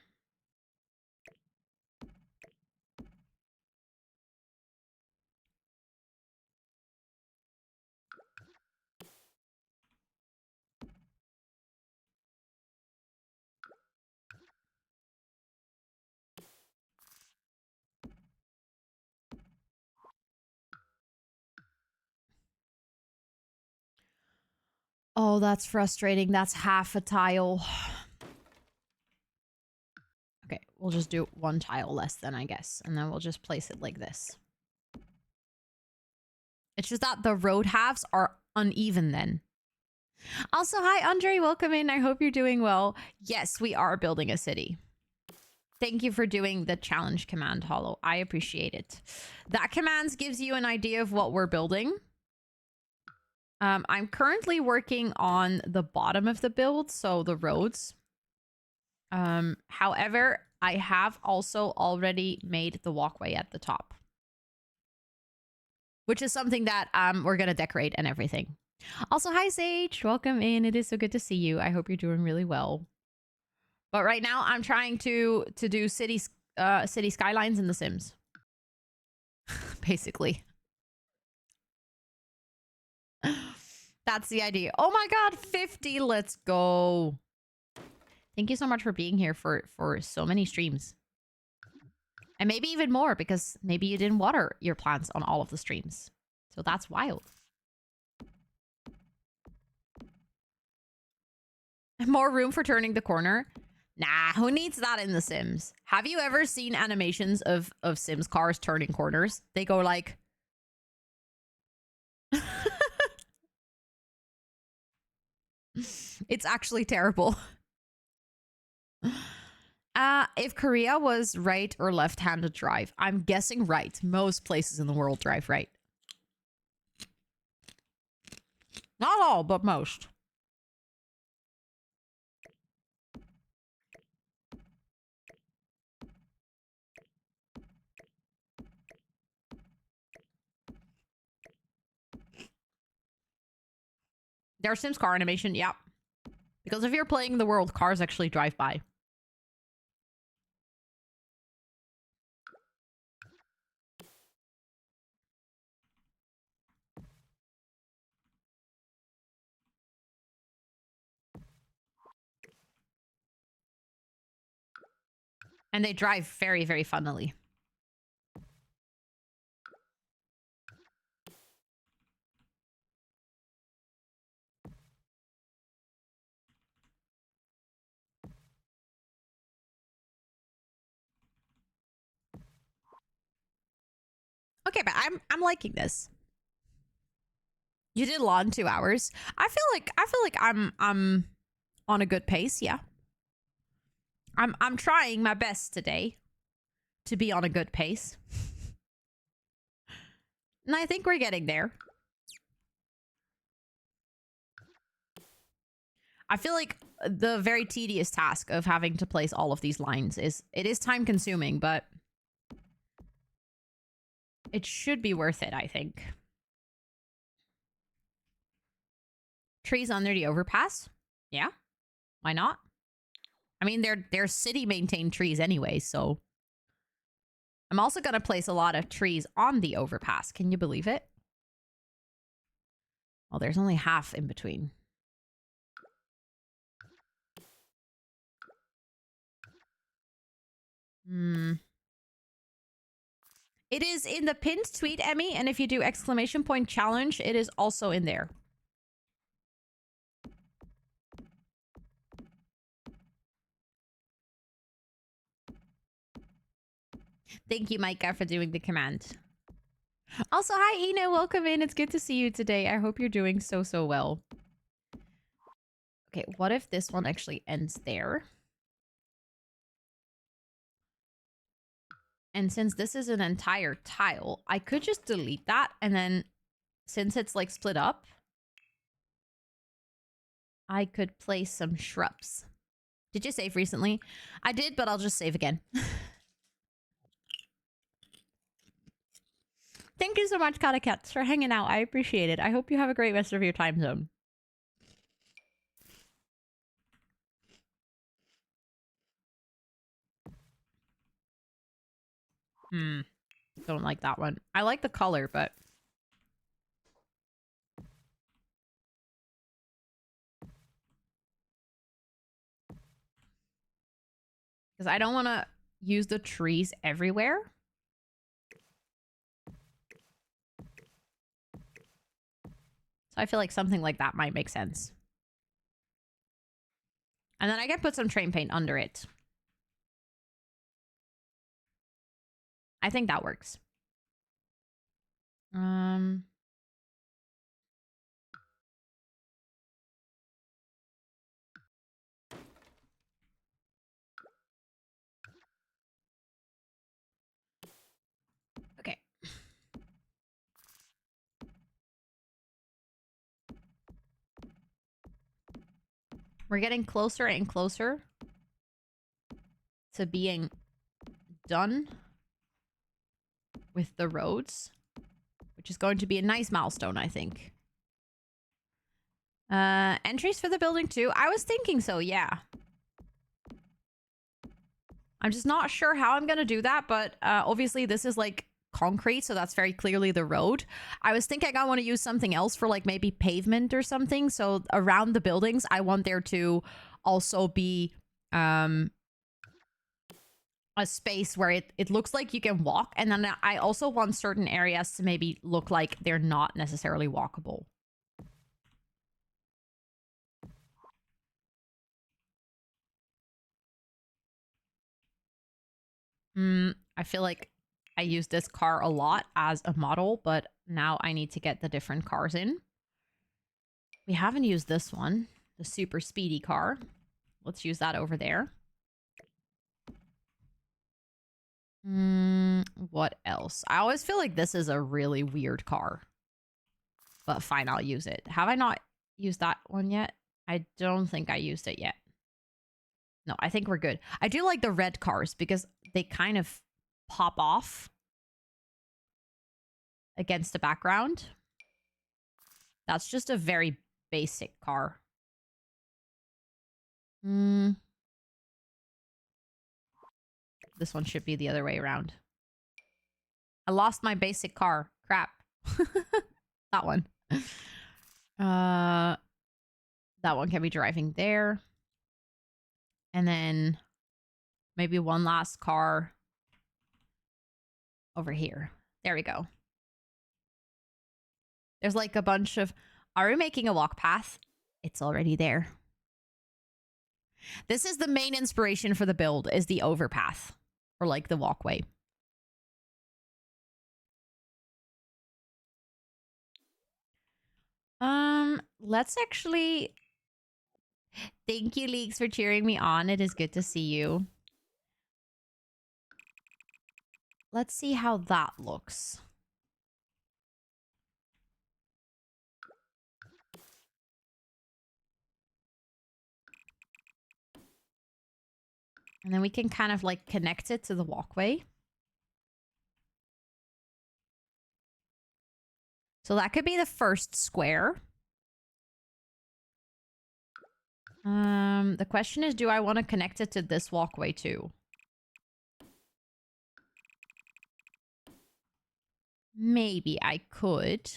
S1: Oh, that's frustrating. That's half a tile. Okay, we'll just do 1 tile less then, I guess. And then we'll just place it like this. It's just that the road halves are uneven then. Also, hi, Andre. Welcome in. I hope you're doing well. Yes, we are building a city. Thank you for doing the challenge command, Hollow. I appreciate it. That command gives you an idea of what we're building. I'm currently working on the bottom of the build, so the roads. However, I have also already made the walkway at the top, which is something that we're going to decorate and everything. Also, hi, Sage. Welcome in. It is so good to see you. I hope you're doing really well. But right now, I'm trying to do city skylines in The Sims. Basically. That's the idea. Oh my god, 50. Let's go. Thank you so much for being here for so many streams. And maybe even more, because maybe you didn't water your plants on all of the streams. So that's wild. More room for turning the corner? Nah, who needs that in The Sims? Have you ever seen animations of Sims cars turning corners? They go like... It's actually terrible. If Korea was right or left-handed drive, I'm guessing right. Most places in the world drive right. Not all, but most. There's Sims car animation, yeah. Because if you're playing the world, cars actually drive by. And they drive very, very funnily. Okay, but I'm liking this. You did law in 2 hours. I feel like I'm on a good pace, yeah. I'm trying my best today to be on a good pace. And I think we're getting there. I feel like the very tedious task of having to place all of these lines is time consuming, but it should be worth it, I think. Trees under the overpass? Yeah. Why not? I mean, they're city maintained trees anyway, so I'm also going to place a lot of trees on the overpass. Can you believe it? Well, there's only half in between. It is in the pinned tweet, Emmy, and if you do !challenge, it is also in there. Thank you, Micah, for doing the command. Also, hi, Ina. Welcome in. It's good to see you today. I hope you're doing so well. Okay, what if this one actually ends there? And since this is an entire tile, I could just delete that. And then since it's like split up, I could place some shrubs. Did you save recently? I did, but I'll just save again. Thank you so much, Katakets, for hanging out. I appreciate it. I hope you have a great rest of your time zone. Don't like that one. I like the color, but... because I don't want to use the trees everywhere. So I feel like something like that might make sense. And then I can put some train paint under it. I think that works. Okay. We're getting closer and closer to being done with the roads, which is going to be a nice milestone, I think. Entries for the building too. I was thinking so, yeah. I'm just not sure how I'm gonna do that, but obviously this is like concrete, so that's very clearly the road. I was thinking I want to use something else for like maybe pavement or something. So around the buildings, I want there to also be a space where it looks like you can walk. And then I also want certain areas to maybe look like they're not necessarily walkable. I feel like I use this car a lot as a model, but now I need to get the different cars in. We haven't used this one, the super speedy car. Let's use that over there. What else? I always feel like this is a really weird car. But fine, I'll use it. Have I not used that one yet? I don't think I used it yet. No, I think we're good. I do like the red cars because they kind of pop off against the background. That's just a very basic car. This one should be the other way around. I lost my basic car. Crap. That one. That one can be driving there. And then maybe one last car over here. There we go. There's like a bunch of... Are we making a walk path? It's already there. This is the main inspiration for the build, is the overpath. Or like the walkway. Let's actually... Thank you, Leaks, for cheering me on. It is good to see you. Let's see how that looks. And then we can kind of like connect it to the walkway. So that could be the first square. The question is, do I want to connect it to this walkway too? Maybe I could.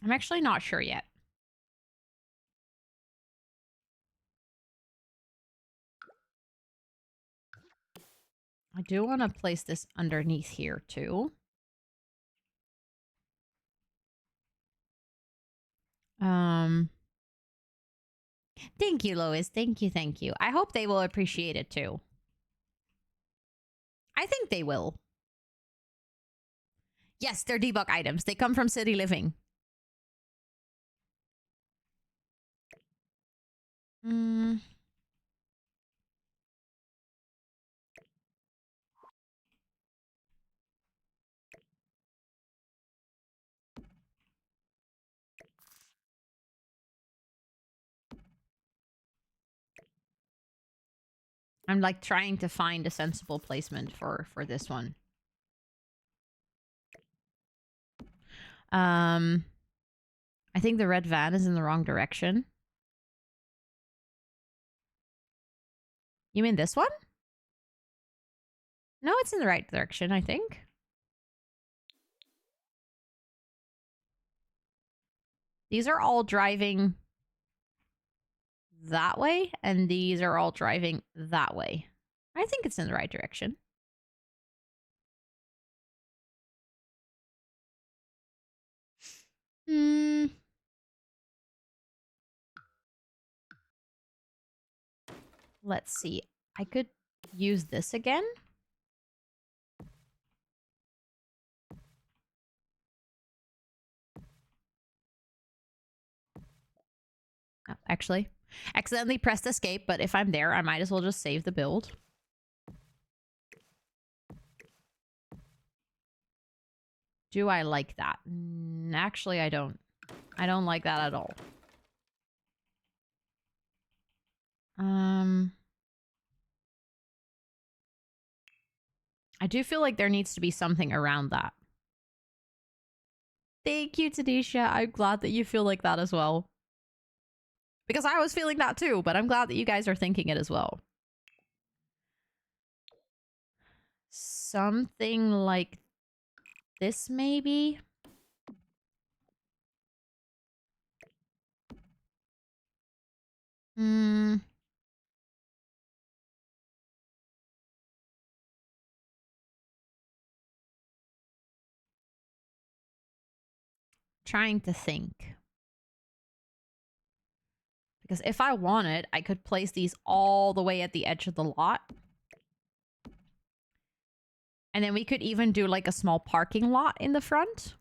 S1: I'm actually not sure yet. I do want to place this underneath here too. Thank you, Lois. Thank you, thank you. I hope they will appreciate it too. I think they will. Yes, they're debug items. They come from City Living. I'm like trying to find a sensible placement for this one. I think the red van is in the wrong direction. You mean this one? No, it's in the right direction, I think. These are all driving that way, and these are all driving that way. I think it's in the right direction. Let's see. I could use this again. Oh, actually, accidentally pressed escape, but if I'm there, I might as well just save the build. Do I like that? Actually, I don't. I don't like that at all. I do feel like there needs to be something around that. Thank you, Tanisha. I'm glad that you feel like that as well. Because I was feeling that too, but I'm glad that you guys are thinking it as well. Something like this, maybe? Trying to think. Because if I wanted, I could place these all the way at the edge of the lot. And then we could even do like a small parking lot in the front.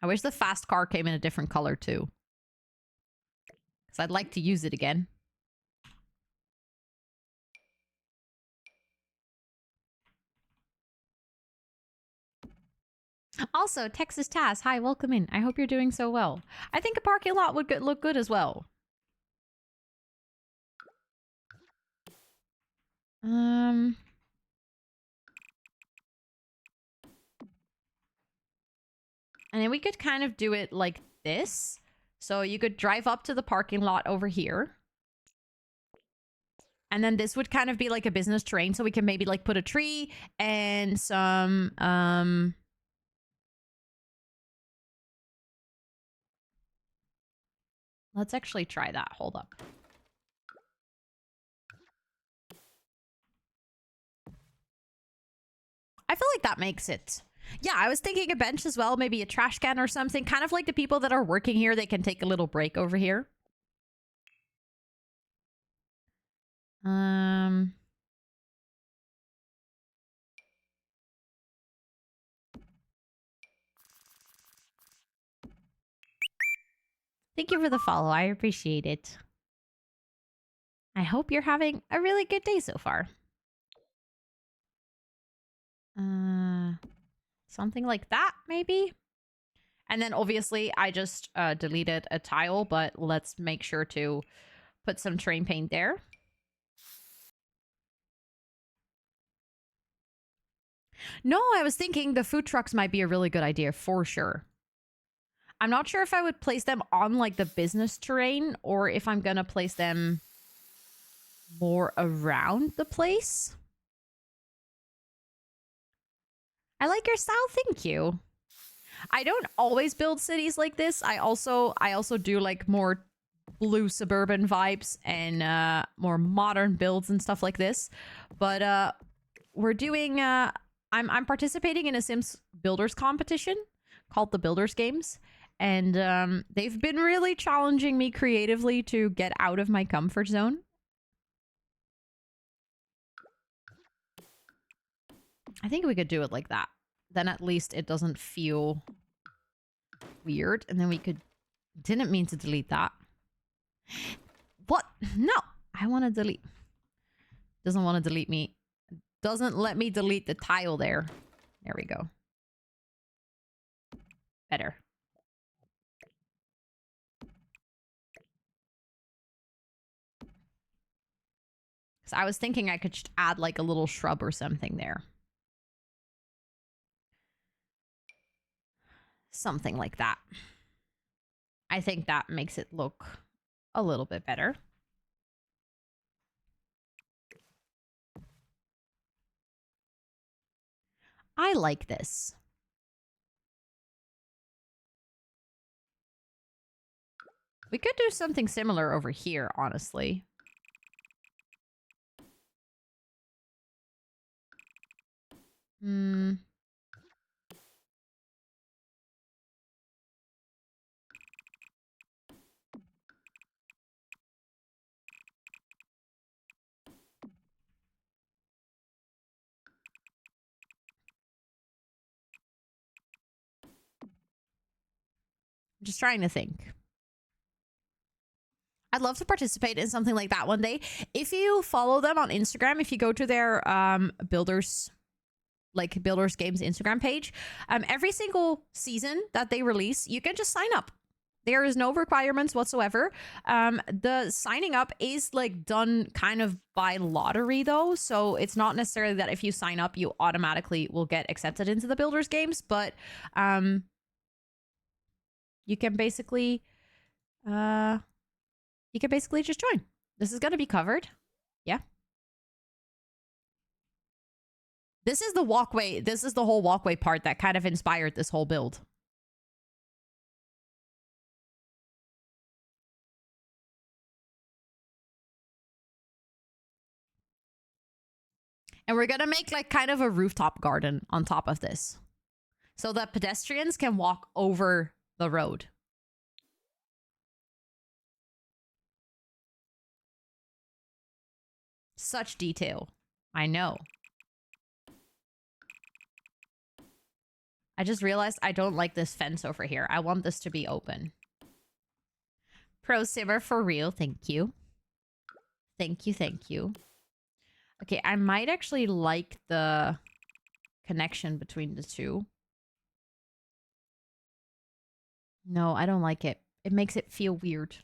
S1: I wish the fast car came in a different color too. Because I'd like to use it again. Also, Texas Taz, hi, welcome in. I hope you're doing so well. I think a parking lot would look good as well. And then we could kind of do it like this. So you could drive up to the parking lot over here. And then this would kind of be like a business terrain. So we can maybe like put a tree and some, let's actually try that. Hold up. I feel like that makes it. Yeah, I was thinking a bench as well. Maybe a trash can or something. Kind of like the people that are working here, they can take a little break over here. Thank you for the follow. I appreciate it. I hope you're having a really good day so far. Something like that, maybe? And then obviously I just deleted a tile, but let's make sure to put some train paint there. No, I was thinking the food trucks might be a really good idea for sure. I'm not sure if I would place them on like the business terrain or if I'm gonna place them more around the place. I like your style, thank you. I don't always build cities like this. I also do like more blue suburban vibes and more modern builds and stuff like this. But we're doing I'm participating in a Sims Builders competition called the Builders Games. And they've been really challenging me creatively to get out of my comfort zone. I think we could do it like that. Then at least it doesn't feel weird. And then we could... Didn't mean to delete that. What? No. I want to delete. Doesn't want to delete me. Doesn't let me delete the tile there. There we go. Better. So I was thinking I could just add like a little shrub or something there. Something like that. I think that makes it look a little bit better. I like this. We could do something similar over here, honestly. Hmm. I'm just trying to think. I'd love to participate in something like that one day. If you follow them on Instagram, if you go to their Builders Games Instagram page, every single season that they release, you can just sign up. There is no requirements whatsoever. The signing up is like done kind of by lottery though. So it's not necessarily that if you sign up, you automatically will get accepted into the Builders Games, but you can basically just join. This is going to be covered. Yeah. This is the walkway. This is the whole walkway part that kind of inspired this whole build. And we're going to make like kind of a rooftop garden on top of this so that pedestrians can walk over the road. Such detail. I know. I just realized I don't like this fence over here. I want this to be open. Pro Simmer for real. Thank you. Thank you. Thank you. Okay, I might actually like the connection between the two. No, I don't like it. It makes it feel weird.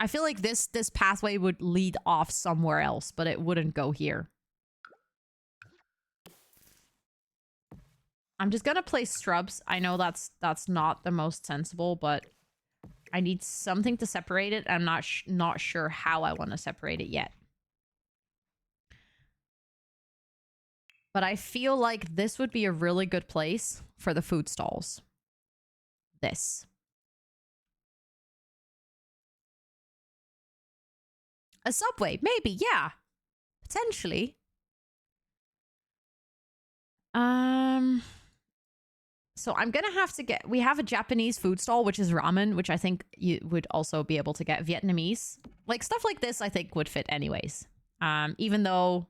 S1: I feel like this pathway would lead off somewhere else, but it wouldn't go here. I'm just gonna place shrubs. I know that's not the most sensible, but I need something to separate it. I'm not sure how I want to separate it yet. But I feel like this would be a really good place for the food stalls. This. A subway, maybe, yeah. Potentially. So I'm gonna have to get... We have a Japanese food stall, which is ramen, which I think you would also be able to get. Vietnamese. Like, stuff like this, I think, would fit anyways. Even though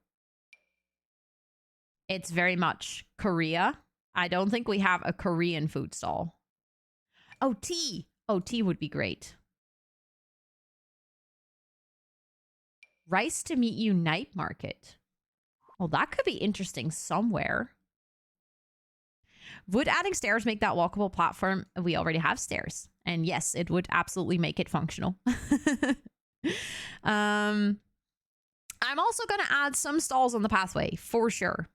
S1: it's very much Korea, I don't think we have a Korean food stall. Oh, tea! Oh, tea would be great. Rice to meet you night market. Well, that could be interesting somewhere. Would adding stairs make that walkable platform? We already have stairs. And yes, it would absolutely make it functional. I'm also going to add some stalls on the pathway, for sure.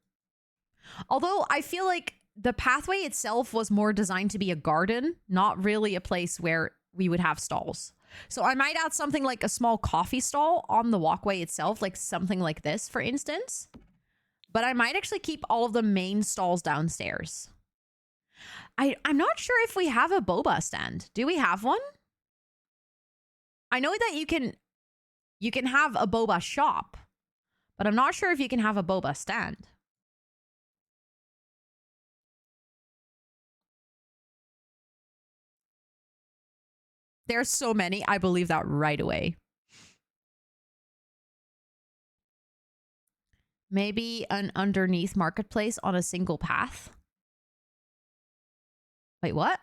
S1: Although I feel like the pathway itself was more designed to be a garden, not really a place where we would have stalls. So I might add something like a small coffee stall on the walkway itself, like something like this, for instance. But I might actually keep all of the main stalls downstairs. I'm not sure if we have a boba stand. Do we have one? I know that you can have a boba shop, but I'm not sure if you can have a boba stand. There's so many. I believe that right away. Maybe an underneath marketplace on a single path. Wait, what?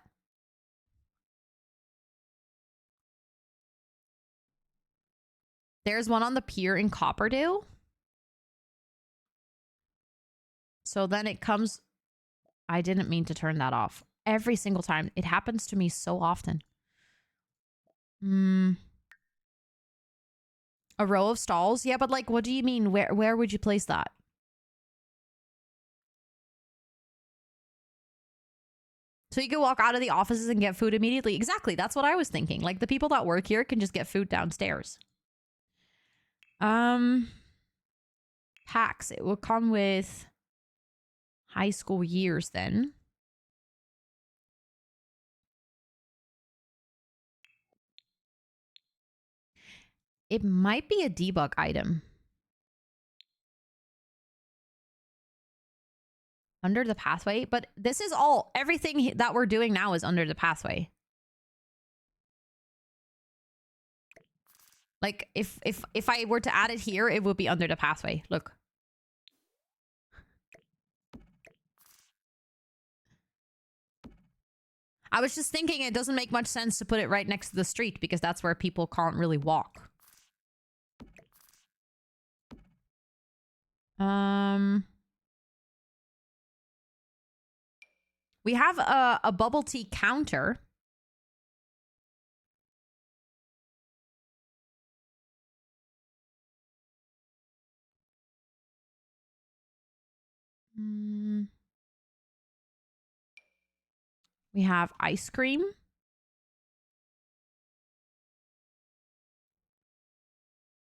S1: There's one on the pier in Copperdale. So then it comes... I didn't mean to turn that off. Every single time. It happens to me so often. A row of stalls? Yeah, but like, what do you mean? Where would you place that? So you can walk out of the offices and get food immediately. Exactly. That's what I was thinking. Like the people that work here can just get food downstairs. Packs. It will come with high school years then. It might be a debug item. Under the pathway, but this is all, everything that we're doing now is under the pathway. Like if I were to add it here, it would be under the pathway. Look. I was just thinking it doesn't make much sense to put it right next to the street because that's where people can't really walk. We have a bubble tea counter. We have ice cream.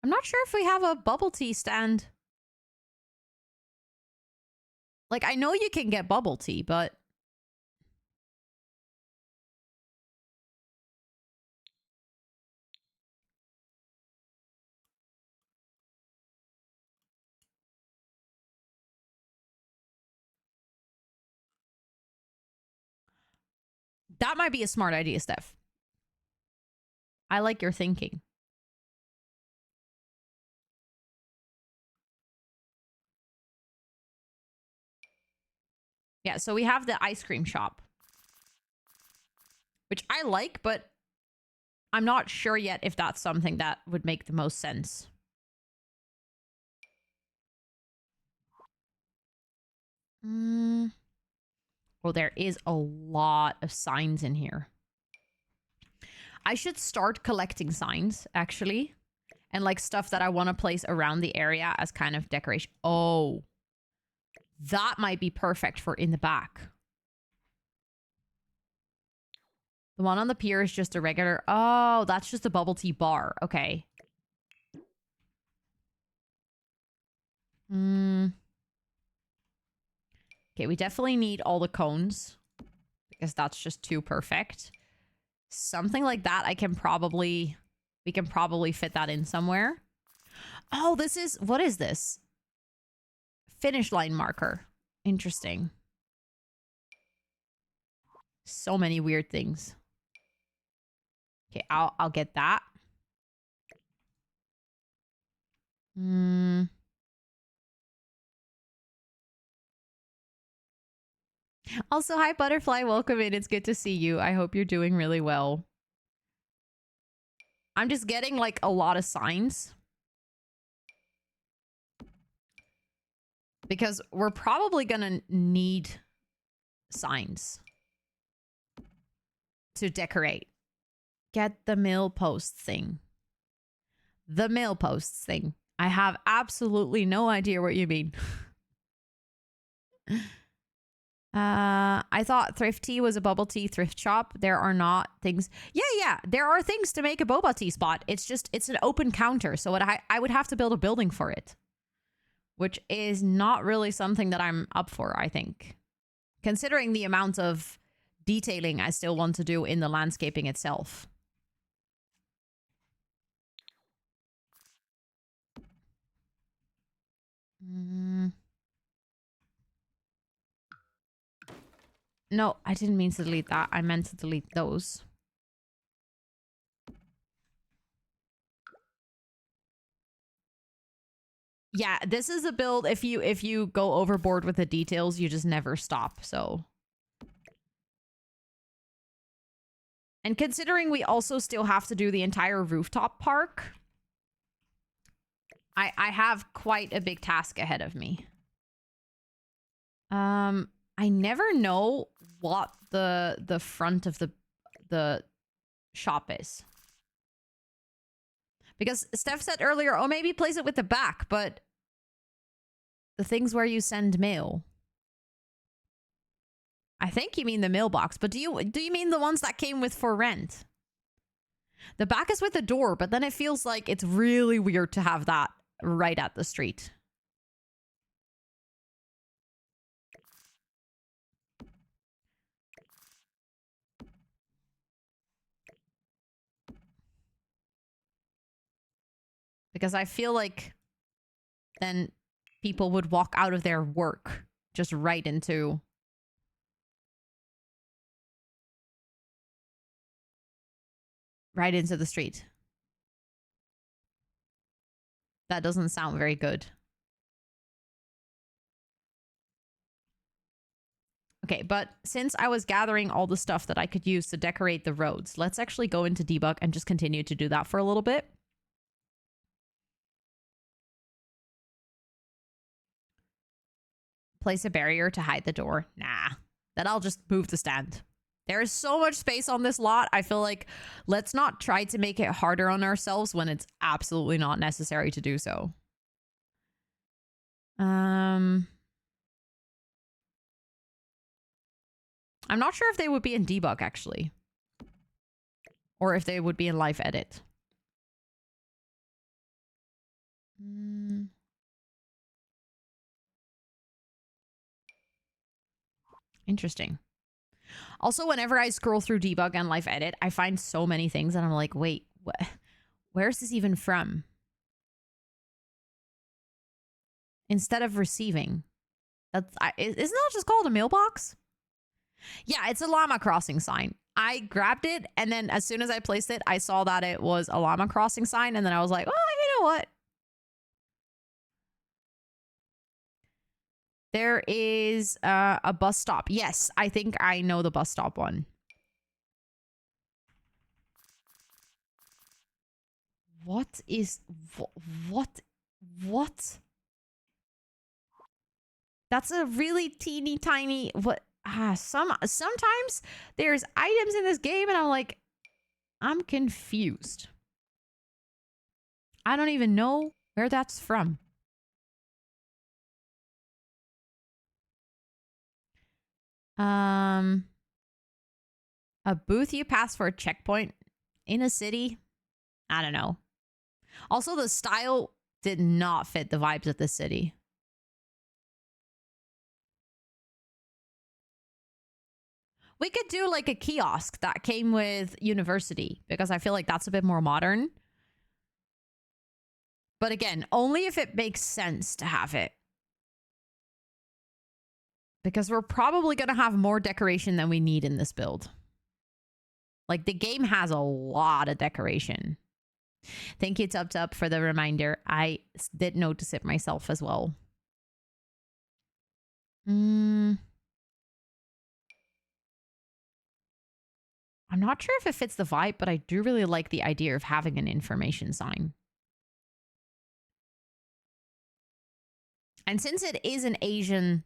S1: I'm not sure if we have a bubble tea stand. Like, I know you can get bubble tea, but... that might be a smart idea, Steph. I like your thinking. Yeah, so we have the ice cream shop. Which I like, but I'm not sure yet if that's something that would make the most sense. Well, there is a lot of signs in here. I should start collecting signs, actually. And like stuff that I want to place around the area as kind of decoration. Oh. That might be perfect for in the back. The one on the pier is just a regular... oh, that's just a bubble tea bar. Okay. Okay, we definitely need all the cones. Because that's just too perfect. Something like that, I can probably... we can probably fit that in somewhere. Oh, this is... what is this? Finish line marker. Interesting. So many weird things. Okay, I'll get that. Also, hi, Butterfly. Welcome in. It's good to see you. I hope you're doing really well. I'm just getting, like, a lot of signs. Because we're probably gonna need signs to decorate. Get the mailpost thing. The mailposts thing. I have absolutely no idea what you mean. I thought Thrift Tea was a bubble tea thrift shop. There are not things. Yeah. There are things to make a boba tea spot. It's just, it's an open counter. So I would have to build a building for it, which is not really something that I'm up for, I think. Considering the amount of detailing I still want to do in the landscaping itself. No, I didn't mean to delete that. I meant to delete those. Yeah, this is a build. If you go overboard with the details, you just never stop. So, and considering we also still have to do the entire rooftop park, I have quite a big task ahead of me. I never know what the front of the shop is. Because Steph said earlier, oh, maybe place it with the back, but the things where you send mail. I think you mean the mailbox, but do you mean the ones that came with for rent? The back is with the door, but then it feels like it's really weird to have that right at the street. Because I feel like then people would walk out of their work just right into the street. That doesn't sound very good. Okay, but since I was gathering all the stuff that I could use to decorate the roads, let's actually go into debug and just continue to do that for a little bit. Place a barrier to hide the door. Nah, then I'll just move the stand. There is so much space on this lot. I feel like let's not try to make it harder on ourselves when it's absolutely not necessary to do so. I'm not sure if they would be in debug, actually. Or if they would be in live edit. Interesting. Also, whenever I scroll through debug and live edit, I find so many things and I'm like, wait, where's this even from? Instead of receiving. Isn't that just called a mailbox? Yeah, it's a llama crossing sign. I grabbed it, and then as soon as I placed it, I saw that it was a llama crossing sign, and then I was like, oh, you know what? There is a bus stop. Yes, I think I know the bus stop one. What is... What? That's a really teeny tiny... What? Sometimes there's items in this game and I'm like, I'm confused. I don't even know where that's from. A booth you pass for a checkpoint in a city? I don't know. Also, the style did not fit the vibes of the city. We could do like a kiosk that came with university because I feel like that's a bit more modern. But again, only if it makes sense to have it. Because we're probably going to have more decoration than we need in this build. Like, the game has a lot of decoration. Thank you, Tub Tub, for the reminder. I did notice it myself as well. I'm not sure if it fits the vibe, but I do really like the idea of having an information sign. And since it is an Asian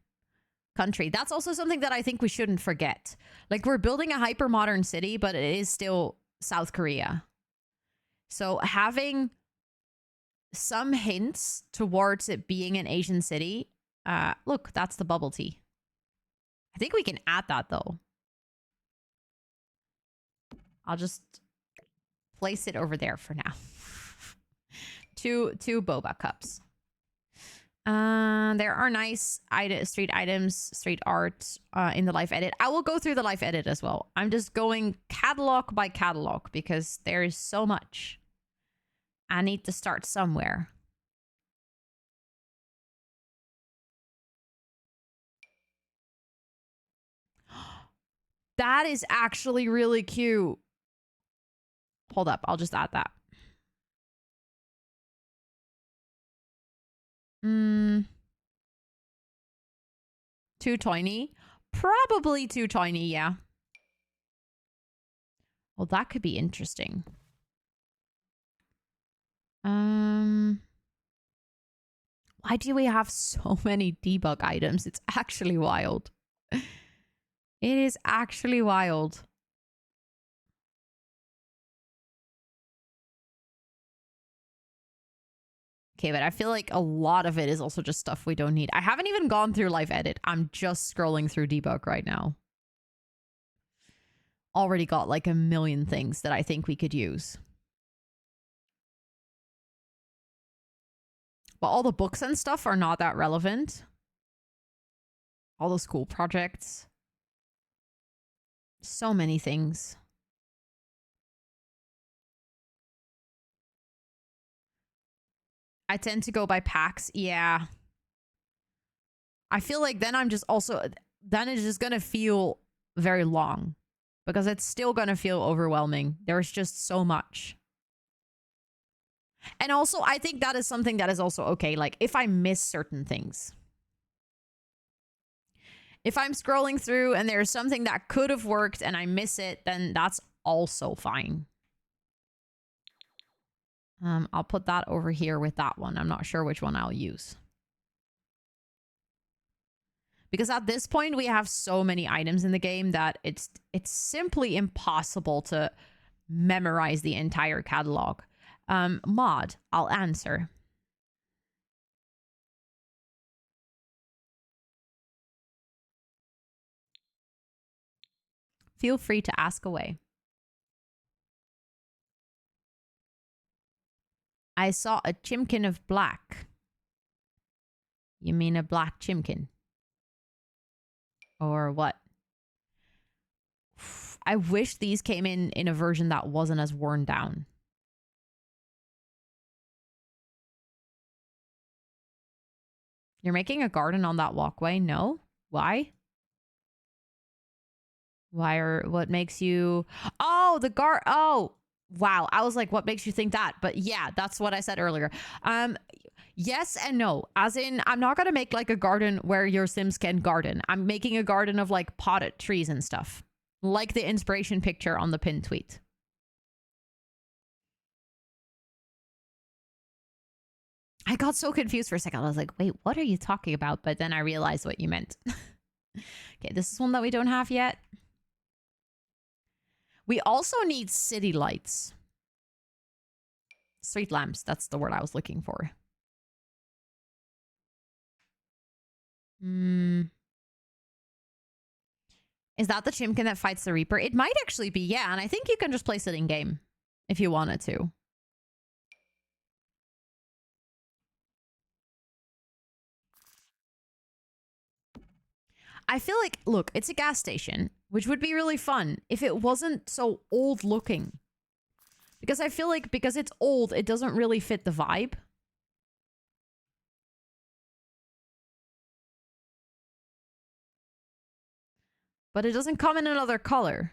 S1: country, that's also something that I think we shouldn't forget. Like, we're building a hyper modern city, but it is still South Korea. So having some hints towards it being an Asian city. Look, that's the bubble tea. I think we can add that though. I'll just place it over there for now. two boba cups. There are nice street items, street art in the live edit. I will go through the live edit as well. I'm just going catalog by catalog because there is so much. I need to start somewhere. That is actually really cute. Hold up, I'll just add that. Too tiny? Probably too tiny, yeah. Well, that could be interesting. Why do we have so many debug items? It's actually wild. It is actually wild. Okay, but I feel like a lot of it is also just stuff we don't need. I haven't even gone through live edit. I'm just scrolling through debug right now. Already got like a million things that I think we could use. But all the books and stuff are not that relevant. All the school projects. So many things. I tend to go by packs. Yeah. I feel like then I'm just also... Then it's just going to feel very long. Because it's still going to feel overwhelming. There's just so much. And also, I think that is something that is also okay. Like, if I miss certain things. If I'm scrolling through and there's something that could have worked and I miss it, then that's also fine. I'll put that over here with that one. I'm not sure which one I'll use. Because at this point, we have so many items in the game that it's simply impossible to memorize the entire catalog. Mod, I'll answer. Feel free to ask away. I saw a chimkin of black. You mean a black chimkin? Or what? I wish these came in a version that wasn't as worn down. You're making a garden on that walkway? No? Why? What makes you... Oh, oh, wow. I was like, what makes you think that? But yeah, that's what I said earlier. Yes and no. As in, I'm not going to make like a garden where your Sims can garden. I'm making a garden of like potted trees and stuff. Like the inspiration picture on the pinned tweet. I got so confused for a second. I was like, wait, what are you talking about? But then I realized what you meant. Okay, this is one that we don't have yet. We also need city lights. Street lamps, that's the word I was looking for. Is that the chimkin that fights the Reaper? It might actually be, yeah. And I think you can just place it in game if you wanted to. I feel like, look, it's a gas station, which would be really fun if it wasn't so old looking. Because I feel like because it's old, it doesn't really fit the vibe. But it doesn't come in another color.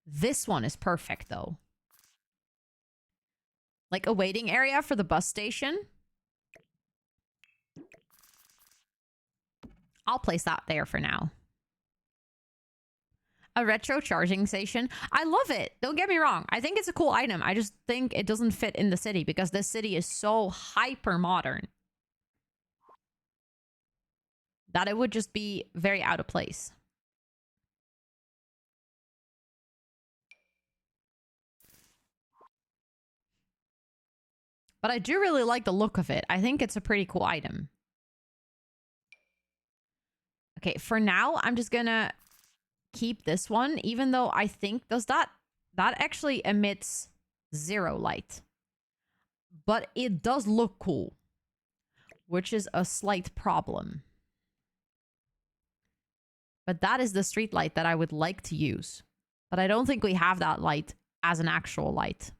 S1: This one is perfect, though. Like a waiting area for the bus station. I'll place that there for now. A retro charging station. I love it. Don't get me wrong. I think it's a cool item. I just think it doesn't fit in the city because this city is so hyper modern that it would just be very out of place. But I do really like the look of it. I think it's a pretty cool item. Okay, for now, I'm just gonna keep this one, even though I think that actually emits 0 light. But it does look cool, which is a slight problem. But that is the street light that I would like to use. But I don't think we have that light as an actual light.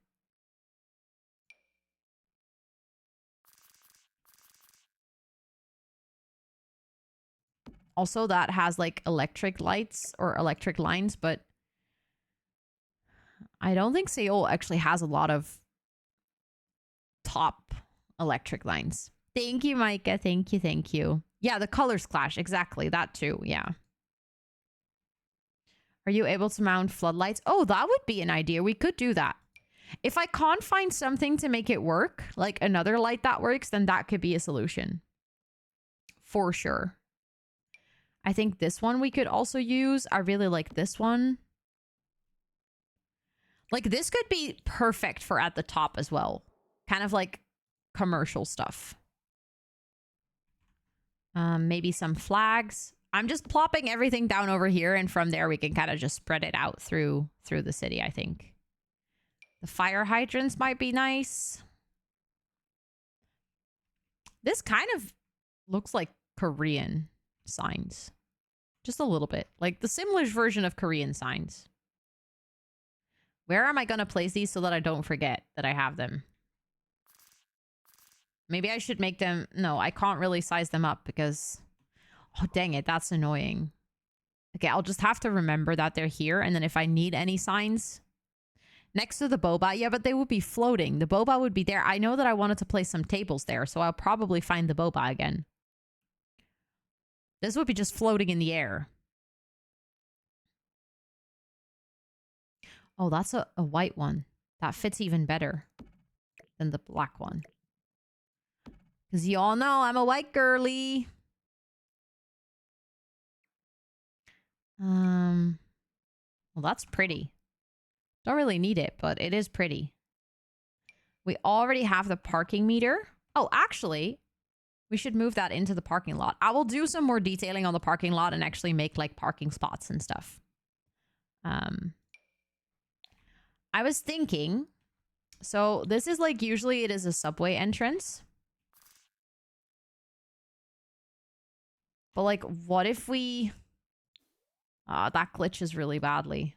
S1: Also, that has like electric lights or electric lines, but I don't think Seoul actually has a lot of top electric lines. Thank you, Micah. Thank you. Thank you. Yeah, the colors clash. Exactly. That too. Yeah. Are you able to mount floodlights? Oh, that would be an idea. We could do that. If I can't find something to make it work, like another light that works, then that could be a solution. For sure. I think this one we could also use. I really like this one. Like this could be perfect for at the top as well. Kind of like commercial stuff. Maybe some flags. I'm just plopping everything down over here, and from there we can kind of just spread it out through the city, I think. The fire hydrants might be nice. This kind of looks like Korean signs. Just a little bit. Like the Simlish version of Korean signs. Where am I going to place these so that I don't forget that I have them? Maybe I should make them... No, I can't really size them up because... Oh, dang it. That's annoying. Okay, I'll just have to remember that they're here. And then if I need any signs... Next to the boba. Yeah, but they would be floating. The boba would be there. I know that I wanted to place some tables there, so I'll probably find the boba again. This would be just floating in the air. Oh, that's a white one. That fits even better than the black one. Because y'all know I'm a white girly. Well, that's pretty. Don't really need it, but it is pretty. We already have the parking meter. Oh, actually, we should move that into the parking lot. I will do some more detailing on the parking lot and actually make like parking spots and stuff. I was thinking, so this is like, usually it is a subway entrance. But like, what if we... that glitches really badly.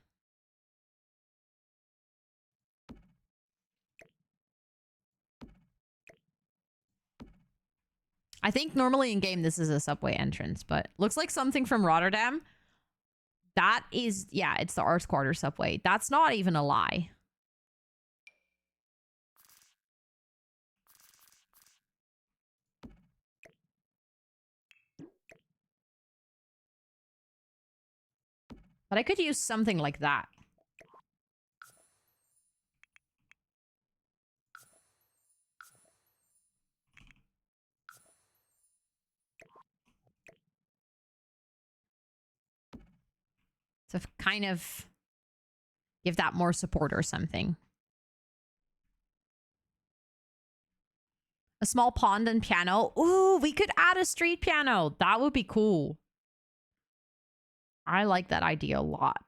S1: I think normally in game this is a subway entrance, but looks like something from Rotterdam. That is, yeah, it's the Arts Quarter subway. That's not even a lie. But I could use something like that. To kind of give that more support or something. A small pond and piano. Ooh, we could add a street piano. That would be cool. I like that idea a lot.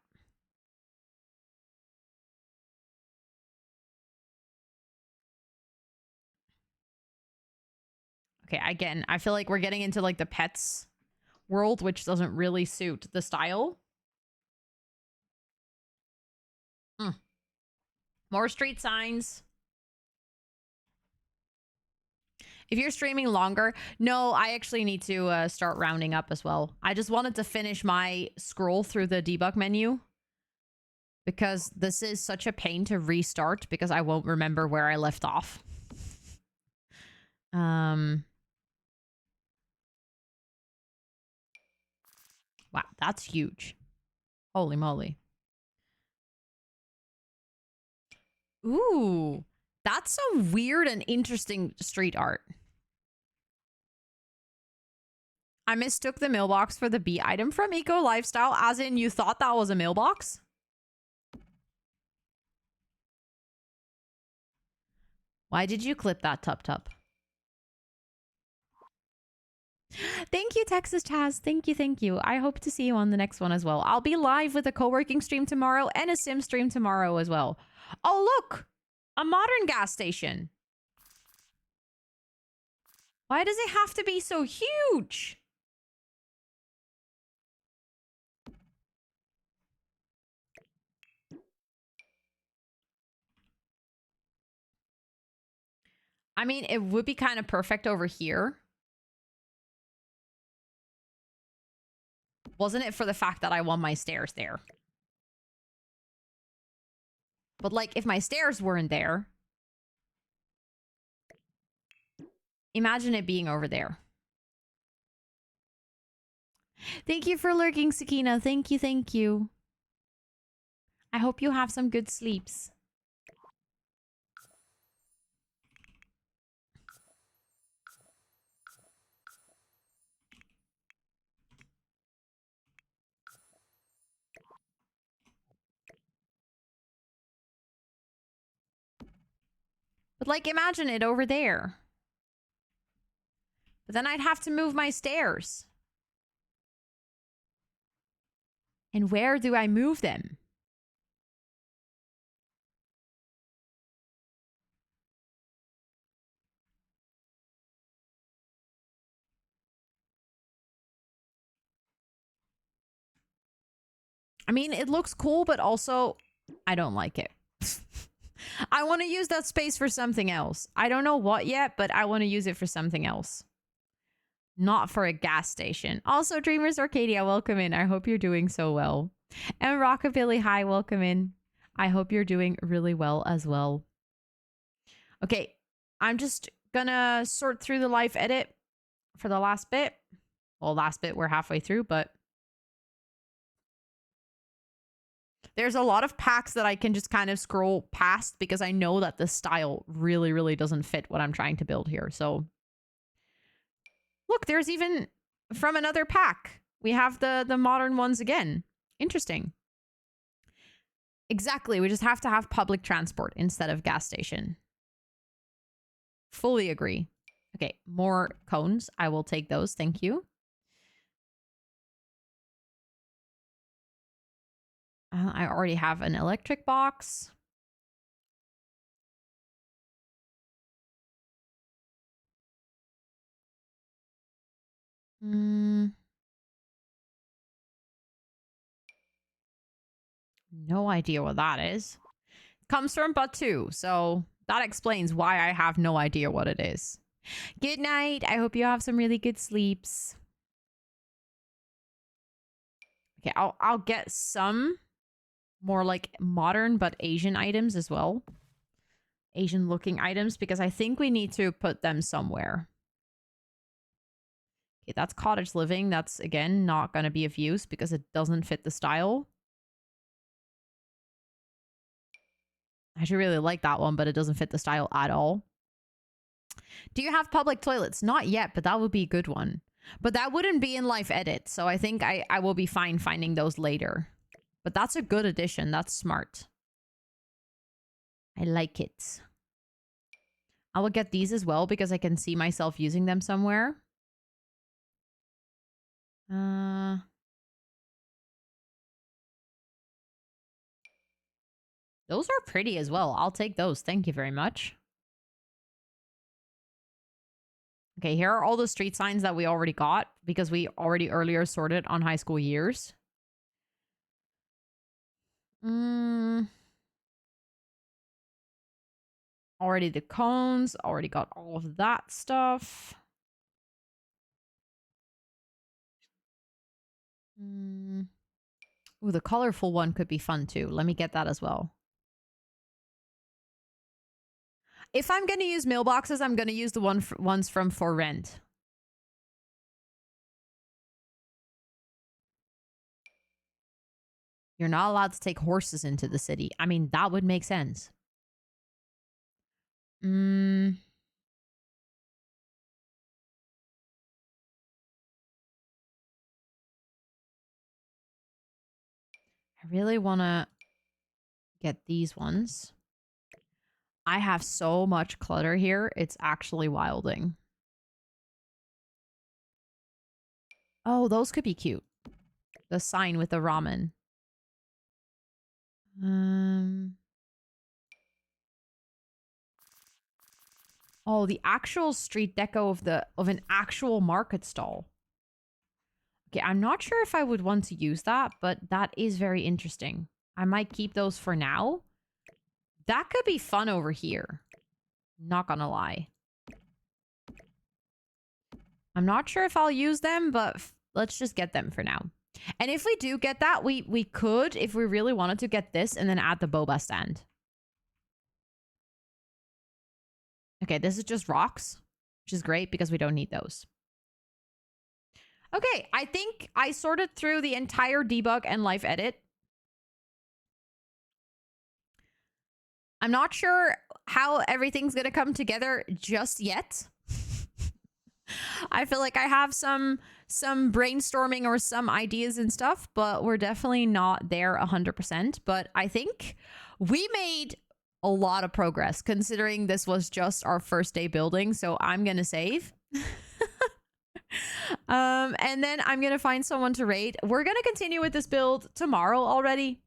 S1: Okay, again, I feel like we're getting into like the pets world, which doesn't really suit the style. More street signs. If you're streaming longer, no, I actually need to start rounding up as well. I just wanted to finish my scroll through the debug menu because this is such a pain to restart because I won't remember where I left off. Wow, that's huge. Holy moly. Ooh, that's some weird and interesting street art. I mistook the mailbox for the bee item from Eco Lifestyle, as in you thought that was a mailbox? Why did you clip that, Tup Tup? Thank you, Texas Chaz. Thank you, thank you. I hope to see you on the next one as well. I'll be live with a co-working stream tomorrow and a sim stream tomorrow as well. Oh, look! A modern gas station. Why does it have to be so huge? I mean, it would be kind of perfect over here. Wasn't it for the fact that I want my stairs there? But like, if my stairs weren't there, imagine it being over there. Thank you for lurking, Sakina. Thank you, thank you. I hope you have some good sleeps. But like, imagine it over there. But then I'd have to move my stairs. And where do I move them? I mean, it looks cool, but also I don't like it. I want to use that space for something else. I don't know what yet, but I want to use it for something else. Not for a gas station. Also, Dreamers Arcadia, welcome in. I hope you're doing so well. And Rockabilly, hi, welcome in. I hope you're doing really well as well. Okay, I'm just gonna sort through the live edit for the last bit. Well, last bit, we're halfway through, but there's a lot of packs that I can just kind of scroll past because I know that the style really, really doesn't fit what I'm trying to build here. So look, there's even from another pack. We have the modern ones again. Interesting. Exactly. We just have to have public transport instead of gas station. Fully agree. Okay, more cones. I will take those. Thank you. I already have an electric box. No idea what that is. Comes from Batu, so that explains why I have no idea what it is. Good night. I hope you have some really good sleeps. Okay, I'll get some more like modern but Asian items as well. Asian looking items because I think we need to put them somewhere. Okay, that's cottage living. That's again not going to be of use because it doesn't fit the style. I actually really like that one, but it doesn't fit the style at all. Do you have public toilets? Not yet, but that would be a good one. But that wouldn't be in live edit, so I think I will be fine finding those later. But that's a good addition. That's smart. I like it. I will get these as well because I can see myself using them somewhere. Those are pretty as well. I'll take those. Thank you very much. Okay, here are all the street signs that we already got because we already earlier sorted on high school years. Already the cones. Already got all of that stuff. Ooh, the colorful one could be fun too. Let me get that as well. If I'm going to use mailboxes, I'm going to use the ones from For Rent. You're not allowed to take horses into the city. I mean, that would make sense. I really want to get these ones. I have so much clutter here. It's actually wilding. Oh, those could be cute. The sign with the ramen. Oh, the actual street deco of an actual market stall. Okay, I'm not sure if I would want to use that, but that is very interesting. I might keep those for now. That could be fun over here. Not gonna lie. I'm not sure if I'll use them, but let's just get them for now. And if we do get that, we could, if we really wanted to, get this and then add the boba stand. Okay, this is just rocks, which is great because we don't need those. Okay, I think I sorted through the entire debug and life edit. I'm not sure how everything's going to come together just yet. I feel like I have some brainstorming or some ideas and stuff, but we're definitely not there 100%. But I think we made a lot of progress considering this was just our first day building. So I'm going to save. And then I'm going to find someone to raid. We're going to continue with this build tomorrow already.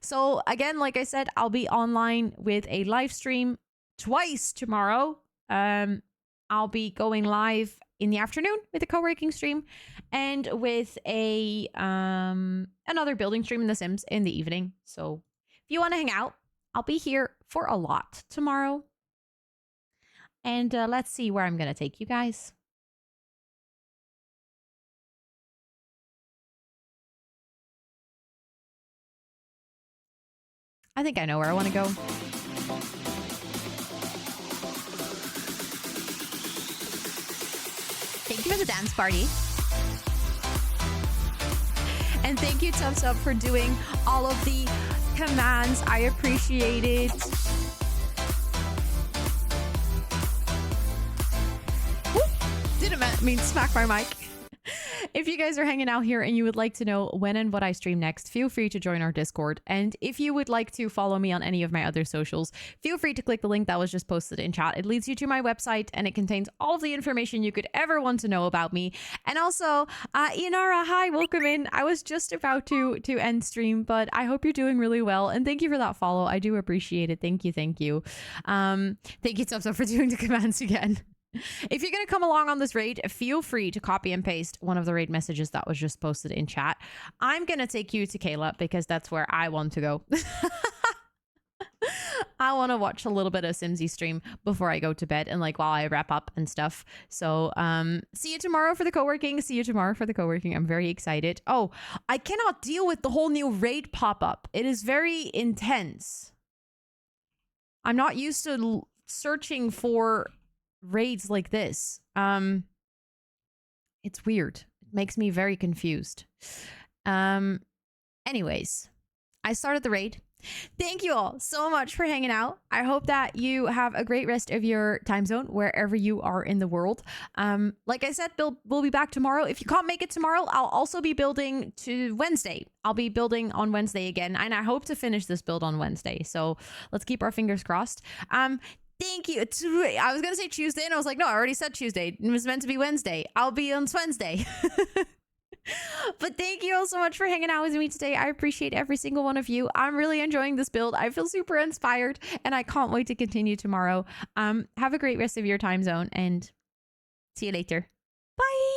S1: So again, like I said, I'll be online with a live stream twice tomorrow. I'll be going live in the afternoon with a co-working stream and with a another building stream in The Sims in the evening. So if you want to hang out, I'll be here for a lot tomorrow. And let's see where I'm going to take you guys. I think I know where I want to go. Thank you for the dance party. And thank you, Tubs Up, for doing all of the commands. I appreciate it. Whoop. Didn't mean to smack my mic. If you guys are hanging out here and you would like to know when and what I stream next, feel free to join our Discord. And if you would like to follow me on any of my other socials, feel free to click the link that was just posted in chat. It leads you to my website and it contains all of the information you could ever want to know about me. And also, Inara, hi, welcome in. I was just about to end stream, but I hope you're doing really well. And thank you for that follow. I do appreciate it. Thank you. Thank you. Thank you, Tubso, for doing the commands again. If you're going to come along on this raid, feel free to copy and paste one of the raid messages that was just posted in chat. I'm going to take you to Kayla because that's where I want to go. I want to watch a little bit of Simsy stream before I go to bed and like while I wrap up and stuff. So see you tomorrow for the co-working. See you tomorrow for the co-working. I'm very excited. Oh, I cannot deal with the whole new raid pop-up. It is very intense. I'm not used to searching for raids like this. It's weird. It makes me very confused. Anyways, I started the raid. Thank you all so much for hanging out. I hope that you have a great rest of your time zone wherever you are in the world. Like I said, we'll be back tomorrow. If you can't make it tomorrow, I'll also be building to Wednesday. I'll be building on Wednesday again, and I hope to finish this build on Wednesday. So let's keep our fingers crossed. Thank you. I was going to say Tuesday, and I was like, no, I already said Tuesday. It was meant to be Wednesday. I'll be on Wednesday. But thank you all so much for hanging out with me today. I appreciate every single one of you. I'm really enjoying this build. I feel super inspired, and I can't wait to continue tomorrow. Have a great rest of your time zone, and see you later. Bye.